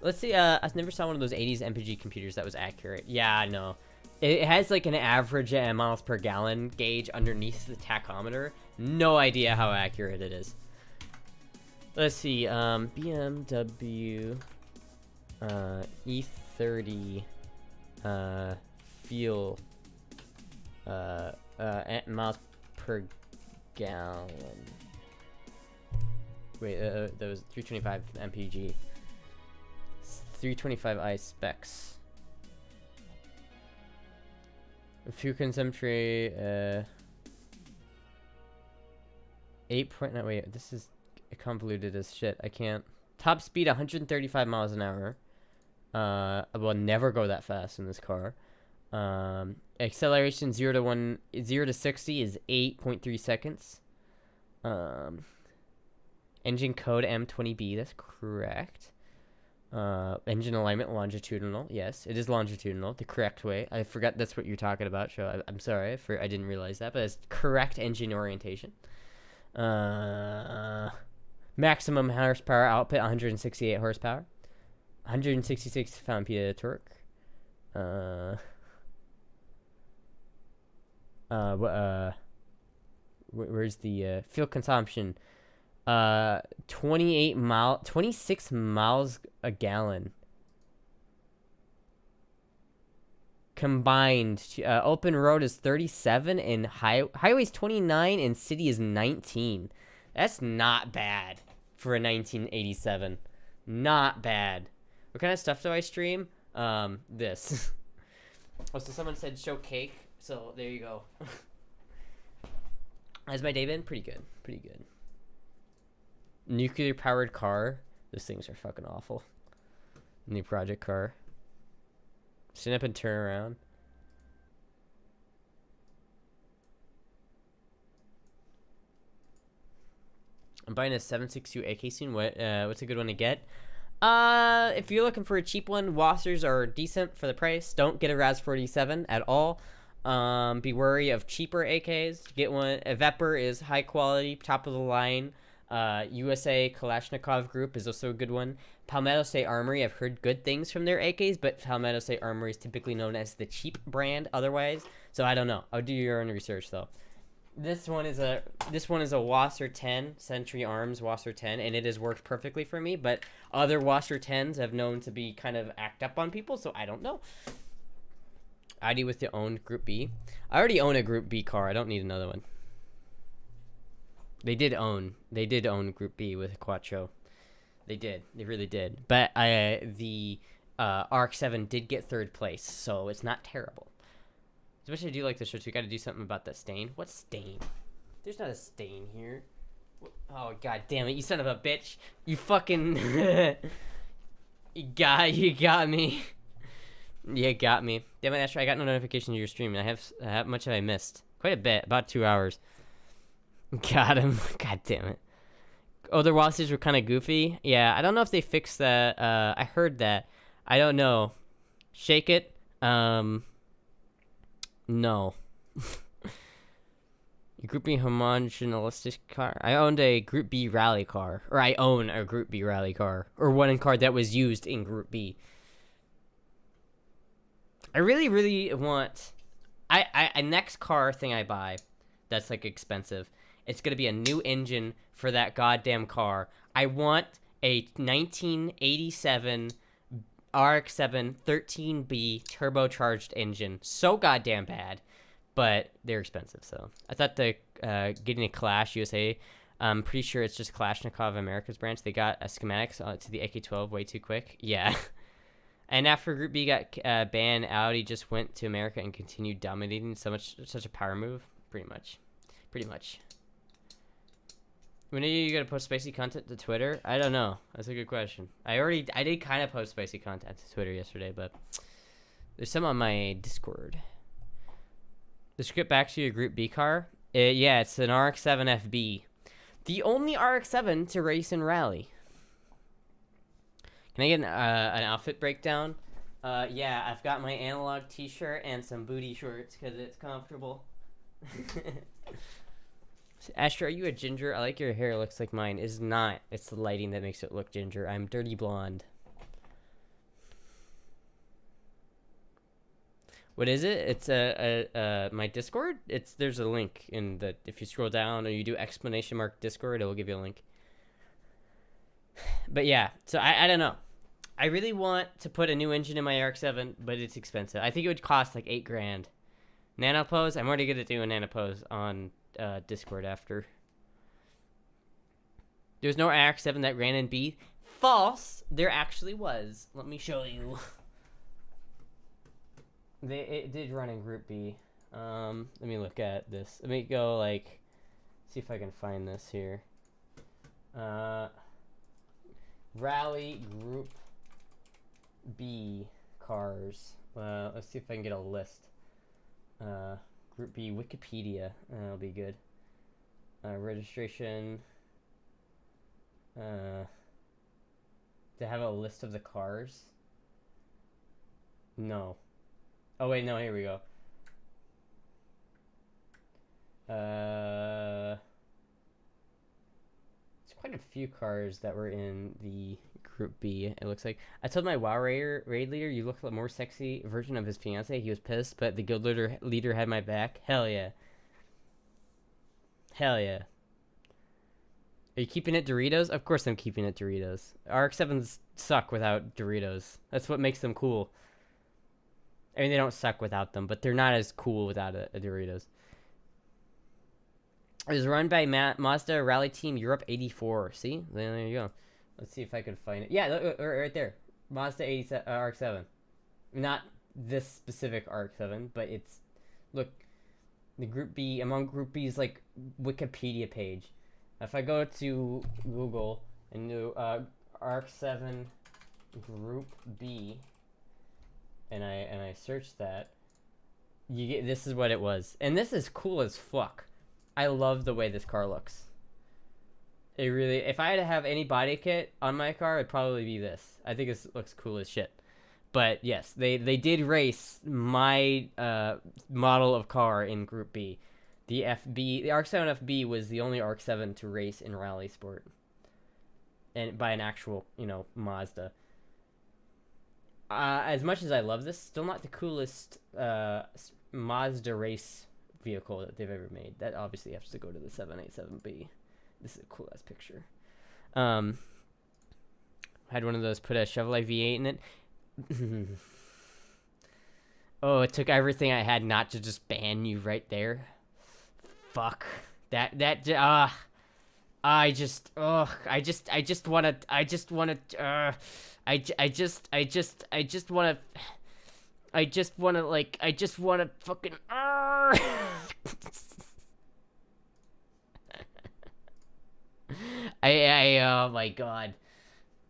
Let's see. I never saw one of those 80s MPG computers that was accurate. Yeah, no. It has like an average miles per gallon gauge underneath the tachometer. No idea how accurate it is. Let's see. BMW E30 fuel miles per gallon. Wait, that was 325 MPG. 325i specs. Fuel consumption, 8.9. Wait, this is convoluted as shit. I can't. Top speed 135 miles an hour. I will never go that fast in this car. Acceleration 0 to 60 is 8.3 seconds. Engine code M20B. That's correct. Engine alignment longitudinal. Yes, it is longitudinal, the correct way. I forgot that's what you're talking about, so I'm sorry I didn't realize that, but it's correct engine orientation. Maximum horsepower output 168 horsepower, 166 pound-feet of torque. Where's the fuel consumption? 26 miles a gallon combined. Open road is 37 and highways 29 and city is 19. That's not bad for a 1987. Not bad. What kind of stuff do I stream? This. Oh, so someone said show cake, so there you go. Has my day been? Pretty good. Pretty good. Nuclear powered car. Those things are fucking awful. New project car. Stand up and turn around. I'm buying a 7.62 AK soon. What's a good one to get? If you're looking for a cheap one, Wassers are decent for the price. Don't get a Raz 47 at all. Be wary of cheaper AKs. Get one. A Vepr is high quality, top of the line. USA Kalashnikov Group is also a good one. Palmetto State Armory, I've heard good things from their AKs, but Palmetto State Armory is typically known as the cheap brand otherwise. So I don't know. I'll do your own research though. This one is a Wasser 10, Century Arms Wasser 10, and it has worked perfectly for me, but other Wasser 10s have known to be kind of act up on people, so I don't know. ID with the owned Group B. I already own a Group B car. I don't need another one. They did own Group B with a Quattro. They really did. But the RX-7 did get 3rd place, so it's not terrible. Especially I do like this shirt, so we gotta do something about that stain. What stain? There's not a stain here. Oh, god damn it, you son of a bitch. You fucking... you got me. You got me. Damn it, Astra, I got no notification of your stream, and how much have I missed? Quite a bit, about 2 hours. Got him. God damn it. Oh, their Wassies were kind of goofy. Yeah, I don't know if they fixed that. I heard that. I don't know. Shake it. No. Group B homogeneistic car. I owned a Group B rally car. Or I own a Group B rally car. Or one car that was used in Group B. I really, really want... a next car thing I buy that's, like, expensive. It's going to be a new engine for that goddamn car. I want a 1987 RX-7 13B turbocharged engine. So goddamn bad. But they're expensive, so. I thought getting a Clash USA, I'm pretty sure it's just Kalashnikov America's branch. They got schematics to the AK-12 way too quick. Yeah. And after Group B got banned, Audi just went to America and continued dominating. Such a power move. Pretty much. When are you gonna post spicy content to Twitter? I don't know. That's a good question. I did kind of post spicy content to Twitter yesterday, but there's some on my Discord. Let's get back to your Group B car. Yeah, it's an RX-7 FB. The only RX-7 to race and rally. Can I get an outfit breakdown? Yeah, I've got my analog t-shirt and some booty shorts because it's comfortable. Astra, are you a ginger? I like your hair. Looks like mine. It's not. It's the lighting that makes it look ginger. I'm dirty blonde. What is it? It's my Discord. There's a link in the, if you scroll down or you do exclamation mark Discord, it will give you a link. But yeah, so I don't know. I really want to put a new engine in my RX-7, but it's expensive. I think it would cost like $8,000. Nanopose. I'm already gonna do a nanopose on Discord after. There's no RX-7 that ran in B. False. There actually was. Let me show you. It did run in Group B. Let me look at this. Let me go like, see if I can find this here. Rally Group B cars. Let's see if I can get a list. Group B Wikipedia. That'll be good. Registration. To have a list of the cars? No. Oh wait, no, here we go. It's quite a few cars that were in the Group B, it looks like. I told my WoW raid leader you look like a more sexy version of his fiance. He was pissed, but the guild leader had my back. Hell yeah. Hell yeah. Are you keeping it Doritos? Of course I'm keeping it Doritos. RX-7s suck without Doritos. That's what makes them cool. I mean, they don't suck without them, but they're not as cool without a Doritos. It was run by Mazda Rally Team Europe 84. See? There you go. Let's see if I can find it. Yeah, look, right there. Mazda 87, RX-7. Not this specific RX-7, but it's... Look, the Group B, among Group B's, like, Wikipedia page. If I go to Google and do RX-7 Group B, and I search that, you get, this is what it was. And this is cool as fuck. I love the way this car looks. It really, if I had to have any body kit on my car, it'd probably be this. I think this looks cool as shit. But yes, they did race my model of car in Group B. The FB, the ARC-7 FB was the only ARC-7 to race in Rally Sport. And by an actual, Mazda. As much as I love this, still not the coolest Mazda race vehicle that they've ever made. That obviously has to go to the 787B. This is a cool ass picture. Had one of those, put a Chevrolet V8 in it. Oh, it took everything I had not to just ban you right there. Fuck. I just wanna fucking oh my god.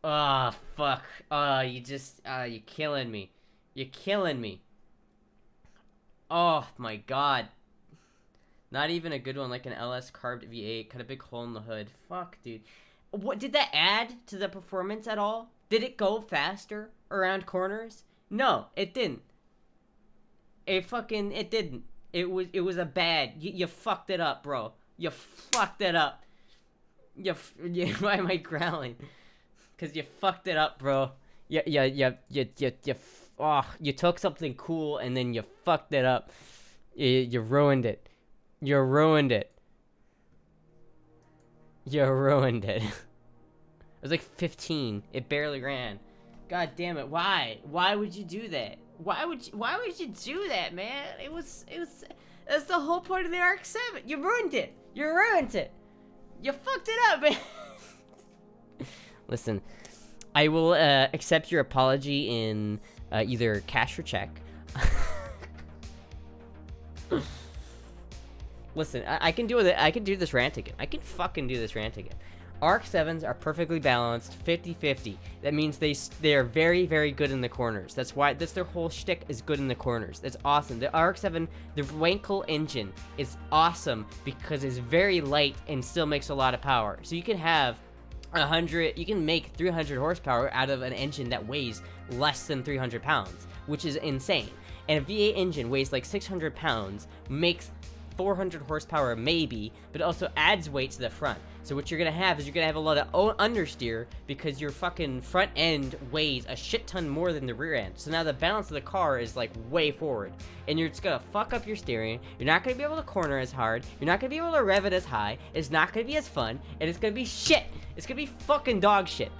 Oh fuck. Oh, you're killing me. You're killing me. Oh my god. Not even a good one, like an LS carved V8, cut a big hole in the hood. Fuck, dude. What did that add to the performance at all? Did it go faster around corners? No, it didn't. It didn't. It was a bad. You fucked it up, bro. You fucked it up. Why am I growling? Cause you fucked it up, bro. You took something cool and then you fucked it up. You ruined it. You ruined it. You ruined it. It was like 15. It barely ran. God damn it. Why? Why would you do that? Why would you do that, man? That's the whole point of the ARC-7. You ruined it. You ruined it. You fucked it up, man. Listen, I will accept your apology in either cash or check. Listen, I can do it. I can do this rant again. I can fucking do this rant again. ARC-7s are perfectly balanced, 50-50. That means they are very, very good in the corners. That's their whole shtick is good in the corners. That's awesome. The ARC-7, the Wankel engine is awesome because it's very light and still makes a lot of power. So you can have you can make 300 horsepower out of an engine that weighs less than 300 pounds, which is insane. And a V8 engine weighs like 600 pounds, makes 400 horsepower maybe, but also adds weight to the front. So what you're gonna have is you're gonna have a lot of understeer because your fucking front end weighs a shit ton more than the rear end. So now the balance of the car is like way forward, and you're just gonna fuck up your steering. You're not gonna be able to corner as hard. You're not gonna be able to rev it as high. It's not gonna be as fun, and it's gonna be shit. It's gonna be fucking dog shit.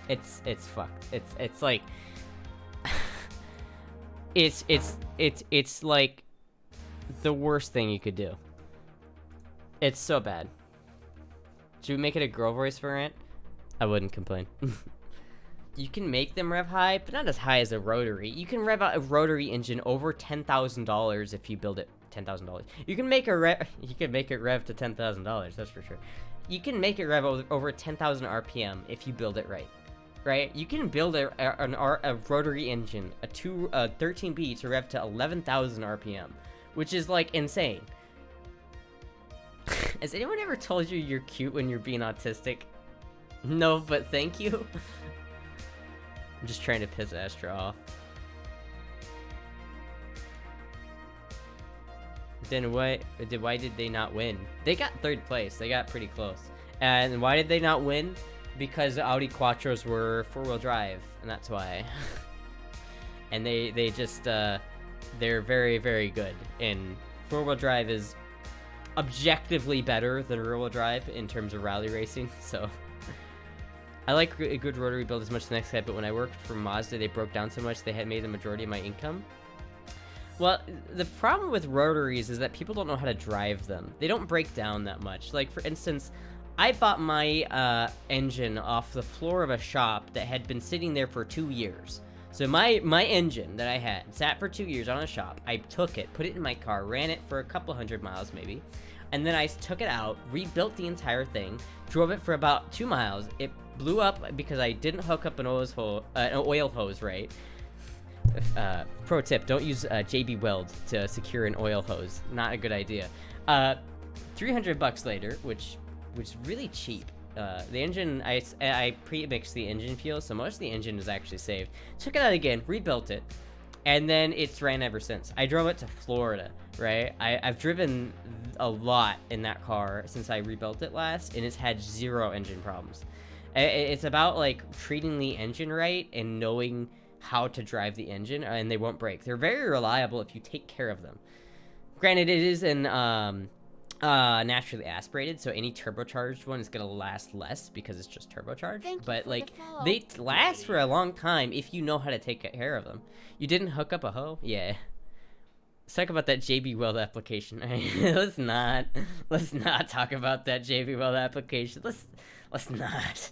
It's fucked. It's like it's like the worst thing you could do. It's so bad. Should we make it a girl voice variant? I wouldn't complain. You can make them rev high, but not as high as a Rotary. You can rev out a Rotary engine over $10,000 if you build it $10,000. You can make it rev to $10,000. That's for sure. You can make it rev over 10,000 RPM if you build it right. Right? You can build a Rotary engine, a 13B to rev to 11,000 RPM, which is like insane. Has anyone ever told you you're cute when you're being autistic? No, but thank you. I'm just trying to piss Astra off. Then why did they not win? They got third place. They got pretty close. And why did they not win? Because the Audi Quattros were four-wheel drive, and that's why. And they just they're very, very good. And four-wheel drive is objectively better than rear-wheel drive in terms of rally racing. So I like a good Rotary build as much as the next guy, but when I worked for Mazda, they broke down so much they had made the majority of my income. Well, the problem with Rotaries is that people don't know how to drive them. They don't break down that much. Like, for instance, I bought my engine off the floor of a shop that had been sitting there for 2 years. So my engine that I had sat for 2 years on a shop. I took it, put it in my car, ran it for a couple hundred miles maybe, and then I took it out, rebuilt the entire thing, drove it for about 2 miles. It blew up because I didn't hook up an oil hose right. Pro tip: don't use JB Weld to secure an oil hose. Not a good idea. $300 later, which was really cheap. The engine, I pre-mixed the engine fuel, so most of the engine is actually saved. Took it out again, rebuilt it, and then it's ran ever since. I drove it to Florida, right? I've driven a lot in that car since I rebuilt it last, and it's had 0 engine problems. It's about like treating the engine right and knowing how to drive the engine, and they won't break. They're very reliable if you take care of them. Granted, it is an naturally aspirated, so any turbocharged one is gonna last less because it's just turbocharged. But like, they last for a long time if you know how to take care of them. You didn't hook up a hoe? Yeah. Let's talk about that JB Weld application. let's not talk about that JB Weld application. Let's not.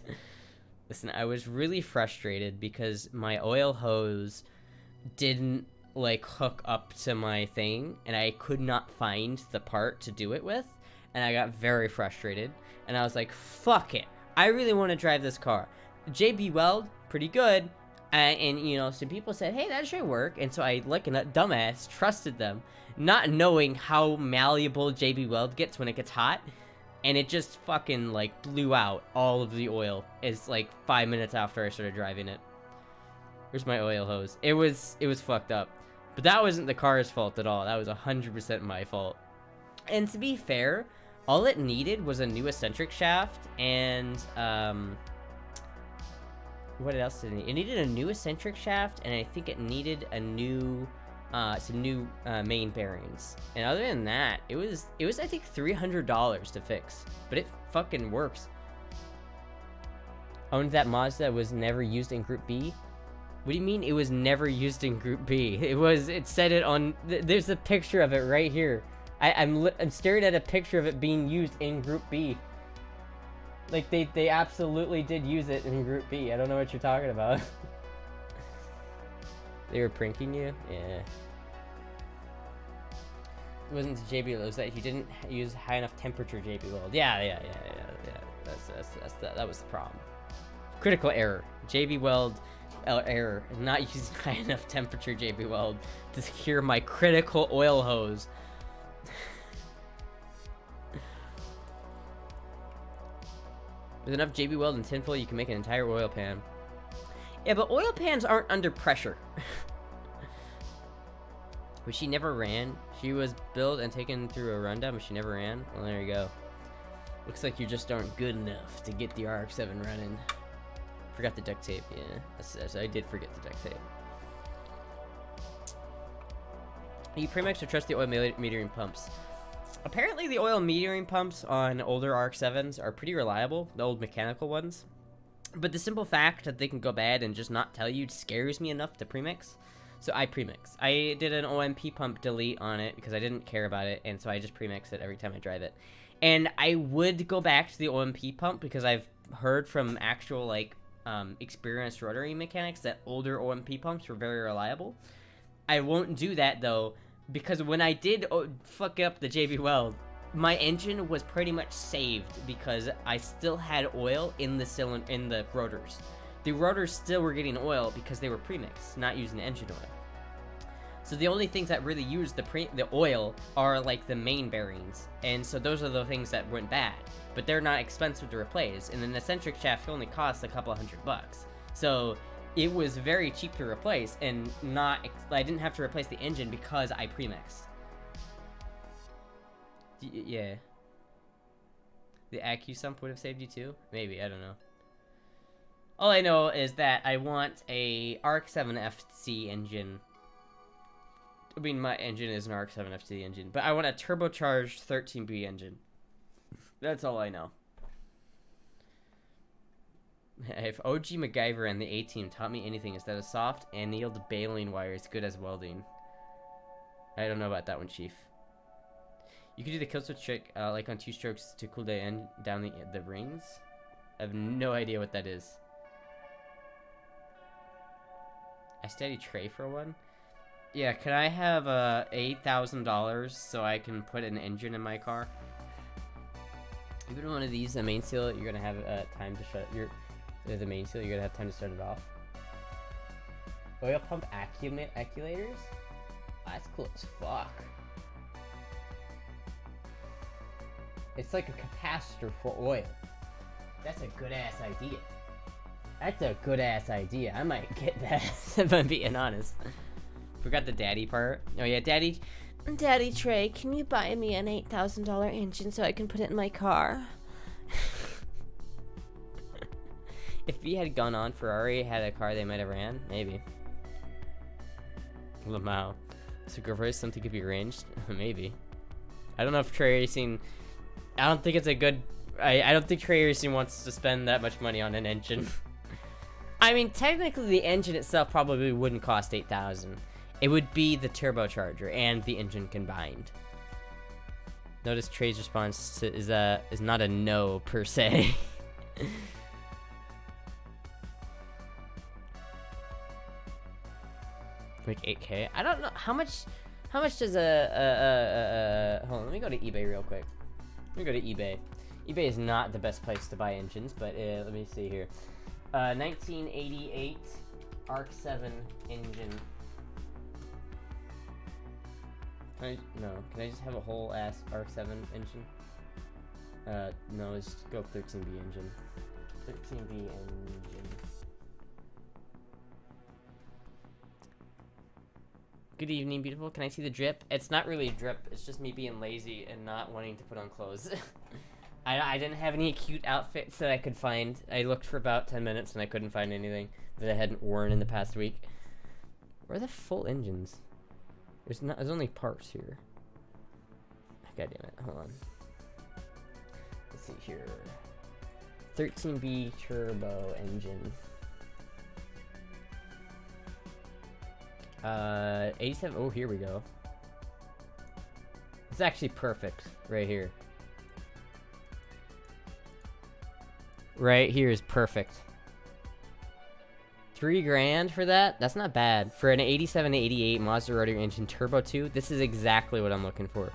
Listen, I was really frustrated because my oil hose didn't like hook up to my thing, and I could not find the part to do it with, and I got very frustrated, and I was like, fuck it, I really want to drive this car. JB Weld, pretty good, and you know, some people said, hey, that should work, and so I, like a dumbass, trusted them, not knowing how malleable JB Weld gets when it gets hot, and it just fucking like blew out all of the oil. It's like 5 minutes after I started driving it. Where's my oil hose? It was fucked up. But that wasn't the car's fault at all. That was 100% my fault. And to be fair, all it needed was a new eccentric shaft and, what else did it need? It needed a new eccentric shaft, and I think it needed a new, some new, main bearings. And other than that, it was I think $300 to fix. But it fucking works. Owned that Mazda was never used in Group B. What do you mean it was never used in Group B? It said it on, there's a picture of it right here. I'm staring at a picture of it being used in Group B. Like, they absolutely did use it in Group B. I don't know what you're talking about. They were pranking you? Yeah. It wasn't the JB Weld, it was that you didn't use high enough temperature JB Weld. Yeah. That was the problem. Critical error. JB Weld error. Not using high enough temperature JB Weld to secure my critical oil hose. With enough JB Weld and tinfoil, you can make an entire oil pan. Yeah, but oil pans aren't under pressure. But she never ran. She was built and taken through a rundown, but she never ran. Well, there you go. Looks like you just aren't good enough to get the RX-7 running. Forgot the duct tape. Yeah, I did forget the duct tape. You premix or trust the oil metering pumps? Apparently the oil metering pumps on older RX-7s are pretty reliable, the old mechanical ones. But the simple fact that they can go bad and just not tell you scares me enough to premix. So I premix. I did an OMP pump delete on it because I didn't care about it, and so I just premix it every time I drive it. And I would go back to the OMP pump because I've heard from actual, like, experienced rotary mechanics that older OMP pumps were very reliable. I won't do that, though, because when I did fuck up the JB Weld, my engine was pretty much saved because I still had oil in the rotors. The rotors still were getting oil because they were premixed, not using engine oil. So the only things that really use the oil are like the main bearings, and so those are the things that went bad. But they're not expensive to replace, and an eccentric shaft only costs a couple $100. So it was very cheap to replace, and I didn't have to replace the engine because I premixed. Yeah. The AccuSump would have saved you too? Maybe, I don't know. All I know is that I want a RX-7 FC engine. I mean, my engine is an RX-7 FC engine, but I want a turbocharged 13B engine. That's all I know. If OG MacGyver and the A-Team taught me anything, is that a soft annealed baling wire is good as welding. I don't know about that one, Chief. You could do the kill switch trick, like on 2 strokes to cool down the rings. I have no idea what that is. A steady tray for one? Yeah, can I have $8,000 so I can put an engine in my car? Even one of these, the main seal, you're gonna have time to shut the main seal. You're gonna have time to start it off. Oil pump acculators? Oh, that's cool as fuck. It's like a capacitor for oil. That's a good ass idea. That's a good ass idea. I might get that if I'm being honest. Forgot the daddy part. Oh yeah, Daddy Trey, can you buy me an $8,000 engine so I can put it in my car? If he had gone on Ferrari, had a car they might have ran, maybe. Lamau. So reverse something could be arranged? Maybe. I don't know if Trey Racing... I don't think it's a good... I don't think Trey Racing wants to spend that much money on an engine. I mean, technically the engine itself probably wouldn't cost $8,000. It would be the turbocharger and the engine combined. Notice Trey's response is not a no per se. Like 8K. I don't know how much does hold on, let me go to eBay real quick. Let me go to eBay. eBay is not the best place to buy engines, but let me see here. 1988 Arc 7 engine. Can I just have a whole ass Arc 7 engine? No, let's just go 13B engine. 13B engine. Good evening, beautiful. Can I see the drip? It's not really a drip. It's just me being lazy and not wanting to put on clothes. I didn't have any cute outfits that I could find. I looked for about 10 minutes and I couldn't find anything that I hadn't worn in the past week. Where are the full engines? There's only parts here. God damn it. Hold on. Let's see here. 13B turbo engine. 87. Oh, here we go. It's actually perfect right here. Right here is perfect. $3,000 for that? That's not bad. For an 87 to 88 Mazda Rotary engine turbo 2, this is exactly what I'm looking for.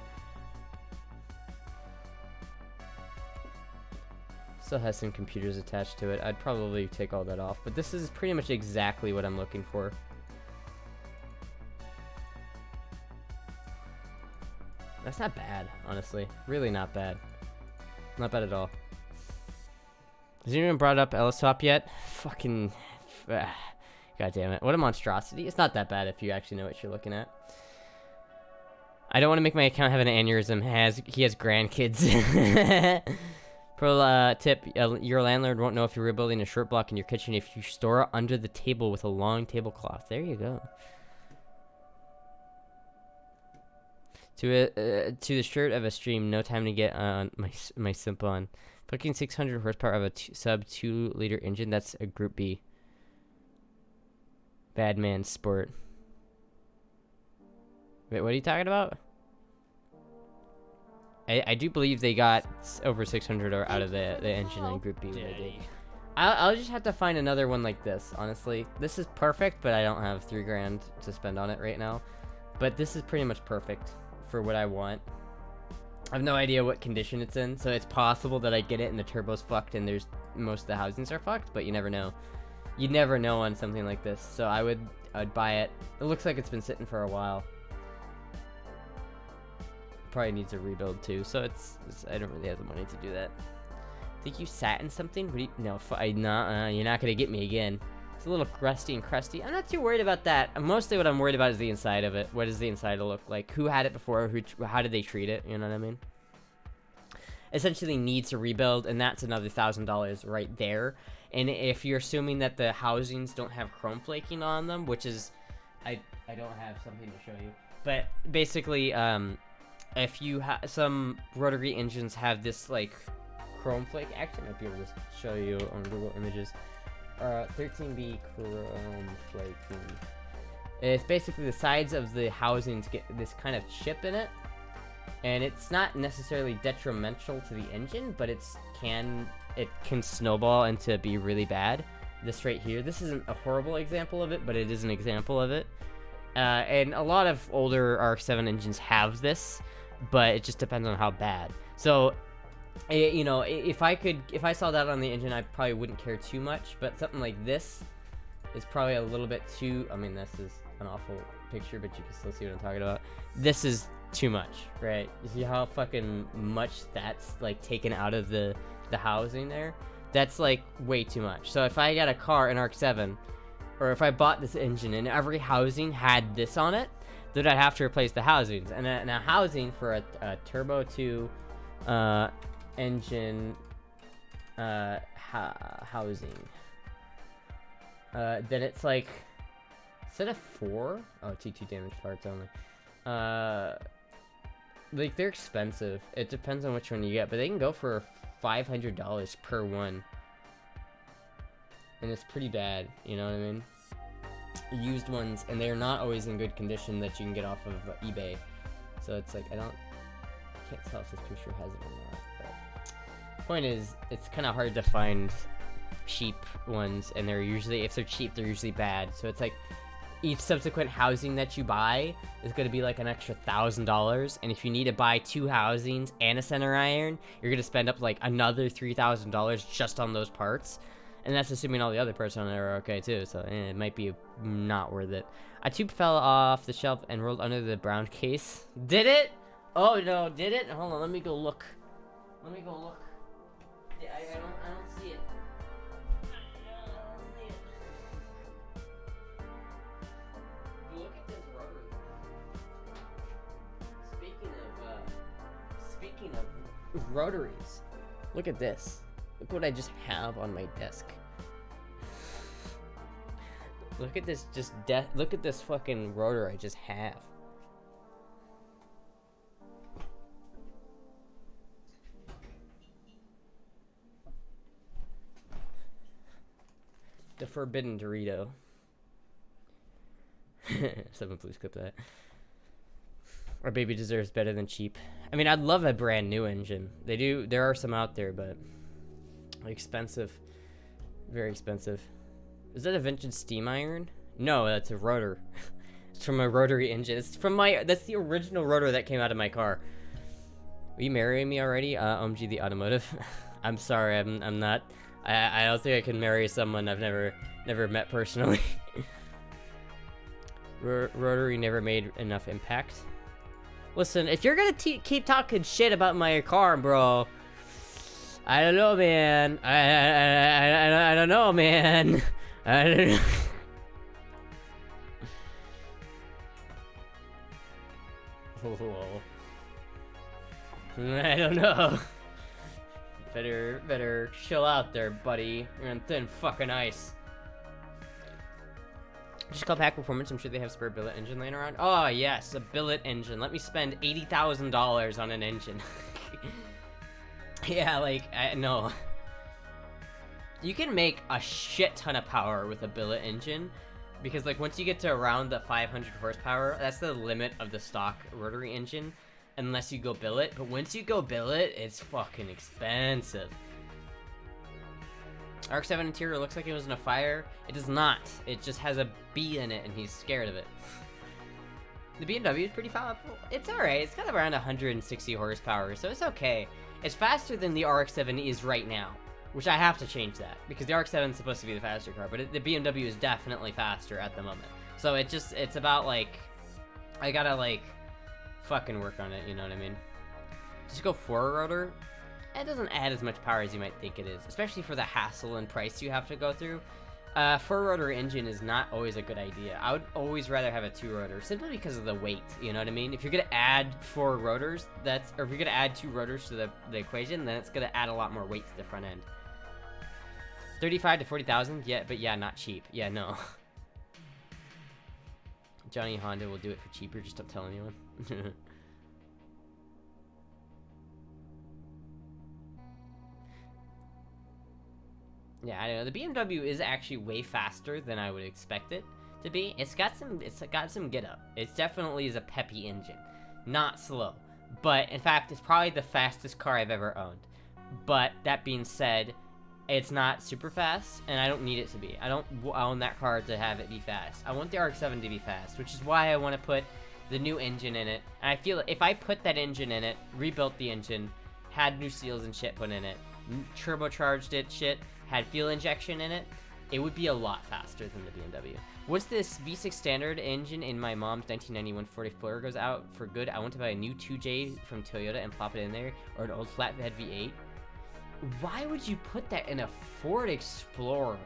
Still has some computers attached to it. I'd probably take all that off, but this is pretty much exactly what I'm looking for. That's not bad, honestly. Really not bad. Not bad at all. Has anyone brought up Ellisop yet? Fucking... God damn it. What a monstrosity. It's not that bad if you actually know what you're looking at. I don't want to make my account have an aneurysm. He has grandkids. Pro tip, your landlord won't know if you're rebuilding a shirt block in your kitchen if you store it under the table with a long tablecloth. There you go. To the shirt of a stream, no time to get on my simp on. Fucking 600 horsepower of a sub 2 liter engine. That's a Group B. Bad man sport. Wait, what are you talking about? I do believe they got over 600 out of the engine on Group B. I'll just have to find another one like this, honestly. This is perfect, but I don't have $3,000 to spend on it right now. But this is pretty much perfect for what I want. I have no idea what condition it's in, so it's possible that I get it and the turbo's fucked and most of the housings are fucked, but you never know. You never know on something like this, so I'd buy it. It looks like it's been sitting for a while. Probably needs a rebuild too, so I don't really have the money to do that. Think you sat in something? What do you, no, you're not gonna get me again. It's a little rusty and crusty. I'm not too worried about that. Mostly what I'm worried about is the inside of it. What does the inside look like? Who had it before? How did they treat it? You know what I mean? Essentially needs a rebuild, and that's another $1,000 right there. And if you're assuming that the housings don't have chrome flaking on them, which is, I don't have something to show you, but basically, if you have some rotary engines have this like chrome flake. Actually, I might be able to show you on Google Images. 13B chrome flaking. It's basically the sides of the housings get this kind of chip in it, and it's not necessarily detrimental to the engine, but it can snowball into be really bad. This right here, this isn't a horrible example of it, but it is an example of it. And a lot of older RX-7 engines have this, but it just depends on how bad. So, you know, if I saw that on the engine, I probably wouldn't care too much, but something like this, is probably a little bit too. I mean, this is an awful picture, but you can still see what I'm talking about. This is too much, right? You see how fucking much that's like taken out of the housing there? That's like way too much. So if I got a car, an RX-7, or if I bought this engine and every housing had this on it, then I'd have to replace the housings. And a housing for a Turbo 2 engine housing, then it's like, instead of 4, T2 damage parts only. Like, they're expensive. It depends on which one you get, but they can go for $500 per one. And it's pretty bad, you know what I mean? Used ones, and they're not always in good condition that you can get off of eBay. So it's like, I can't tell if this picture has it or not, but point is, it's kind of hard to find cheap ones, and they're usually, if they're cheap, they're usually bad. So it's like, each subsequent housing that you buy is going to be like an extra $1,000, and if you need to buy 2 housings and a center iron, you're going to spend up like another $3,000 just on those parts, and that's assuming all the other parts on there are okay too, so it might be not worth it. A tube fell off the shelf and rolled under the brown case. Did it? Oh no, did it? Hold on, let me go look. Yeah, I don't see it. Look at this rotary. Speaking of rotaries, look at this. Look what I just have on my desk. Look at this, look at this fucking rotor I just have. The forbidden Dorito. Someone please clip that. Our baby deserves better than cheap. I mean, I'd love a brand new engine. There are some out there, but expensive. Very expensive. Is that a vintage steam iron? No, that's a rotor. It's from a rotary engine. It's from that's the original rotor that came out of my car. Are you marrying me already? OMG the automotive. I'm sorry, I'm not. I don't think I can marry someone I've never met personally. Rotary never made enough impact. Listen, if you're gonna keep talking shit about my car, bro, I don't know, man. I don't know, man. I don't know. I don't know. Better chill out there, buddy. You're on thin fucking ice. Just call Pack Performance. I'm sure they have spare billet engine laying around. Oh yes, a billet engine. Let me spend $80,000 on an engine. Yeah, like no. You can make a shit ton of power with a billet engine, because like once you get to around the 500 horsepower, that's the limit of the stock rotary engine, unless you go billet. But once you go billet, it's fucking expensive. RX-7 interior looks like it was in a fire. It does not. It just has a bee in it, and he's scared of it. The BMW is pretty powerful. It's alright. It's got around 160 horsepower, so it's okay. It's faster than the RX-7 is right now, which I have to change that, because the RX-7 is supposed to be the faster car, but the BMW is definitely faster at the moment. So it's about, like, I gotta, like, fucking work on it, you know what I mean? Just go 4-rotor. It doesn't add as much power as you might think it is, especially for the hassle and price you have to go through. 4-rotor engine is not always a good idea. I would always rather have a 2-rotor, simply because of the weight, you know what I mean? If you're gonna add 4 rotors, or if you're gonna add 2 rotors to the equation, then it's gonna add a lot more weight to the front end. 35 to 40,000, yeah, but yeah, not cheap. Yeah, no. Johnny Honda will do it for cheaper, just don't tell anyone. Yeah, I don't know. The BMW is actually way faster than I would expect it to be. It's got some get up. It definitely is a peppy engine. Not slow. But, in fact, it's probably the fastest car I've ever owned. But, that being said, it's not super fast, and I don't need it to be. I don't own that car to have it be fast. I want the RX-7 to be fast, which is why I want to put the new engine in it. And I feel like if I put that engine in it, rebuilt the engine, had new seals and shit put in it, turbocharged it, shit, had fuel injection in it, it would be a lot faster than the BMW. Once this V6 standard engine in my mom's 1991 Ford Explorer goes out for good, I want to buy a new 2J from Toyota and plop it in there, or an old flatbed V8. Why would you put that in a Ford Explorer?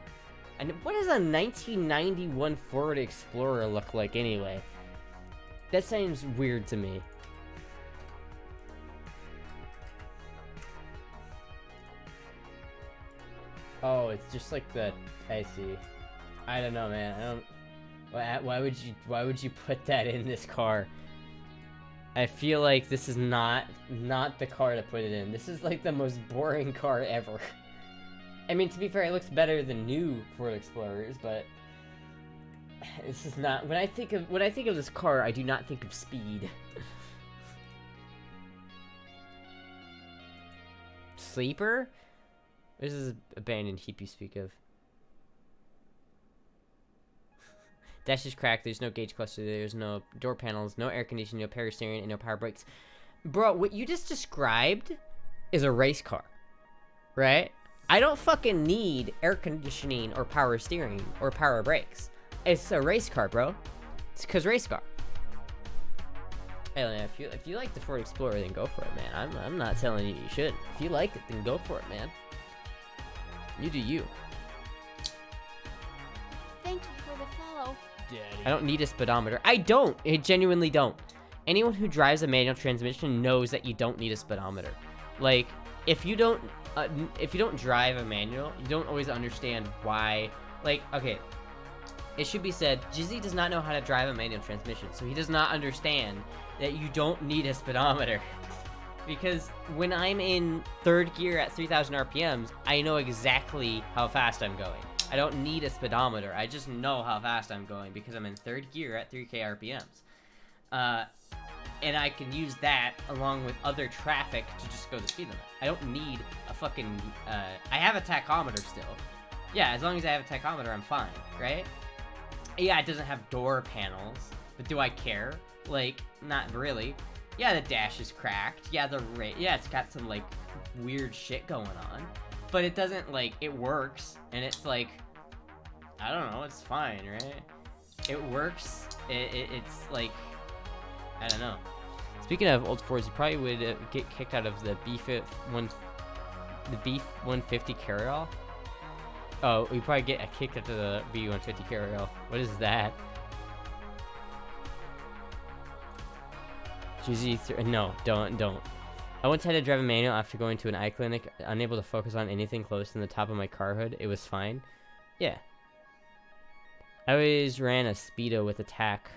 And what does a 1991 Ford Explorer look like anyway? That seems weird to me. Oh, it's just like the... I see. I don't know, man. I don't... Why would you put that in this car? I feel like this is not the car to put it in. This is like the most boring car ever. I mean, to be fair, it looks better than new Ford Explorers, but this is not... When I think of this car, I do not think of speed. Sleeper? This is abandoned heap you speak of. Dash is cracked, there's no gauge cluster, there's no door panels, no air conditioning, no power steering, and no power brakes. Bro, what you just described is a race car, right? I don't fucking need air conditioning or power steering or power brakes. It's a race car, bro. It's 'cause race car. Hey, if you like the Ford Explorer, then go for it, man. I'm not telling you shouldn't. If you like it, then go for it, man. You do you. Thank you for the follow. I don't need a speedometer. I don't. I genuinely don't. Anyone who drives a manual transmission knows that you don't need a speedometer. Like, if you don't drive a manual, you don't always understand why. Like, okay, it should be said, Jizzy does not know how to drive a manual transmission, so he does not understand that you don't need a speedometer. Because when I'm in third gear at 3,000 RPMs, I know exactly how fast I'm going. I don't need a speedometer. I just know how fast I'm going because I'm in third gear at 3K RPMs. And I can use that along with other traffic to just go the speed limit. I don't need a fucking... I have a tachometer still. Yeah, as long as I have a tachometer, I'm fine, right? Yeah, it doesn't have door panels, but do I care? Like, not really. Yeah, the dash is cracked. Yeah, it's got some, like, weird shit going on. But it doesn't, like, it works, and it's, like, I don't know, it's fine, right? It works, it's, like, I don't know. Speaking of old Fords, you probably would get kicked out of the B150 carryall. Oh, you probably get kicked out of the B150 carryall. What is that? No, don't. I once had to drive a manual after going to an eye clinic, unable to focus on anything close to the top of my car hood. It was fine. Yeah. I always ran a Speedo with a tack.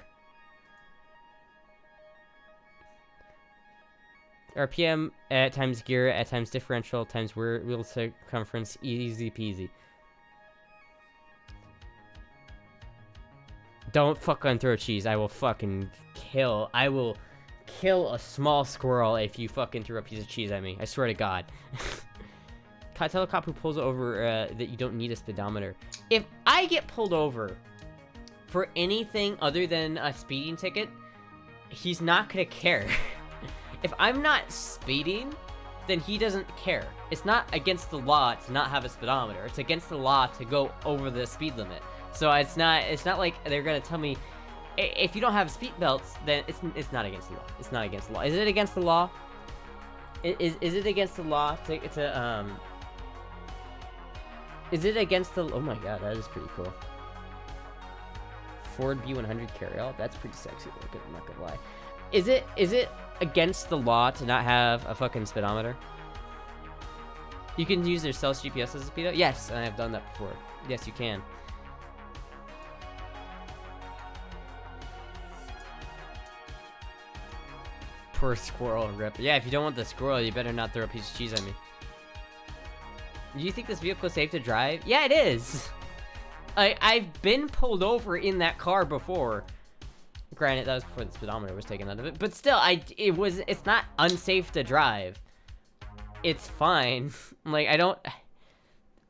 RPM at times gear, at times differential, times wheel circumference, easy peasy. Don't fucking throw cheese. I will fucking kill. I will kill a small squirrel if you fucking throw a piece of cheese at me. I swear to God. Tell a cop who pulls over that you don't need a speedometer. If I get pulled over for anything other than a speeding ticket, he's not gonna care. If I'm not speeding, then he doesn't care. It's not against the law to not have a speedometer. It's against the law to go over the speed limit. So it's not like they're gonna tell me, if you don't have seat belts, then it's not against the law. It's not against the law. Is it against the law? Is it against the law to Is it against the... Oh my god, that is pretty cool. Ford B100 carryall. That's pretty sexy looking, I'm not gonna lie. Is it against the law to not have a fucking speedometer? You can use their cell GPS as a speedo? Yes, I have done that before. Yes, you can. Poor squirrel rip. Yeah, if you don't want the squirrel, you better not throw a piece of cheese at me. Do you think this vehicle is safe to drive? Yeah, it is. I've been pulled over in that car before. Granted, that was before the speedometer was taken out of it, but still, it's not unsafe to drive. It's fine. Like, I don't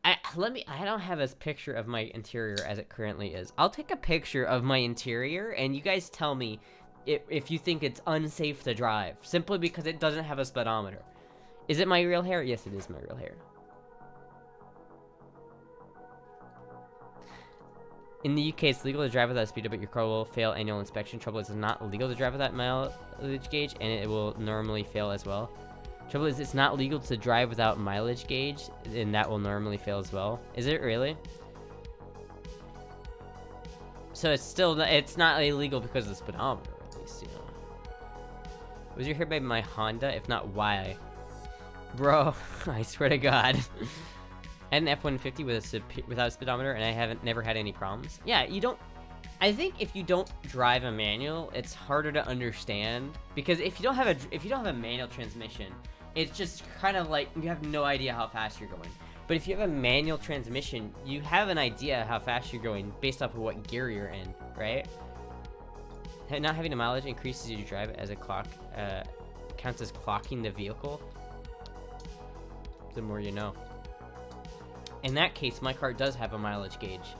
have a picture of my interior as it currently is. I'll take a picture of my interior, and you guys tell me if you think it's unsafe to drive, simply because it doesn't have a speedometer. Is it my real hair? Yes, it is my real hair. In the UK, it's legal to drive without a speedo, but your car will fail annual inspection. Trouble is, it's not legal to drive without mileage gauge, and it will normally fail as well. Trouble is, it's not legal to drive without mileage gauge, and that will normally fail as well. Is it really? So it's still, it's not illegal because of the speedometer, at least, you know. Was you hit by my Honda? If not, why? Bro, I swear to God. I had an F-150 without a speedometer, and I never had any problems. Yeah, you don't... I think if you don't drive a manual, it's harder to understand, because if you don't have a manual transmission, it's just kind of like you have no idea how fast you're going. But if you have a manual transmission, you have an idea how fast you're going based off of what gear you're in, right? Not having a mileage increases as you drive as a clock counts as clocking the vehicle. The more you know. In that case, my car does have a mileage gauge,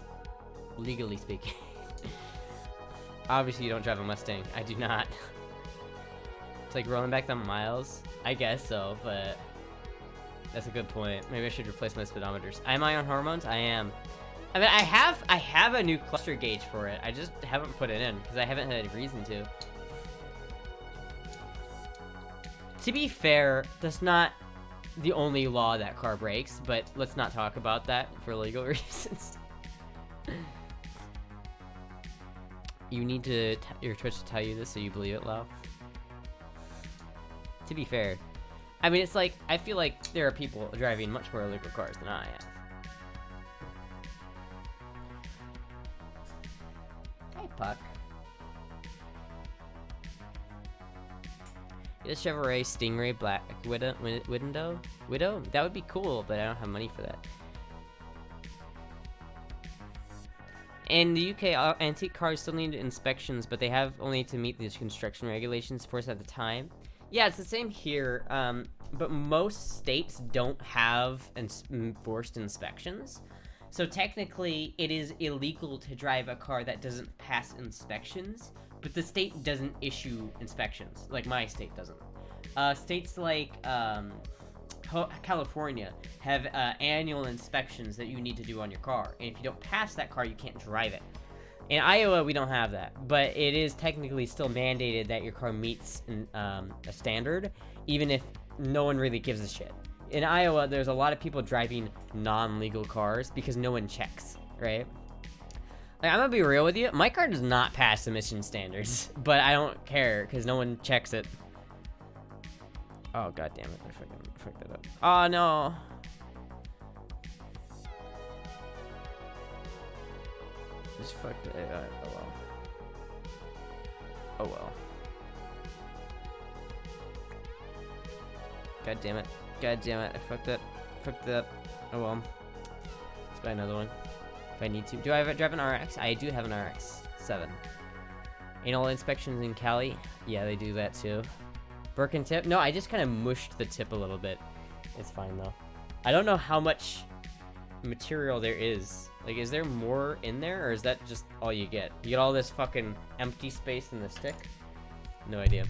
legally speaking. Obviously, you don't drive a Mustang. I do not. It's like rolling back the miles. I guess so, but that's a good point. Maybe I should replace my speedometers. Am I on hormones? I am. I mean, I have a new cluster gauge for it. I just haven't put it in because I haven't had a reason to. To be fair, that's not the only law that car breaks, but let's not talk about that for legal reasons. You need to your Twitch to tell you this so you believe it, Lau. To be fair, I mean, it's like, I feel like there are people driving much more illegal cars than I am. Hey, Puck. Get a Chevrolet Stingray Black Widow? That would be cool, but I don't have money for that. In the UK, antique cars still need inspections, but they have only to meet these construction regulations forced at the time. Yeah, it's the same here, but most states don't have enforced inspections. So technically, it is illegal to drive a car that doesn't pass inspections, but the state doesn't issue inspections, like my state doesn't. States like California have annual inspections that you need to do on your car, and if you don't pass that car, you can't drive it. In Iowa, we don't have that, but it is technically still mandated that your car meets a standard, even if no one really gives a shit. In Iowa, there's a lot of people driving non-legal cars because no one checks, right? Like, I'm gonna be real with you, my car does not pass emission standards, but I don't care because no one checks it. Oh, god damn it, I fucked that up. Oh no. Just fucked it. Oh well. Oh well. God damn it. God damn it. I fucked it. Fucked it up. Oh well. Let's buy another one. If I need to. Do I drive an RX? I do have an RX 7. Anal inspections in Cali? Yeah, they do that too. Birkin tip? No, I just kind of mushed the tip a little bit. It's fine though. I don't know how much material there is. Like, is there more in there, or is that just all you get? You get all this fucking empty space in the stick? No idea.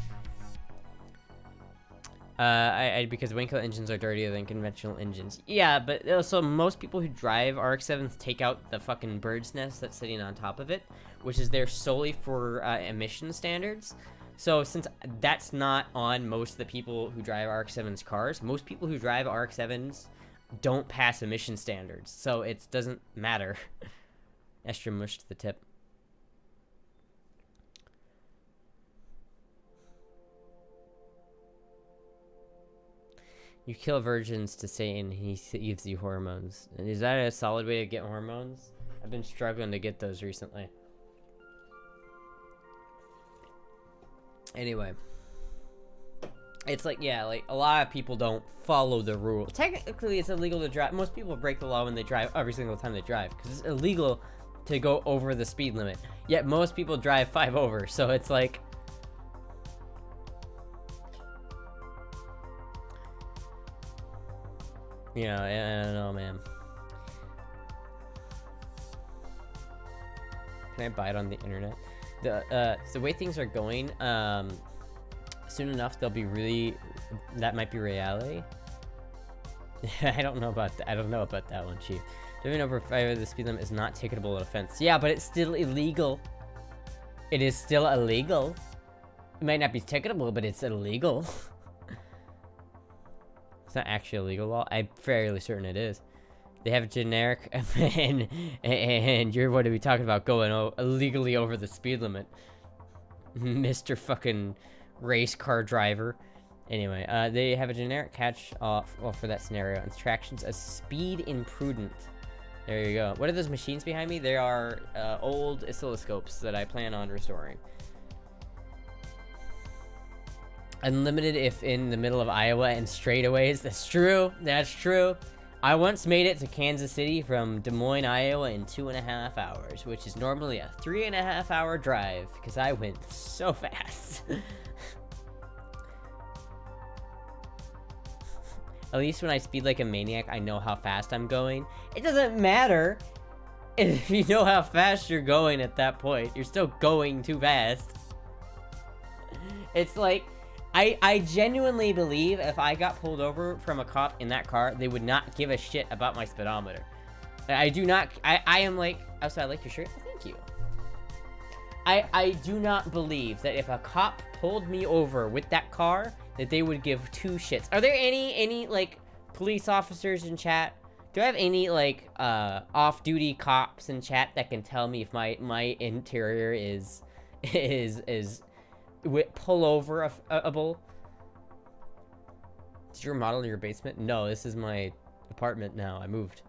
Because Winco engines are dirtier than conventional engines. Yeah, but also most people who drive RX-7s take out the fucking bird's nest that's sitting on top of it, which is there solely for emission standards. So since that's not on most of the people who drive RX-7's cars, most people who drive RX-7s don't pass emission standards, so it doesn't matter. Astra mushed the tip. You kill virgins to Satan, he gives you hormones. And is that a solid way to get hormones? I've been struggling to get those recently. Anyway. It's like, yeah, like, a lot of people don't follow the rule. Technically, it's illegal to drive. Most people break the law when they drive every single time they drive, because it's illegal to go over the speed limit. Yet most people drive 5 over, so it's like... You know, I don't know, man. Can I buy it on the internet? The way things are going, soon enough they'll be really... That might be reality. I don't know about that. I don't know about that one, Chief. Driving over 5 the speed limit is not ticketable offense. Yeah, but it's still illegal. It is still illegal. It might not be ticketable, but it's illegal. It's not actually a legal law. I'm fairly certain it is. They have a generic, and you're what are we talking about going illegally over the speed limit, Mr. fucking race car driver. Anyway, they have a generic catch for that scenario. Instructions as speed imprudent. There you go. What are those machines behind me? They are old oscilloscopes that I plan on restoring. Unlimited if in the middle of Iowa and straightaways. That's true. That's true. I once made it to Kansas City from Des Moines, Iowa in 2.5 hours, which is normally a 3.5 hour drive because I went so fast. At least when I speed like a maniac, I know how fast I'm going. It doesn't matter if you know how fast you're going at that point. You're still going too fast. It's like, I genuinely believe if I got pulled over from a cop in that car, they would not give a shit about my speedometer. I do not, I am like, oh, so I like your shirt? Oh, thank you. I do not believe that if a cop pulled me over with that car, that they would give two shits. Are there any like police officers in chat? Do I have any like off-duty cops in chat that can tell me if my interior is pull-over-able? Did you remodel your basement? No, this is my apartment now. I moved.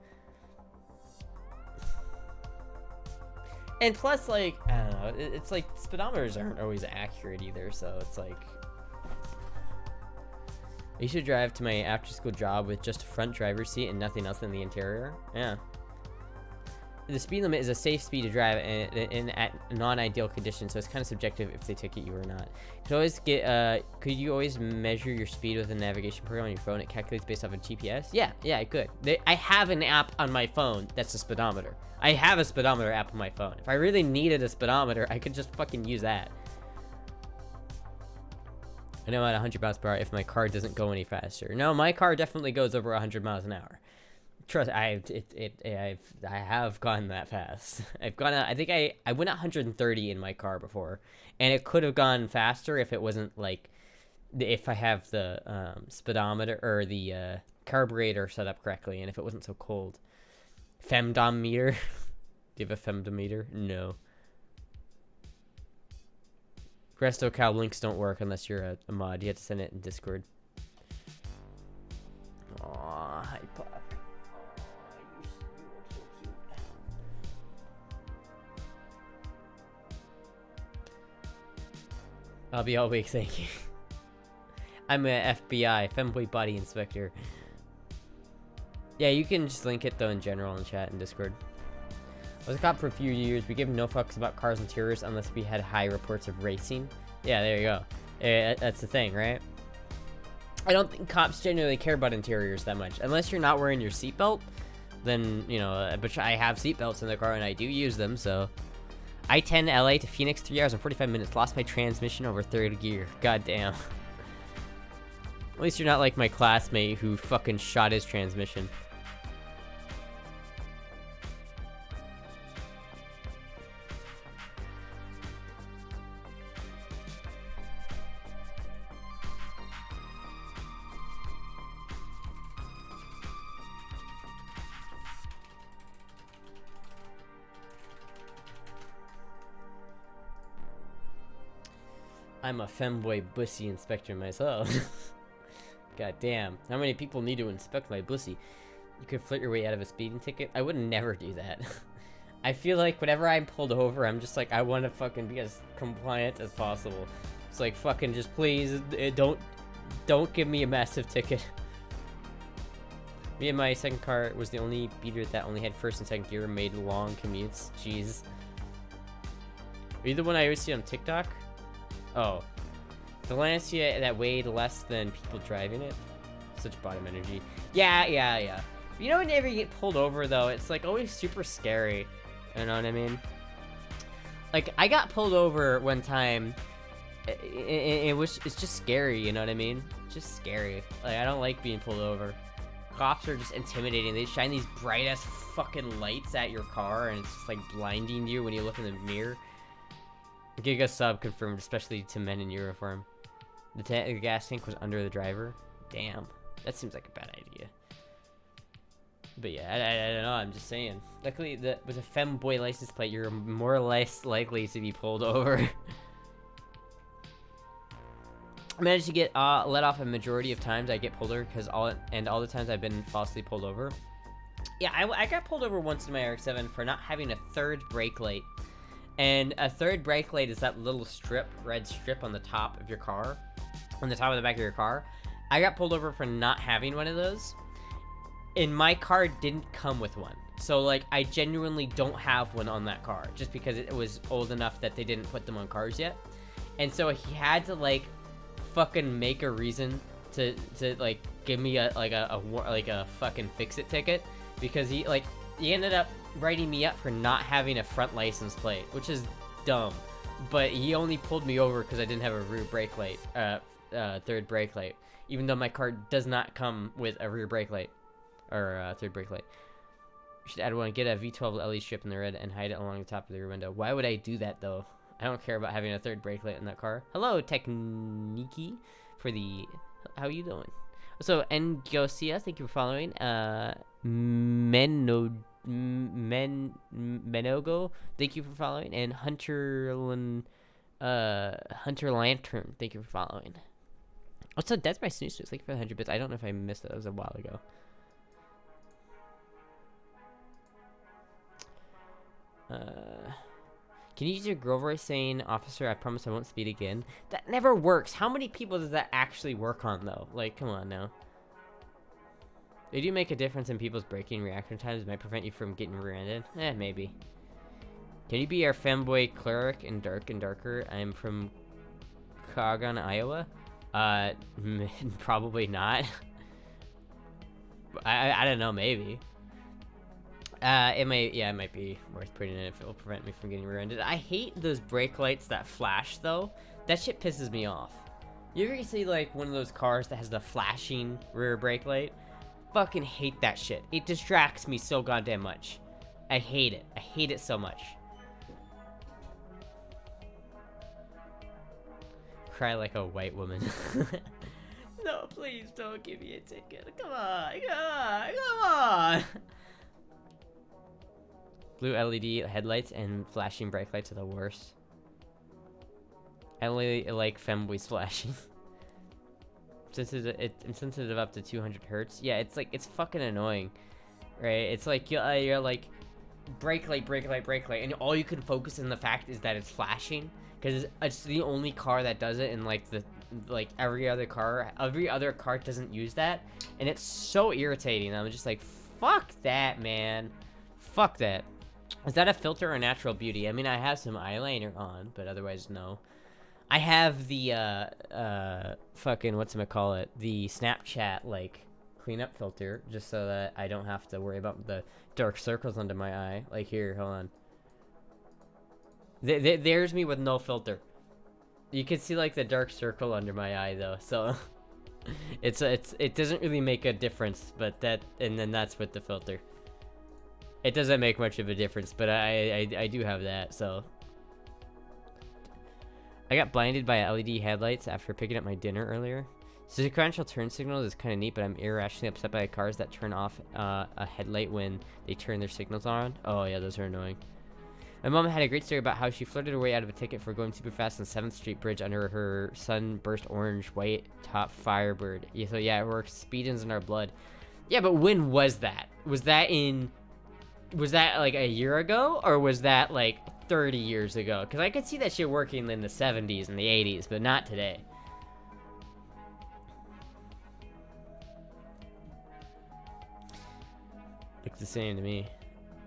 And plus, like, I don't know, it's like speedometers aren't always accurate either, so it's like, I used to drive to my after-school job with just a front driver's seat and nothing else in the interior. Yeah. The speed limit is a safe speed to drive in at non-ideal conditions, so it's kind of subjective if they ticket you or not. Could you always measure your speed with a navigation program on your phone? It calculates based off of GPS? Yeah, I could. I have an app on my phone that's a speedometer. I have a speedometer app on my phone. If I really needed a speedometer, I could just fucking use that. I know at 100 miles per hour if my car doesn't go any faster. No, my car definitely goes over 100 miles an hour. Trust, I have gone that fast. I've gone. I think I went 130 in my car before, and it could have gone faster if it wasn't like, if I have the speedometer or the carburetor set up correctly, and if it wasn't so cold. Femdometer. Do you have a femdometer? No. RestoCal links don't work unless you're a mod. You have to send it in Discord. Aww, hi Pop. I'll be all week, thank you. I'm a FBI, Femboy Body Inspector. Yeah, you can just link it though in general in chat and Discord. I was a cop for a few years. We gave no fucks about cars interiors unless we had high reports of racing. Yeah, there you go. That's the thing, right? I don't think cops genuinely care about interiors that much. Unless you're not wearing your seatbelt, then, you know, but I have seatbelts in the car and I do use them, so. I-10 LA to Phoenix, 3 hours and 45 minutes. Lost my transmission over third gear. God damn. At least you're not like my classmate who fucking shot his transmission. I'm a femboy bussy inspector myself. God damn. How many people need to inspect my bussy? You could flirt your way out of a speeding ticket? I would never do that. I feel like whenever I'm pulled over, I'm just like, I want to fucking be as compliant as possible. It's like, fucking just please, don't give me a massive ticket. Me and my second car was the only beater that only had first and second gear and made long commutes. Jeez. Are you the one I always see on TikTok? Oh, the Lancia that weighed less than people driving it. Such bottom energy. Yeah. You know, whenever you get pulled over, though, it's like always super scary. You know what I mean? Like, I got pulled over one time. It's just scary. You know what I mean? Just scary. Like, I don't like being pulled over. cops are just intimidating. They shine these bright ass fucking lights at your car, and it's just like blinding you when you look in the mirror. Giga sub confirmed, especially to men in uniform. The gas tank was under the driver. Damn, that seems like a bad idea. But yeah, I don't know. I'm just saying. Luckily, with a femboy license plate, you're more or less likely to be pulled over. I managed to get let off a majority of times I get pulled over because all the times I've been falsely pulled over. Yeah, I got pulled over once in my RX-7 for not having a third brake light. And a third brake light is that little strip, red strip on the top of your car, on the top of the back of your car. I got pulled over for not having one of those. And my car didn't come with one. So, like, I genuinely don't have one on that car. Just because it was old enough that they didn't put them on cars yet. And so he had to, like, fucking make a reason to like, give me a fucking fix-it ticket. Because he ended up writing me up for not having a front license plate. Which is dumb. But he only pulled me over because I didn't have a rear brake light. Third brake light. Even though my car does not come with a rear brake light. Or third brake light. You should add one. Get a V12 LED strip in the red and hide it along the top of the rear window. Why would I do that though? I don't care about having a third brake light in that car. Hello, Techniki, for the... How you doing? So, Ngosia, thank you for following. Menogo, thank you for following. And Hunter Lantern, thank you for following. Also, that's my snooze. Thank you for the 100 bits. I don't know if I missed it. That was a while ago. Can you use your girl voice saying, "Officer, I promise I won't speed again"? That never works. How many people does that actually work on, though? Like, come on now. They do make a difference in people's braking reaction times. It might prevent you from getting rear-ended. Maybe. Can you be our femboy cleric in Dark and Darker? I'm from Cogon, Iowa. Probably not. I don't know, maybe. It might be worth putting in if it will prevent me from getting rear-ended. I hate those brake lights that flash, though. That shit pisses me off. You ever see, like, one of those cars that has the flashing rear brake light? Fucking hate that shit. It distracts me so goddamn much. I hate it. I hate it so much. Cry like a white woman. No, please don't give me a ticket. Come on, come on. Blue LED headlights and flashing brake lights are the worst. I only like femboys flashing. I'm sensitive up to 200 hertz. Yeah, it's fucking annoying, right? It's like you're like brake light, and all you can focus on the fact is that it's flashing because it's the only car that does it, and every other car doesn't use that, and it's so irritating. I'm just like, fuck that, man, fuck that. Is that a filter or natural beauty? I mean, I have some eyeliner on, but otherwise, no. I have the, fucking, whatchamacallit, the Snapchat, like, cleanup filter, just so that I don't have to worry about the dark circles under my eye. Like, here, hold on. There's me with no filter. You can see, like, the dark circle under my eye, though, so... it doesn't really make a difference, but and then that's with the filter. It doesn't make much of a difference, but I do have that, so... I got blinded by LED headlights after picking up my dinner earlier. So sequential turn signals is kind of neat, but I'm irrationally upset by cars that turn off a headlight when they turn their signals on. Oh yeah, those are annoying. My mom had a great story about how she flirted her way out of a ticket for going super fast on 7th Street Bridge under her sunburst orange white top Firebird. Yeah, so yeah, it works. Speed is in our blood. Yeah, but when was that? Was that like a year ago, or was that like 30 years ago? Because I could see that shit working in the 70s and the 80s, but not today. Looks the same to me.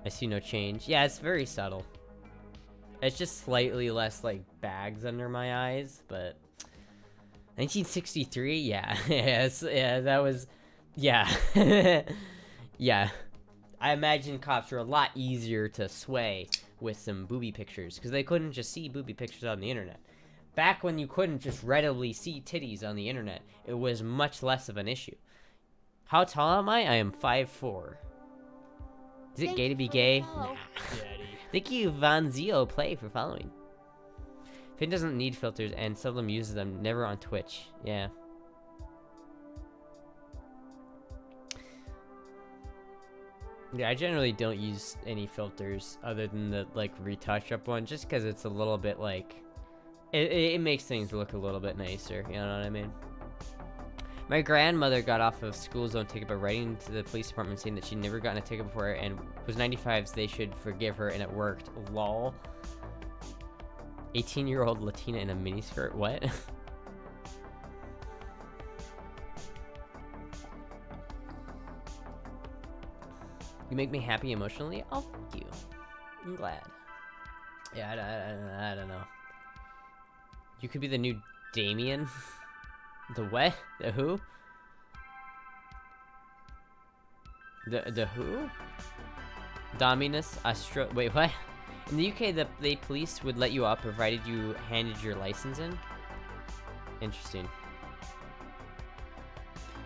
I see no change. Yeah, it's very subtle. It's just slightly less like bags under my eyes, but 1963, yeah. Yeah, that was, yeah. Yeah. I imagine cops were a lot easier to sway with some booby pictures, because they couldn't just see booby pictures on the internet. Back when you couldn't just readily see titties on the internet, it was much less of an issue. How tall am I? I am 5'4". Is it Thank gay to you be for the gay? follow. Nah. Thank you, Von Zio Play, for following. Finn doesn't need filters and seldom uses them. Never on Twitch. Yeah. Yeah, I generally don't use any filters other than the like retouch up one, just because it's a little bit like it makes things look a little bit nicer. You know what I mean? My grandmother got off of school zone ticket by writing to the police department saying that she'd never gotten a ticket before and was 95, so they should forgive her, and it worked. Lol. 18-year-old Latina in a miniskirt. What? You make me happy emotionally? Oh, thank you. I'm glad. Yeah, I don't know. You could be the new Damien. The what? The who? The who? Dominus Astra. Wait, what? In the UK, the police would let you up provided you handed your license in. Interesting.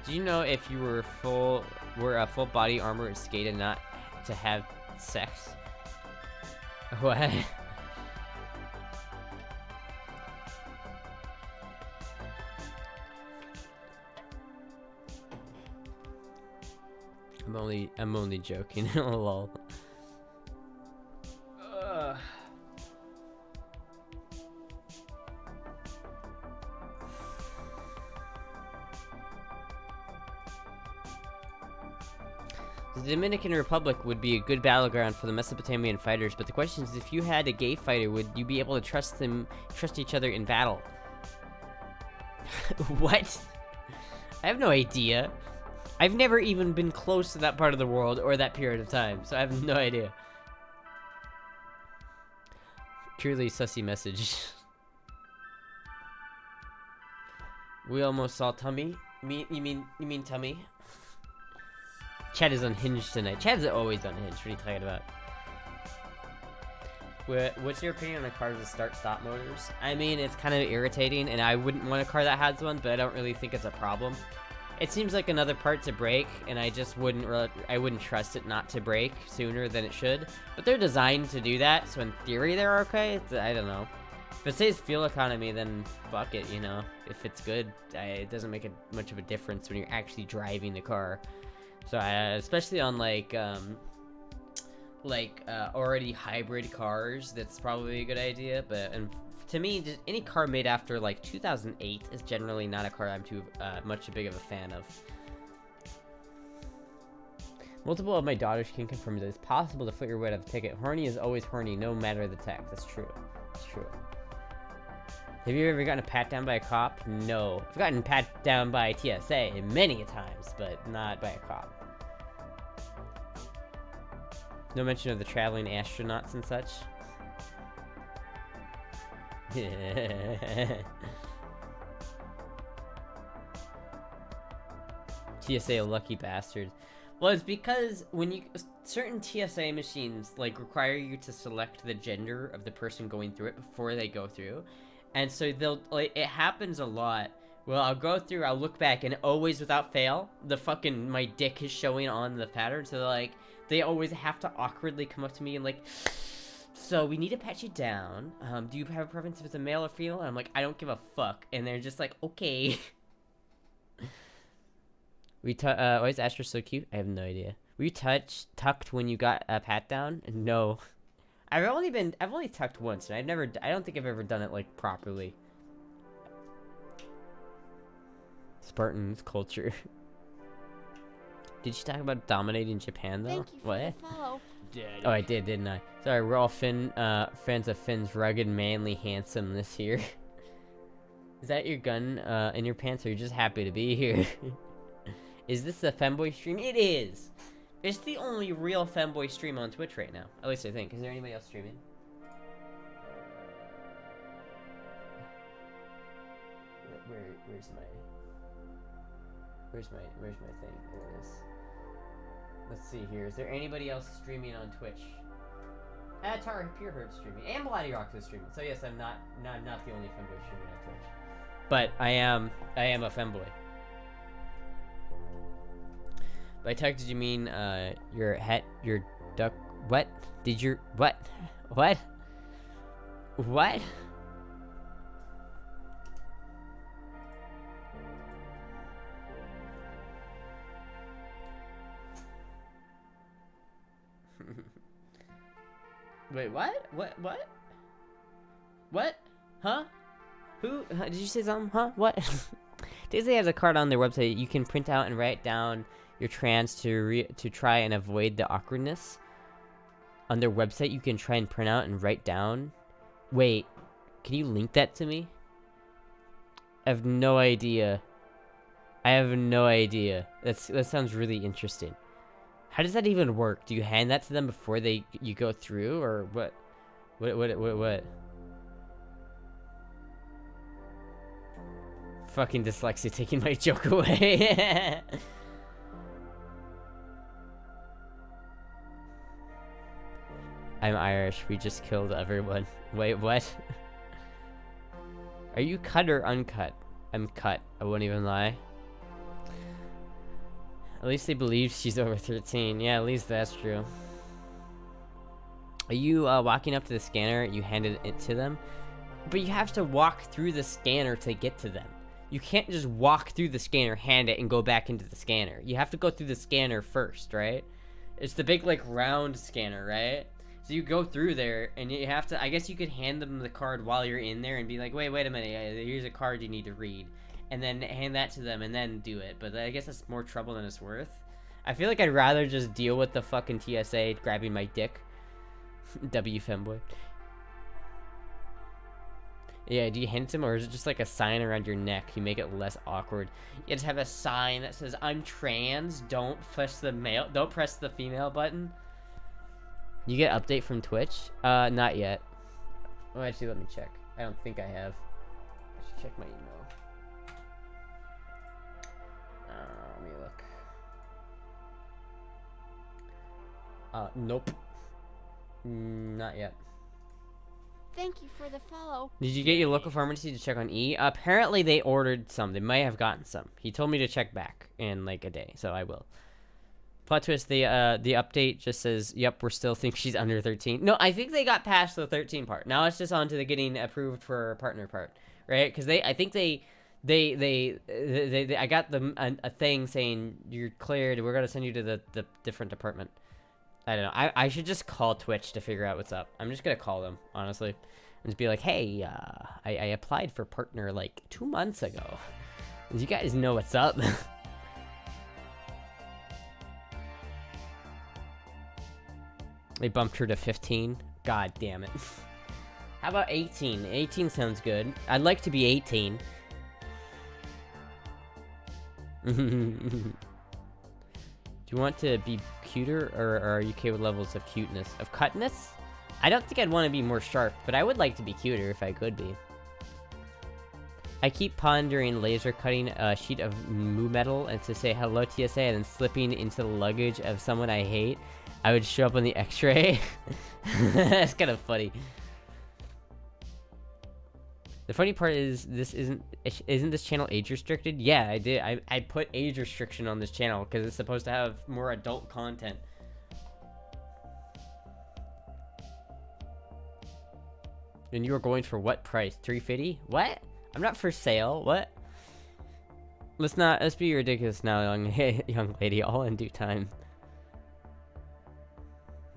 Do you know if you were a full body armor and skated not to have sex? What? I'm only joking. Lol. The Dominican Republic would be a good battleground for the Mesopotamian fighters, but the question is, if you had a gay fighter, would you be able to trust each other in battle? What? I have no idea. I've never even been close to that part of the world or that period of time, so I have no idea. Purely sussy message. We almost saw Tummy. You mean Tummy? Chad is unhinged tonight. Chad's always unhinged. What are you talking about? What's your opinion on cars with start-stop motors? I mean, it's kind of irritating, and I wouldn't want a car that has one, but I don't really think it's a problem. It seems like another part to break, and I just wouldn't trust it not to break sooner than it should. But they're designed to do that, so in theory they're okay. I don't know. If it says fuel economy, then fuck it, you know. If it's good, it doesn't make much of a difference when you're actually driving the car. So especially on already hybrid cars, that's probably a good idea. But to me, just any car made after like 2008 is generally not a car I'm too much big of a fan of. Multiple of my daughters can confirm that it's possible to foot your way out of a ticket. Horny is always horny, no matter the text. That's true. That's true. Have you ever gotten a pat down by a cop? No. I've gotten pat down by TSA many a times, but not by a cop. No mention of the traveling astronauts and such. TSA lucky bastard. Well, it's because when certain TSA machines like require you to select the gender of the person going through it before they go through. And so it happens a lot. Well, I'll go through, I'll look back, and always without fail, my dick is showing on the pattern. So they always have to awkwardly come up to me and so we need to pat you down. Do you have a preference if it's a male or female? And I'm like, I don't give a fuck. And they're just like, okay. Why is Astra so cute? I have no idea. Were you tucked when you got a pat down? No. I've only tucked once, and I don't think I've ever done it properly. Spartans culture. Did you talk about dominating Japan though? Thank you for What? the follow. Oh, I did, didn't I? Sorry, we're all fans of Finn's rugged, manly handsomeness here. Is that your gun in your pants, or you're just happy to be here? Is this a femboy stream? It is! It's the only real femboy stream on Twitch right now. At least I think. Is there anybody else streaming? Where's my thing? There it is. Let's see here. Is there anybody else streaming on Twitch? Tara Pure Herb's streaming. And Bloody Rocks is streaming. So yes, I'm not the only femboy streaming on Twitch. But I am a femboy. By tuck, did you mean your hat, your duck? What? Did your what? What? What? Wait, what? What? What? Huh? Who? Did you say something? Huh? What? Disney has a card on their website you can print out and write down your trans to try and avoid the awkwardness. On their website, you can try and print out and write down. Wait, can you link that to me? I have no idea. I have no idea. That sounds really interesting. How does that even work? Do you hand that to them before you go through, or what? What? Fucking dyslexia taking my joke away. I'm Irish. We just killed everyone. Wait, what? Are you cut or uncut? I'm cut. I won't even lie. At least they believe she's over 13. Yeah, at least that's true. Are you walking up to the scanner? You handed it to them? But you have to walk through the scanner to get to them. You can't just walk through the scanner, hand it, and go back into the scanner. You have to go through the scanner first, right? It's the big, like, round scanner, right? So you go through there, and you have to... I guess you could hand them the card while you're in there and be like, wait a minute, here's a card you need to read. And then hand that to them and then do it. But I guess that's more trouble than it's worth. I feel like I'd rather just deal with the fucking TSA grabbing my dick. W femboy. Yeah, do you hand it to him, or is it just like a sign around your neck? You make it less awkward. You just have a sign that says, I'm trans, don't press the female button. You get update from Twitch? Not yet. Oh, actually, let me check. I don't think I have. I should check my email. Let me look. Nope. Not yet. Thank you for the follow. Did you get your local pharmacy to check on E? Apparently they ordered some. They might have gotten some. He told me to check back in like a day, so I will. Plot twist, the update just says, yep, we're still think she's under 13. No, I think they got past the 13 part. Now it's just on to the getting approved for a partner part, right? Because I got them a thing saying you're cleared. We're gonna send you to the different department. I don't know. I should just call Twitch to figure out what's up. I'm just gonna call them, honestly, and just be like, hey, I applied for partner like 2 months ago. Do you guys know what's up? They bumped her to 15. God damn it. How about 18? 18 sounds good. I'd like to be 18. Do you want to be cuter, or are you okay with levels of cuteness? Of cutness? I don't think I'd want to be more sharp, but I would like to be cuter if I could be. I keep pondering laser cutting a sheet of moo metal and to say hello TSA and then slipping into the luggage of someone I hate. I would show up on the x-ray. That's kind of funny. The funny part is isn't this channel age restricted? Yeah, I did. I put age restriction on this channel because it's supposed to have more adult content. And you were going for what price? $350? What? I'm not for sale. What? Let's be ridiculous now, young lady. All in due time.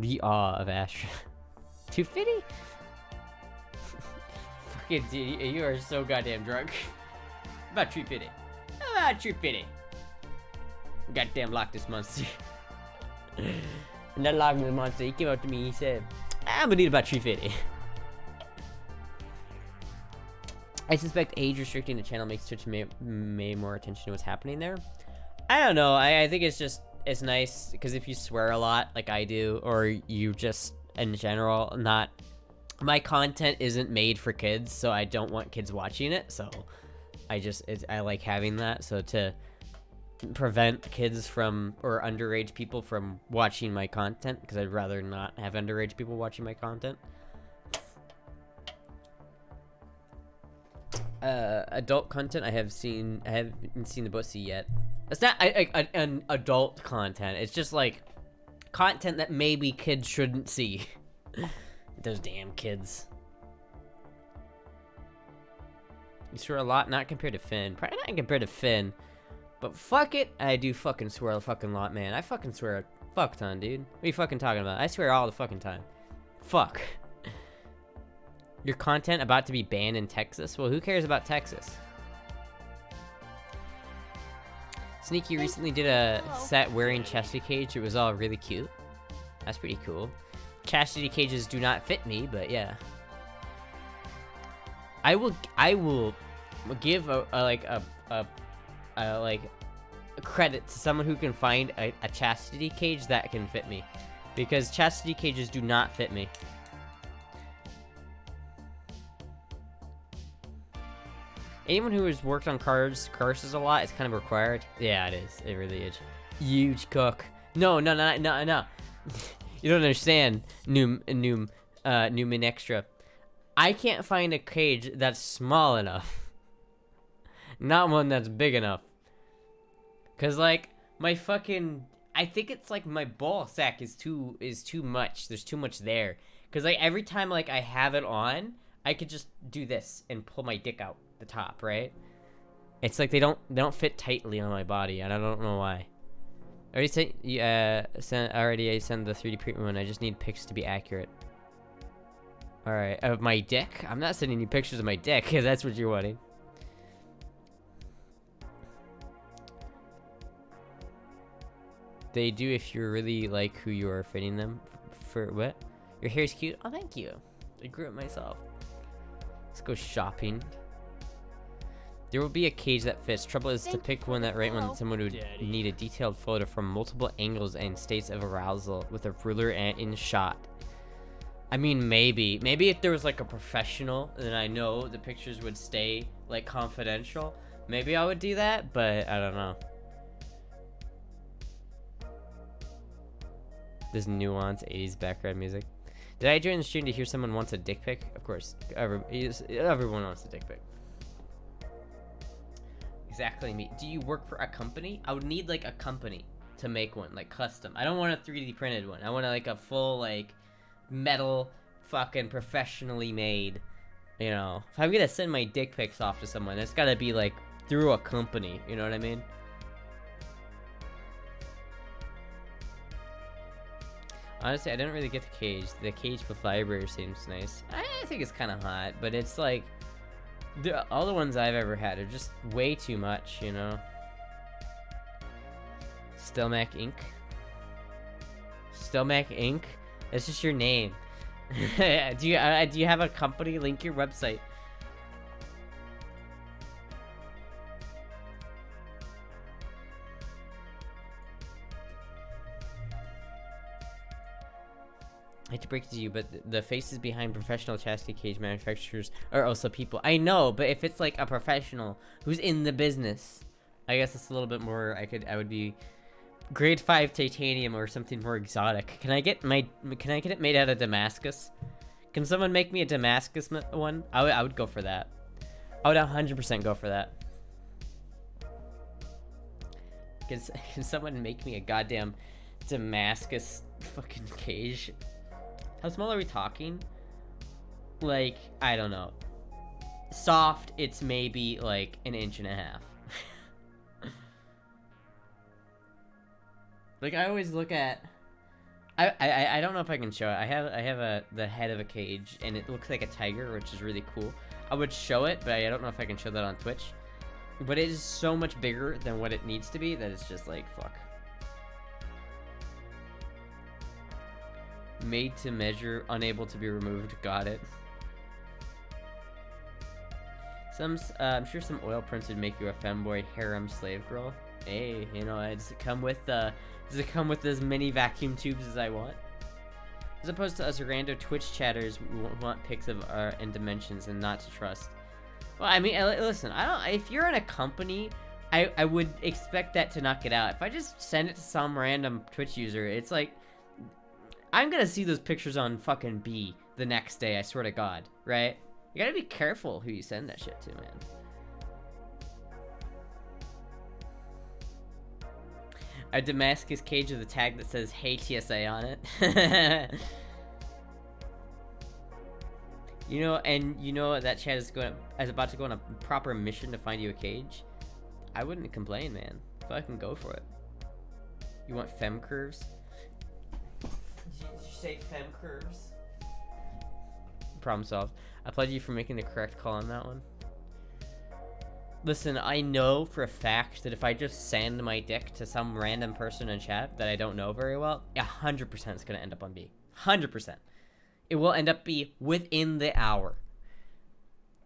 The awe of Astra. $250? Fucking dude, you are so goddamn drunk. About $350. About $350. Goddamn lock this monster. And that locked the monster, he came up to me, he said, I'm gonna need about $350. I suspect age restricting the channel makes Twitch may more attention to what's happening there. I don't know. I think it's nice because if you swear a lot like I do, or you just in general not, my content isn't made for kids, so I don't want kids watching it. So I like having that. So to prevent kids from, or underage people from watching my content, because I'd rather not have underage people watching my content. Adult content I haven't seen the Bussy yet. It's not an adult content. It's just like content that maybe kids shouldn't see. Those damn kids. You swear a lot, not compared to Finn. Probably not compared to Finn. But fuck it, I do fucking swear a fucking lot, man. I fucking swear a fuck ton, dude. What are you fucking talking about? I swear all the fucking time. Fuck. Your content about to be banned in Texas? Well, who cares about Texas? Sneaky recently did a set wearing chastity cage. It was all really cute. That's pretty cool. Chastity cages do not fit me, but yeah. I will give a credit to someone who can find a chastity cage that can fit me, because chastity cages do not fit me. Anyone who has worked on curses a lot, it's kind of required. Yeah, it is. It really is. Huge cook. No. You don't understand, Newman Extra. I can't find a cage that's small enough. Not one that's big enough. Cause like my fucking, I think it's like my ball sack is too much. There's too much there. Cause like every time like I have it on, I could just do this and pull my dick out the top, right? It's like they don't fit tightly on my body, and I don't know why. I already sent the 3D print one. I just need pics to be accurate. All right, of my dick. I'm not sending you pictures of my dick, because that's what you're wanting. They do if you really like who you are fitting them. For what? Your hair's cute. Oh, thank you. I grew it myself. Let's go shopping. There will be a cage that fits. Trouble is to pick one that right when someone would need a detailed photo from multiple angles and states of arousal with a ruler and in shot. I mean, maybe if there was like a professional, then I know the pictures would stay like confidential. Maybe I would do that, but I don't know. This nuance 80s background music. Did I join the stream to hear someone wants a dick pic? Of course, everyone wants a dick pic. Exactly me. Do you work for a company? I would need like a company to make one, like custom. I don't want a 3D printed one. I want like a full like metal fucking professionally made, you know. If I'm gonna send my dick pics off to someone, it's gotta be like through a company, you know what I mean? Honestly, I didn't really get the cage. The cage with vibrator seems nice. I think it's kind of hot, but it's like all the ones I've ever had are just way too much, you know. Stelmac Inc. Stelmac Inc. That's just your name. do you have a company? Link your website. I hate to break it to you, but the faces behind professional chastity cage manufacturers are also people. I know, but if it's like a professional who's in the business, I guess it's a little bit more. I would be grade 5 titanium or something more exotic. Can I get it made out of Damascus? Can someone make me a Damascus one? I would go for that. I would 100% go for that. Can someone make me a goddamn Damascus fucking cage? How small are we talking? Like, I don't know. Soft, it's maybe like 1.5 inches. Like, I always look at... I don't know if I can show it. I have the head of a cage, and it looks like a tiger, which is really cool. I would show it, but I don't know if I can show that on Twitch. But it is so much bigger than what it needs to be that it's just like, fuck. Made to measure, unable to be removed. Got it. I'm sure some oil prints would make you a femboy harem slave girl. Hey, you know, does it come with as many vacuum tubes as I want? As opposed to us random Twitch chatters who want pics of our and dimensions and not to trust. Well, I mean, listen, if you're in a company, I would expect that to not get out. If I just send it to some random Twitch user, it's like, I'm gonna see those pictures on fucking B the next day, I swear to God, right? You gotta be careful who you send that shit to, man. A Damascus cage with a tag that says "Hey TSA" on it. You know, and you know that Chad is about to go on a proper mission to find you a cage. I wouldn't complain, man. Fucking go for it. You want fem curves? Did you say fem curves? Problem solved. I applaud you for making the correct call on that one. Listen, I know for a fact that if I just send my dick to some random person in chat that I don't know very well, 100% is gonna end up on B. 100%. It will end up be within the hour.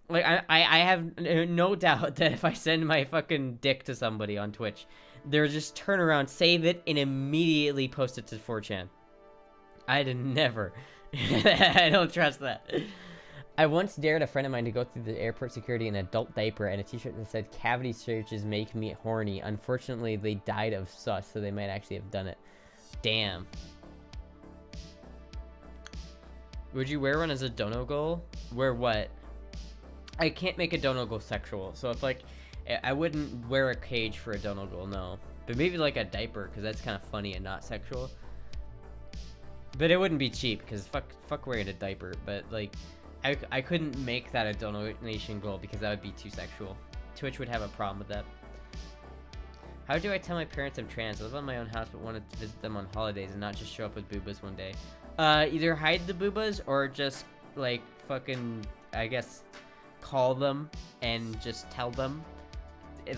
Like, I have no doubt that if I send my fucking dick to somebody on Twitch, they'll just turn around, save it, and immediately post it to 4chan. I'd never. I don't trust that. I once dared a friend of mine to go through the airport security in an adult diaper and a t-shirt that said, "Cavity searches make me horny." Unfortunately, they died of sus, so they might actually have done it. Damn. Would you wear one as a dono goal? Wear what? I can't make a dono goal sexual, so if, like, I wouldn't wear a cage for a dono goal, no. But maybe, like, a diaper, because that's kind of funny and not sexual. But it wouldn't be cheap, because fuck wearing a diaper, but, like, I couldn't make that a donation goal because that would be too sexual. Twitch would have a problem with that. How do I tell my parents I'm trans? I live on my own house but wanted to visit them on holidays and not just show up with boobas one day. Either hide the boobas or just, like, fucking, I guess, call them and just tell them.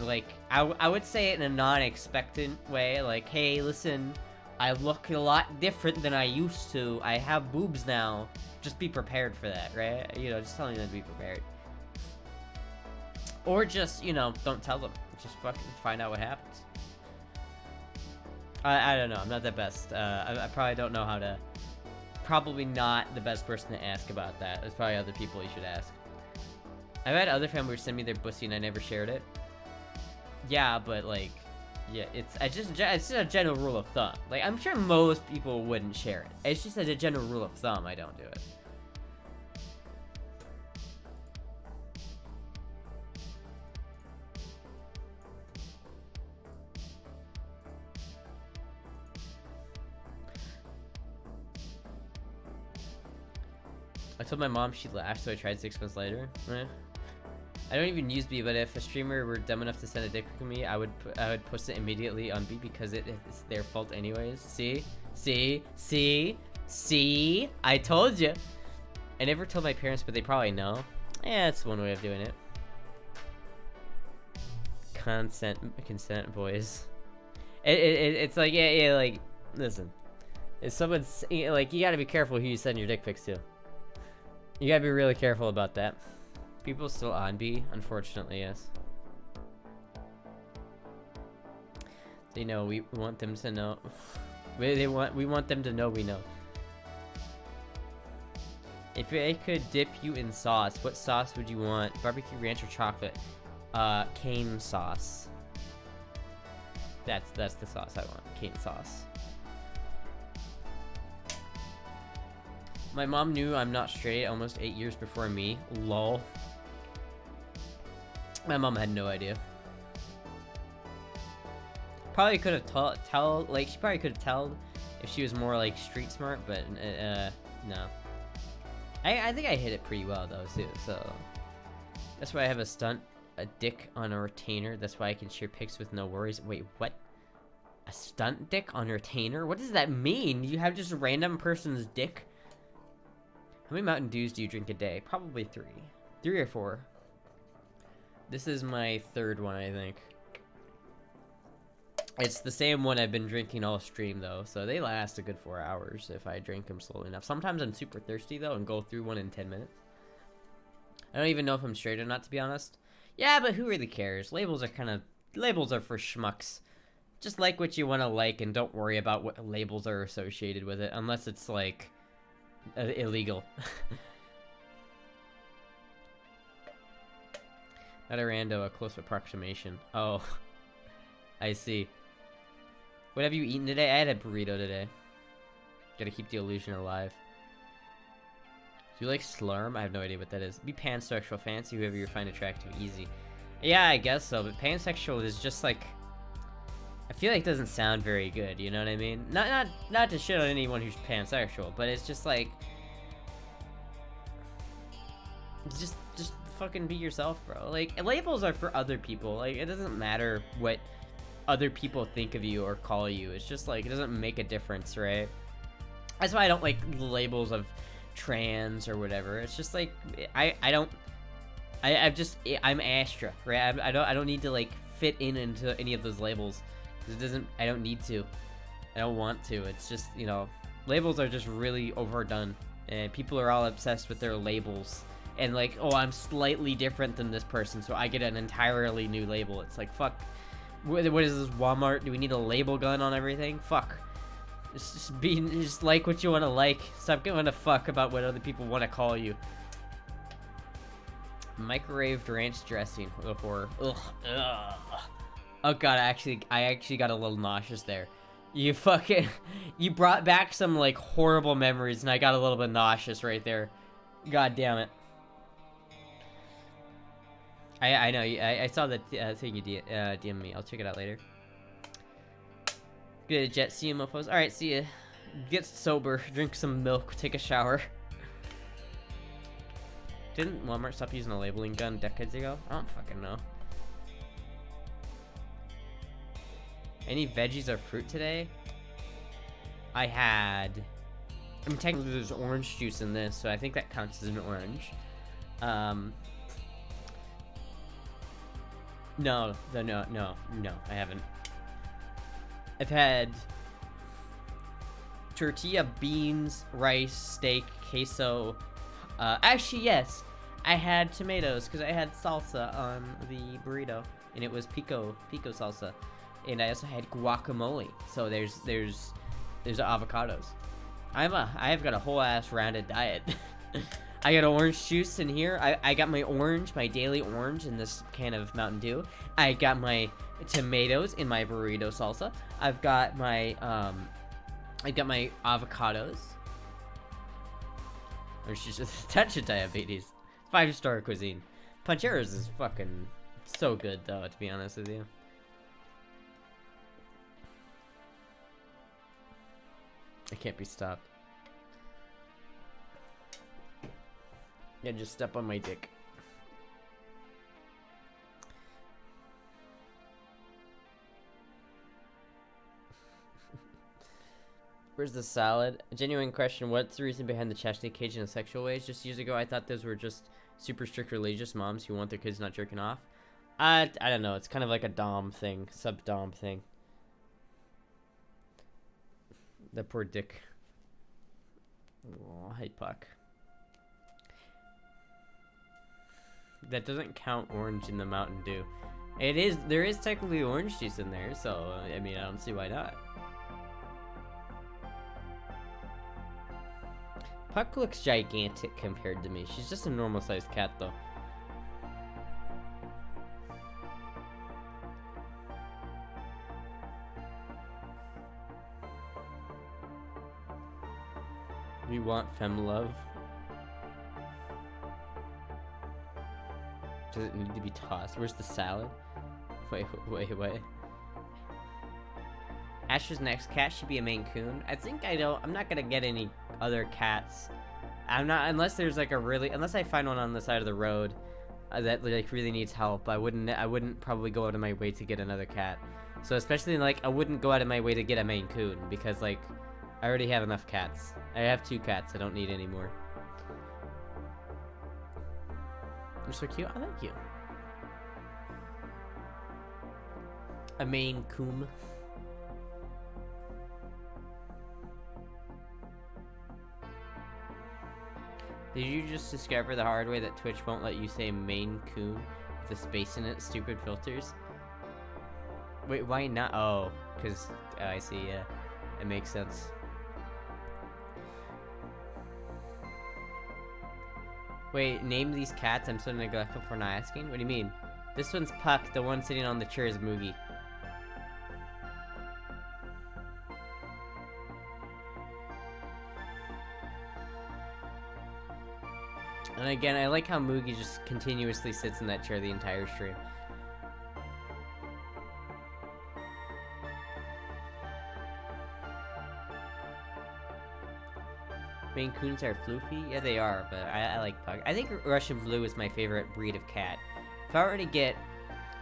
Like, I would say it in a non-expectant way, like, hey, listen, I look a lot different than I used to. I have boobs now. Just be prepared for that, right? You know, just telling them to be prepared. Or just, you know, don't tell them. Just fucking find out what happens. I don't know. I'm not the best. I probably don't know how to... Probably not the best person to ask about that. There's probably other people you should ask. I've had other family members send me their pussy and I never shared it. Yeah, but, like... Yeah, it's just a general rule of thumb. Like, I'm sure most people wouldn't share it. It's just as a general rule of thumb, I don't do it. I told my mom she laughed, so I tried 6 months later. I don't even use B, but if a streamer were dumb enough to send a dick pic to me, I would post it immediately on B because it's their fault anyways. See? I told you. I never told my parents, but they probably know. Yeah, it's one way of doing it. Consent, boys. It's like, yeah, like, listen. If someone's, like, you gotta be careful who you send your dick pics to. You gotta be really careful about that. People still on B? Unfortunately, yes. They know we want them to know. We want them to know we know. If I could dip you in sauce, what sauce would you want? Barbecue, ranch, or chocolate? Cane sauce. That's the sauce I want. Cane sauce. My mom knew I'm not straight almost 8 years before me. Lol. My mom had no idea. Probably could have like, she probably could have told if she was more, like, street smart, but, no. I think I hit it pretty well, though, too, so. That's why I have a dick on a retainer. That's why I can share pics with no worries. Wait, what? A stunt dick on a retainer? What does that mean? You have just a random person's dick? How many Mountain Dews do you drink a day? Probably 3. 3 or 4. This is my 3rd one, I think. It's the same one I've been drinking all stream, though, so they last a good 4 hours if I drink them slowly enough. Sometimes I'm super thirsty, though, and go through one in 10 minutes. I don't even know if I'm straight or not, to be honest. Yeah, but who really cares? Labels are for schmucks. Just like what you want to like, and don't worry about what labels are associated with it, unless it's, like, illegal. Not a rando, a close approximation. Oh, I see. What have you eaten today? I had a burrito today. Gotta keep the illusion alive. Do you like slurm? I have no idea what that is. Be pansexual, fancy whoever you find attractive, easy. Yeah, I guess so, but pansexual is just like... I feel like it doesn't sound very good, you know what I mean? Not to shit on anyone who's pansexual, but it's just like, just fucking be yourself, bro. Like, labels are for other people. Like, it doesn't matter what other people think of you or call you. It's just like, it doesn't make a difference, right? That's why I don't like the labels of trans or whatever. It's just like, I'm Astra, right? I don't need to like fit into any of those labels. I don't need to. I don't want to. It's just, you know, labels are just really overdone, and people are all obsessed with their labels. And like, oh, I'm slightly different than this person, so I get an entirely new label. It's like, fuck. What is this, Walmart? Do we need a label gun on everything? Fuck. Just like what you want to like. Stop giving a fuck about what other people want to call you. Microwaved ranch dressing. Ugh, horror. Ugh. Ugh. Oh god, I actually got a little nauseous there. You brought back some like horrible memories, and I got a little bit nauseous right there. God damn it. I know, I saw the thing you DM me. I'll check it out later. Get a jet, see you mofos. Alright, see ya. Get sober, drink some milk, take a shower. Didn't Walmart stop using a labeling gun decades ago? I don't fucking know. Any veggies or fruit today? I had... I mean, technically there's orange juice in this, so I think that counts as an orange. No, I haven't. I've had tortilla, beans, rice, steak, queso. Actually, yes, I had tomatoes because I had salsa on the burrito, and it was pico salsa, and I also had guacamole. So there's avocados. I've got a whole ass rounded diet. I got orange juice in here. I got my daily orange in this can of Mountain Dew. I got my tomatoes in my burrito salsa. I've got my avocados. Which is just a touch of diabetes. 5-star cuisine. Pancheros is fucking so good though, to be honest with you. I can't be stopped. Yeah, just step on my dick. Where's the salad? A genuine question, what's the reason behind the chastity cage in a sexual way? Just years ago, I thought those were just super strict religious moms who want their kids not jerking off. I don't know, it's kind of like a dom thing, sub-dom thing. The poor dick. Oh, hey, Puck. That doesn't count orange in the Mountain Dew. There is technically orange juice in there, so, I mean, I don't see why not. Puck looks gigantic compared to me. She's just a normal sized cat, though. We want femme love. Does it need to be tossed? Where's the salad? Wait. Asher's next cat should be a Maine Coon. I'm not gonna get any other cats. Unless there's like unless I find one on the side of the road that like really needs help. I wouldn't probably go out of my way to get another cat. So especially like I wouldn't go out of my way to get a Maine Coon because like I already have enough cats. I have 2 cats. I don't need any more. You're so cute. I like you. A Maine Coon. Did you just discover the hard way that Twitch won't let you say Maine Coon with a space in it? Stupid filters. Wait, why not? Oh, because I see. Yeah, it makes sense. Wait, name these cats? I'm so neglectful for not asking. What do you mean? This one's Puck. The one sitting on the chair is Moogie. And again, I like how Moogie just continuously sits in that chair the entire stream. Maine Coons are floofy? Yeah, they are, but I like Pug. I think Russian Blue is my favorite breed of cat. If I were to get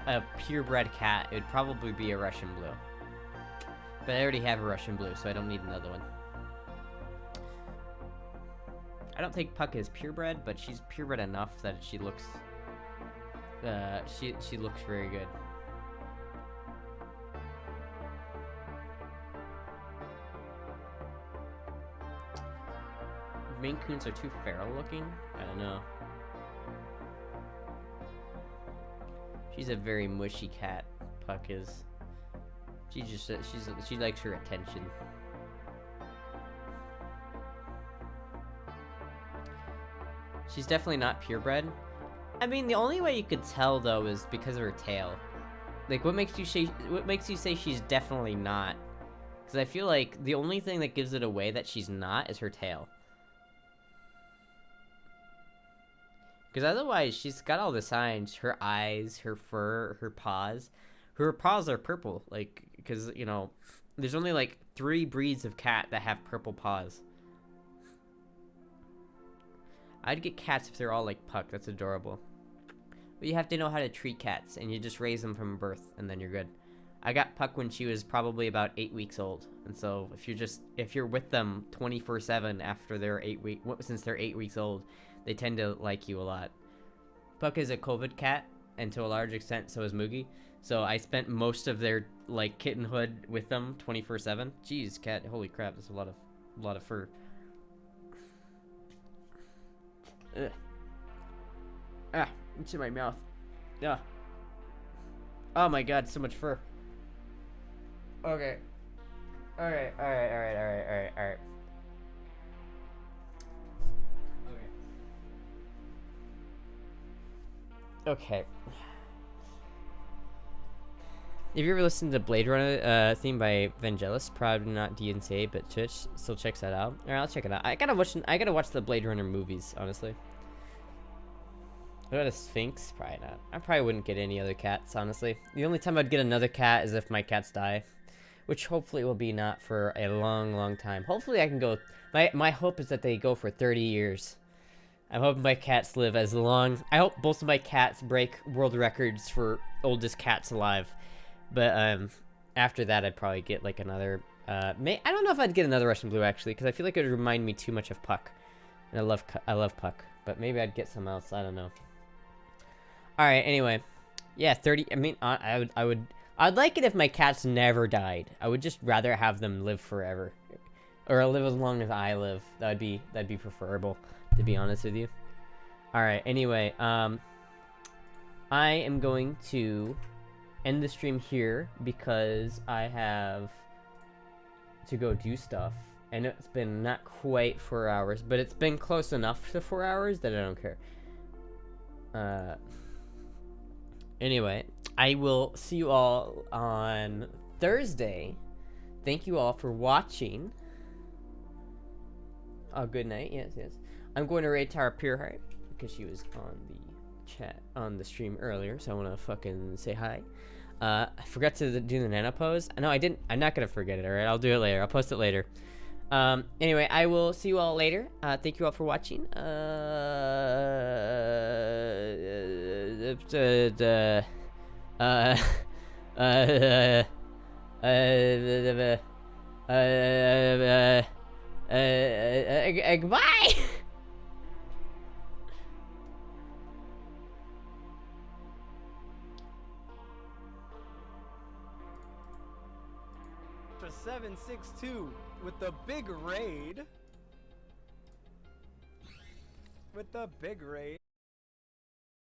a purebred cat, it would probably be a Russian Blue. But I already have a Russian Blue, so I don't need another one. I don't think Puck is purebred, but she's purebred enough that she looks... she looks very good. Maine Coons are too feral looking? I don't know. She's a very mushy cat, Puck is. She likes her attention. She's definitely not purebred. I mean, the only way you could tell though is because of her tail. Like, what makes you say she's definitely not? Because I feel like the only thing that gives it away that she's not is her tail. Because otherwise, she's got all the signs. Her eyes, her fur, her paws. Her paws are purple. Like, because, you know, there's only like 3 breeds of cat that have purple paws. I'd get cats if they're all like Puck. That's adorable. But you have to know how to treat cats. And you just raise them from birth. And then you're good. I got Puck when she was probably about 8 weeks old. And so if you're with them 24/7 after they're since they're 8 weeks old, they tend to like you a lot. Puck is a COVID cat, and to a large extent, so is Moogie. So I spent most of their like kittenhood with them 24/7. Jeez, cat! Holy crap! That's a lot of fur. Ugh. Ah, it's in my mouth. Yeah. Oh my god, so much fur. Okay. Alright. Okay. If you ever listened to Blade Runner theme by Vangelis, probably not DNC, but Twitch still checks that out. Alright, I'll check it out. I gotta watch the Blade Runner movies, honestly. What about a Sphinx? Probably not. I probably wouldn't get any other cats, honestly. The only time I'd get another cat is if my cats die. Which hopefully will be not for a long, long time. Hopefully I can go... My hope is that they go for 30 years. I'm hoping my cats live as long... I hope both of my cats break world records for oldest cats alive. But, after that, I'd probably get, like, another... I don't know if I'd get another Russian Blue, actually, because I feel like it would remind me too much of Puck. And I love Puck. But maybe I'd get some else. I don't know. Alright, anyway. Yeah, 30... I mean, I'd like it if my cats never died. I would just rather have them live forever. Or live as long as I live. That'd be preferable, to be honest with you. Alright, anyway, I am going to end the stream here because I have to go do stuff. And it's been not quite 4 hours, but it's been close enough to 4 hours that I don't care. Anyway, I will see you all on Thursday. Thank you all for watching. Oh, good night. Yes. I'm going to raid Tara Pureheart because she was on the on the stream earlier, so I want to fucking say hi. I forgot to do the nano pose. No, I didn't. I'm not gonna forget it. All right, I'll do it later. I'll post it later. Anyway, I will see you all later. Thank you all for watching. Goodbye. For 762 with the big raid.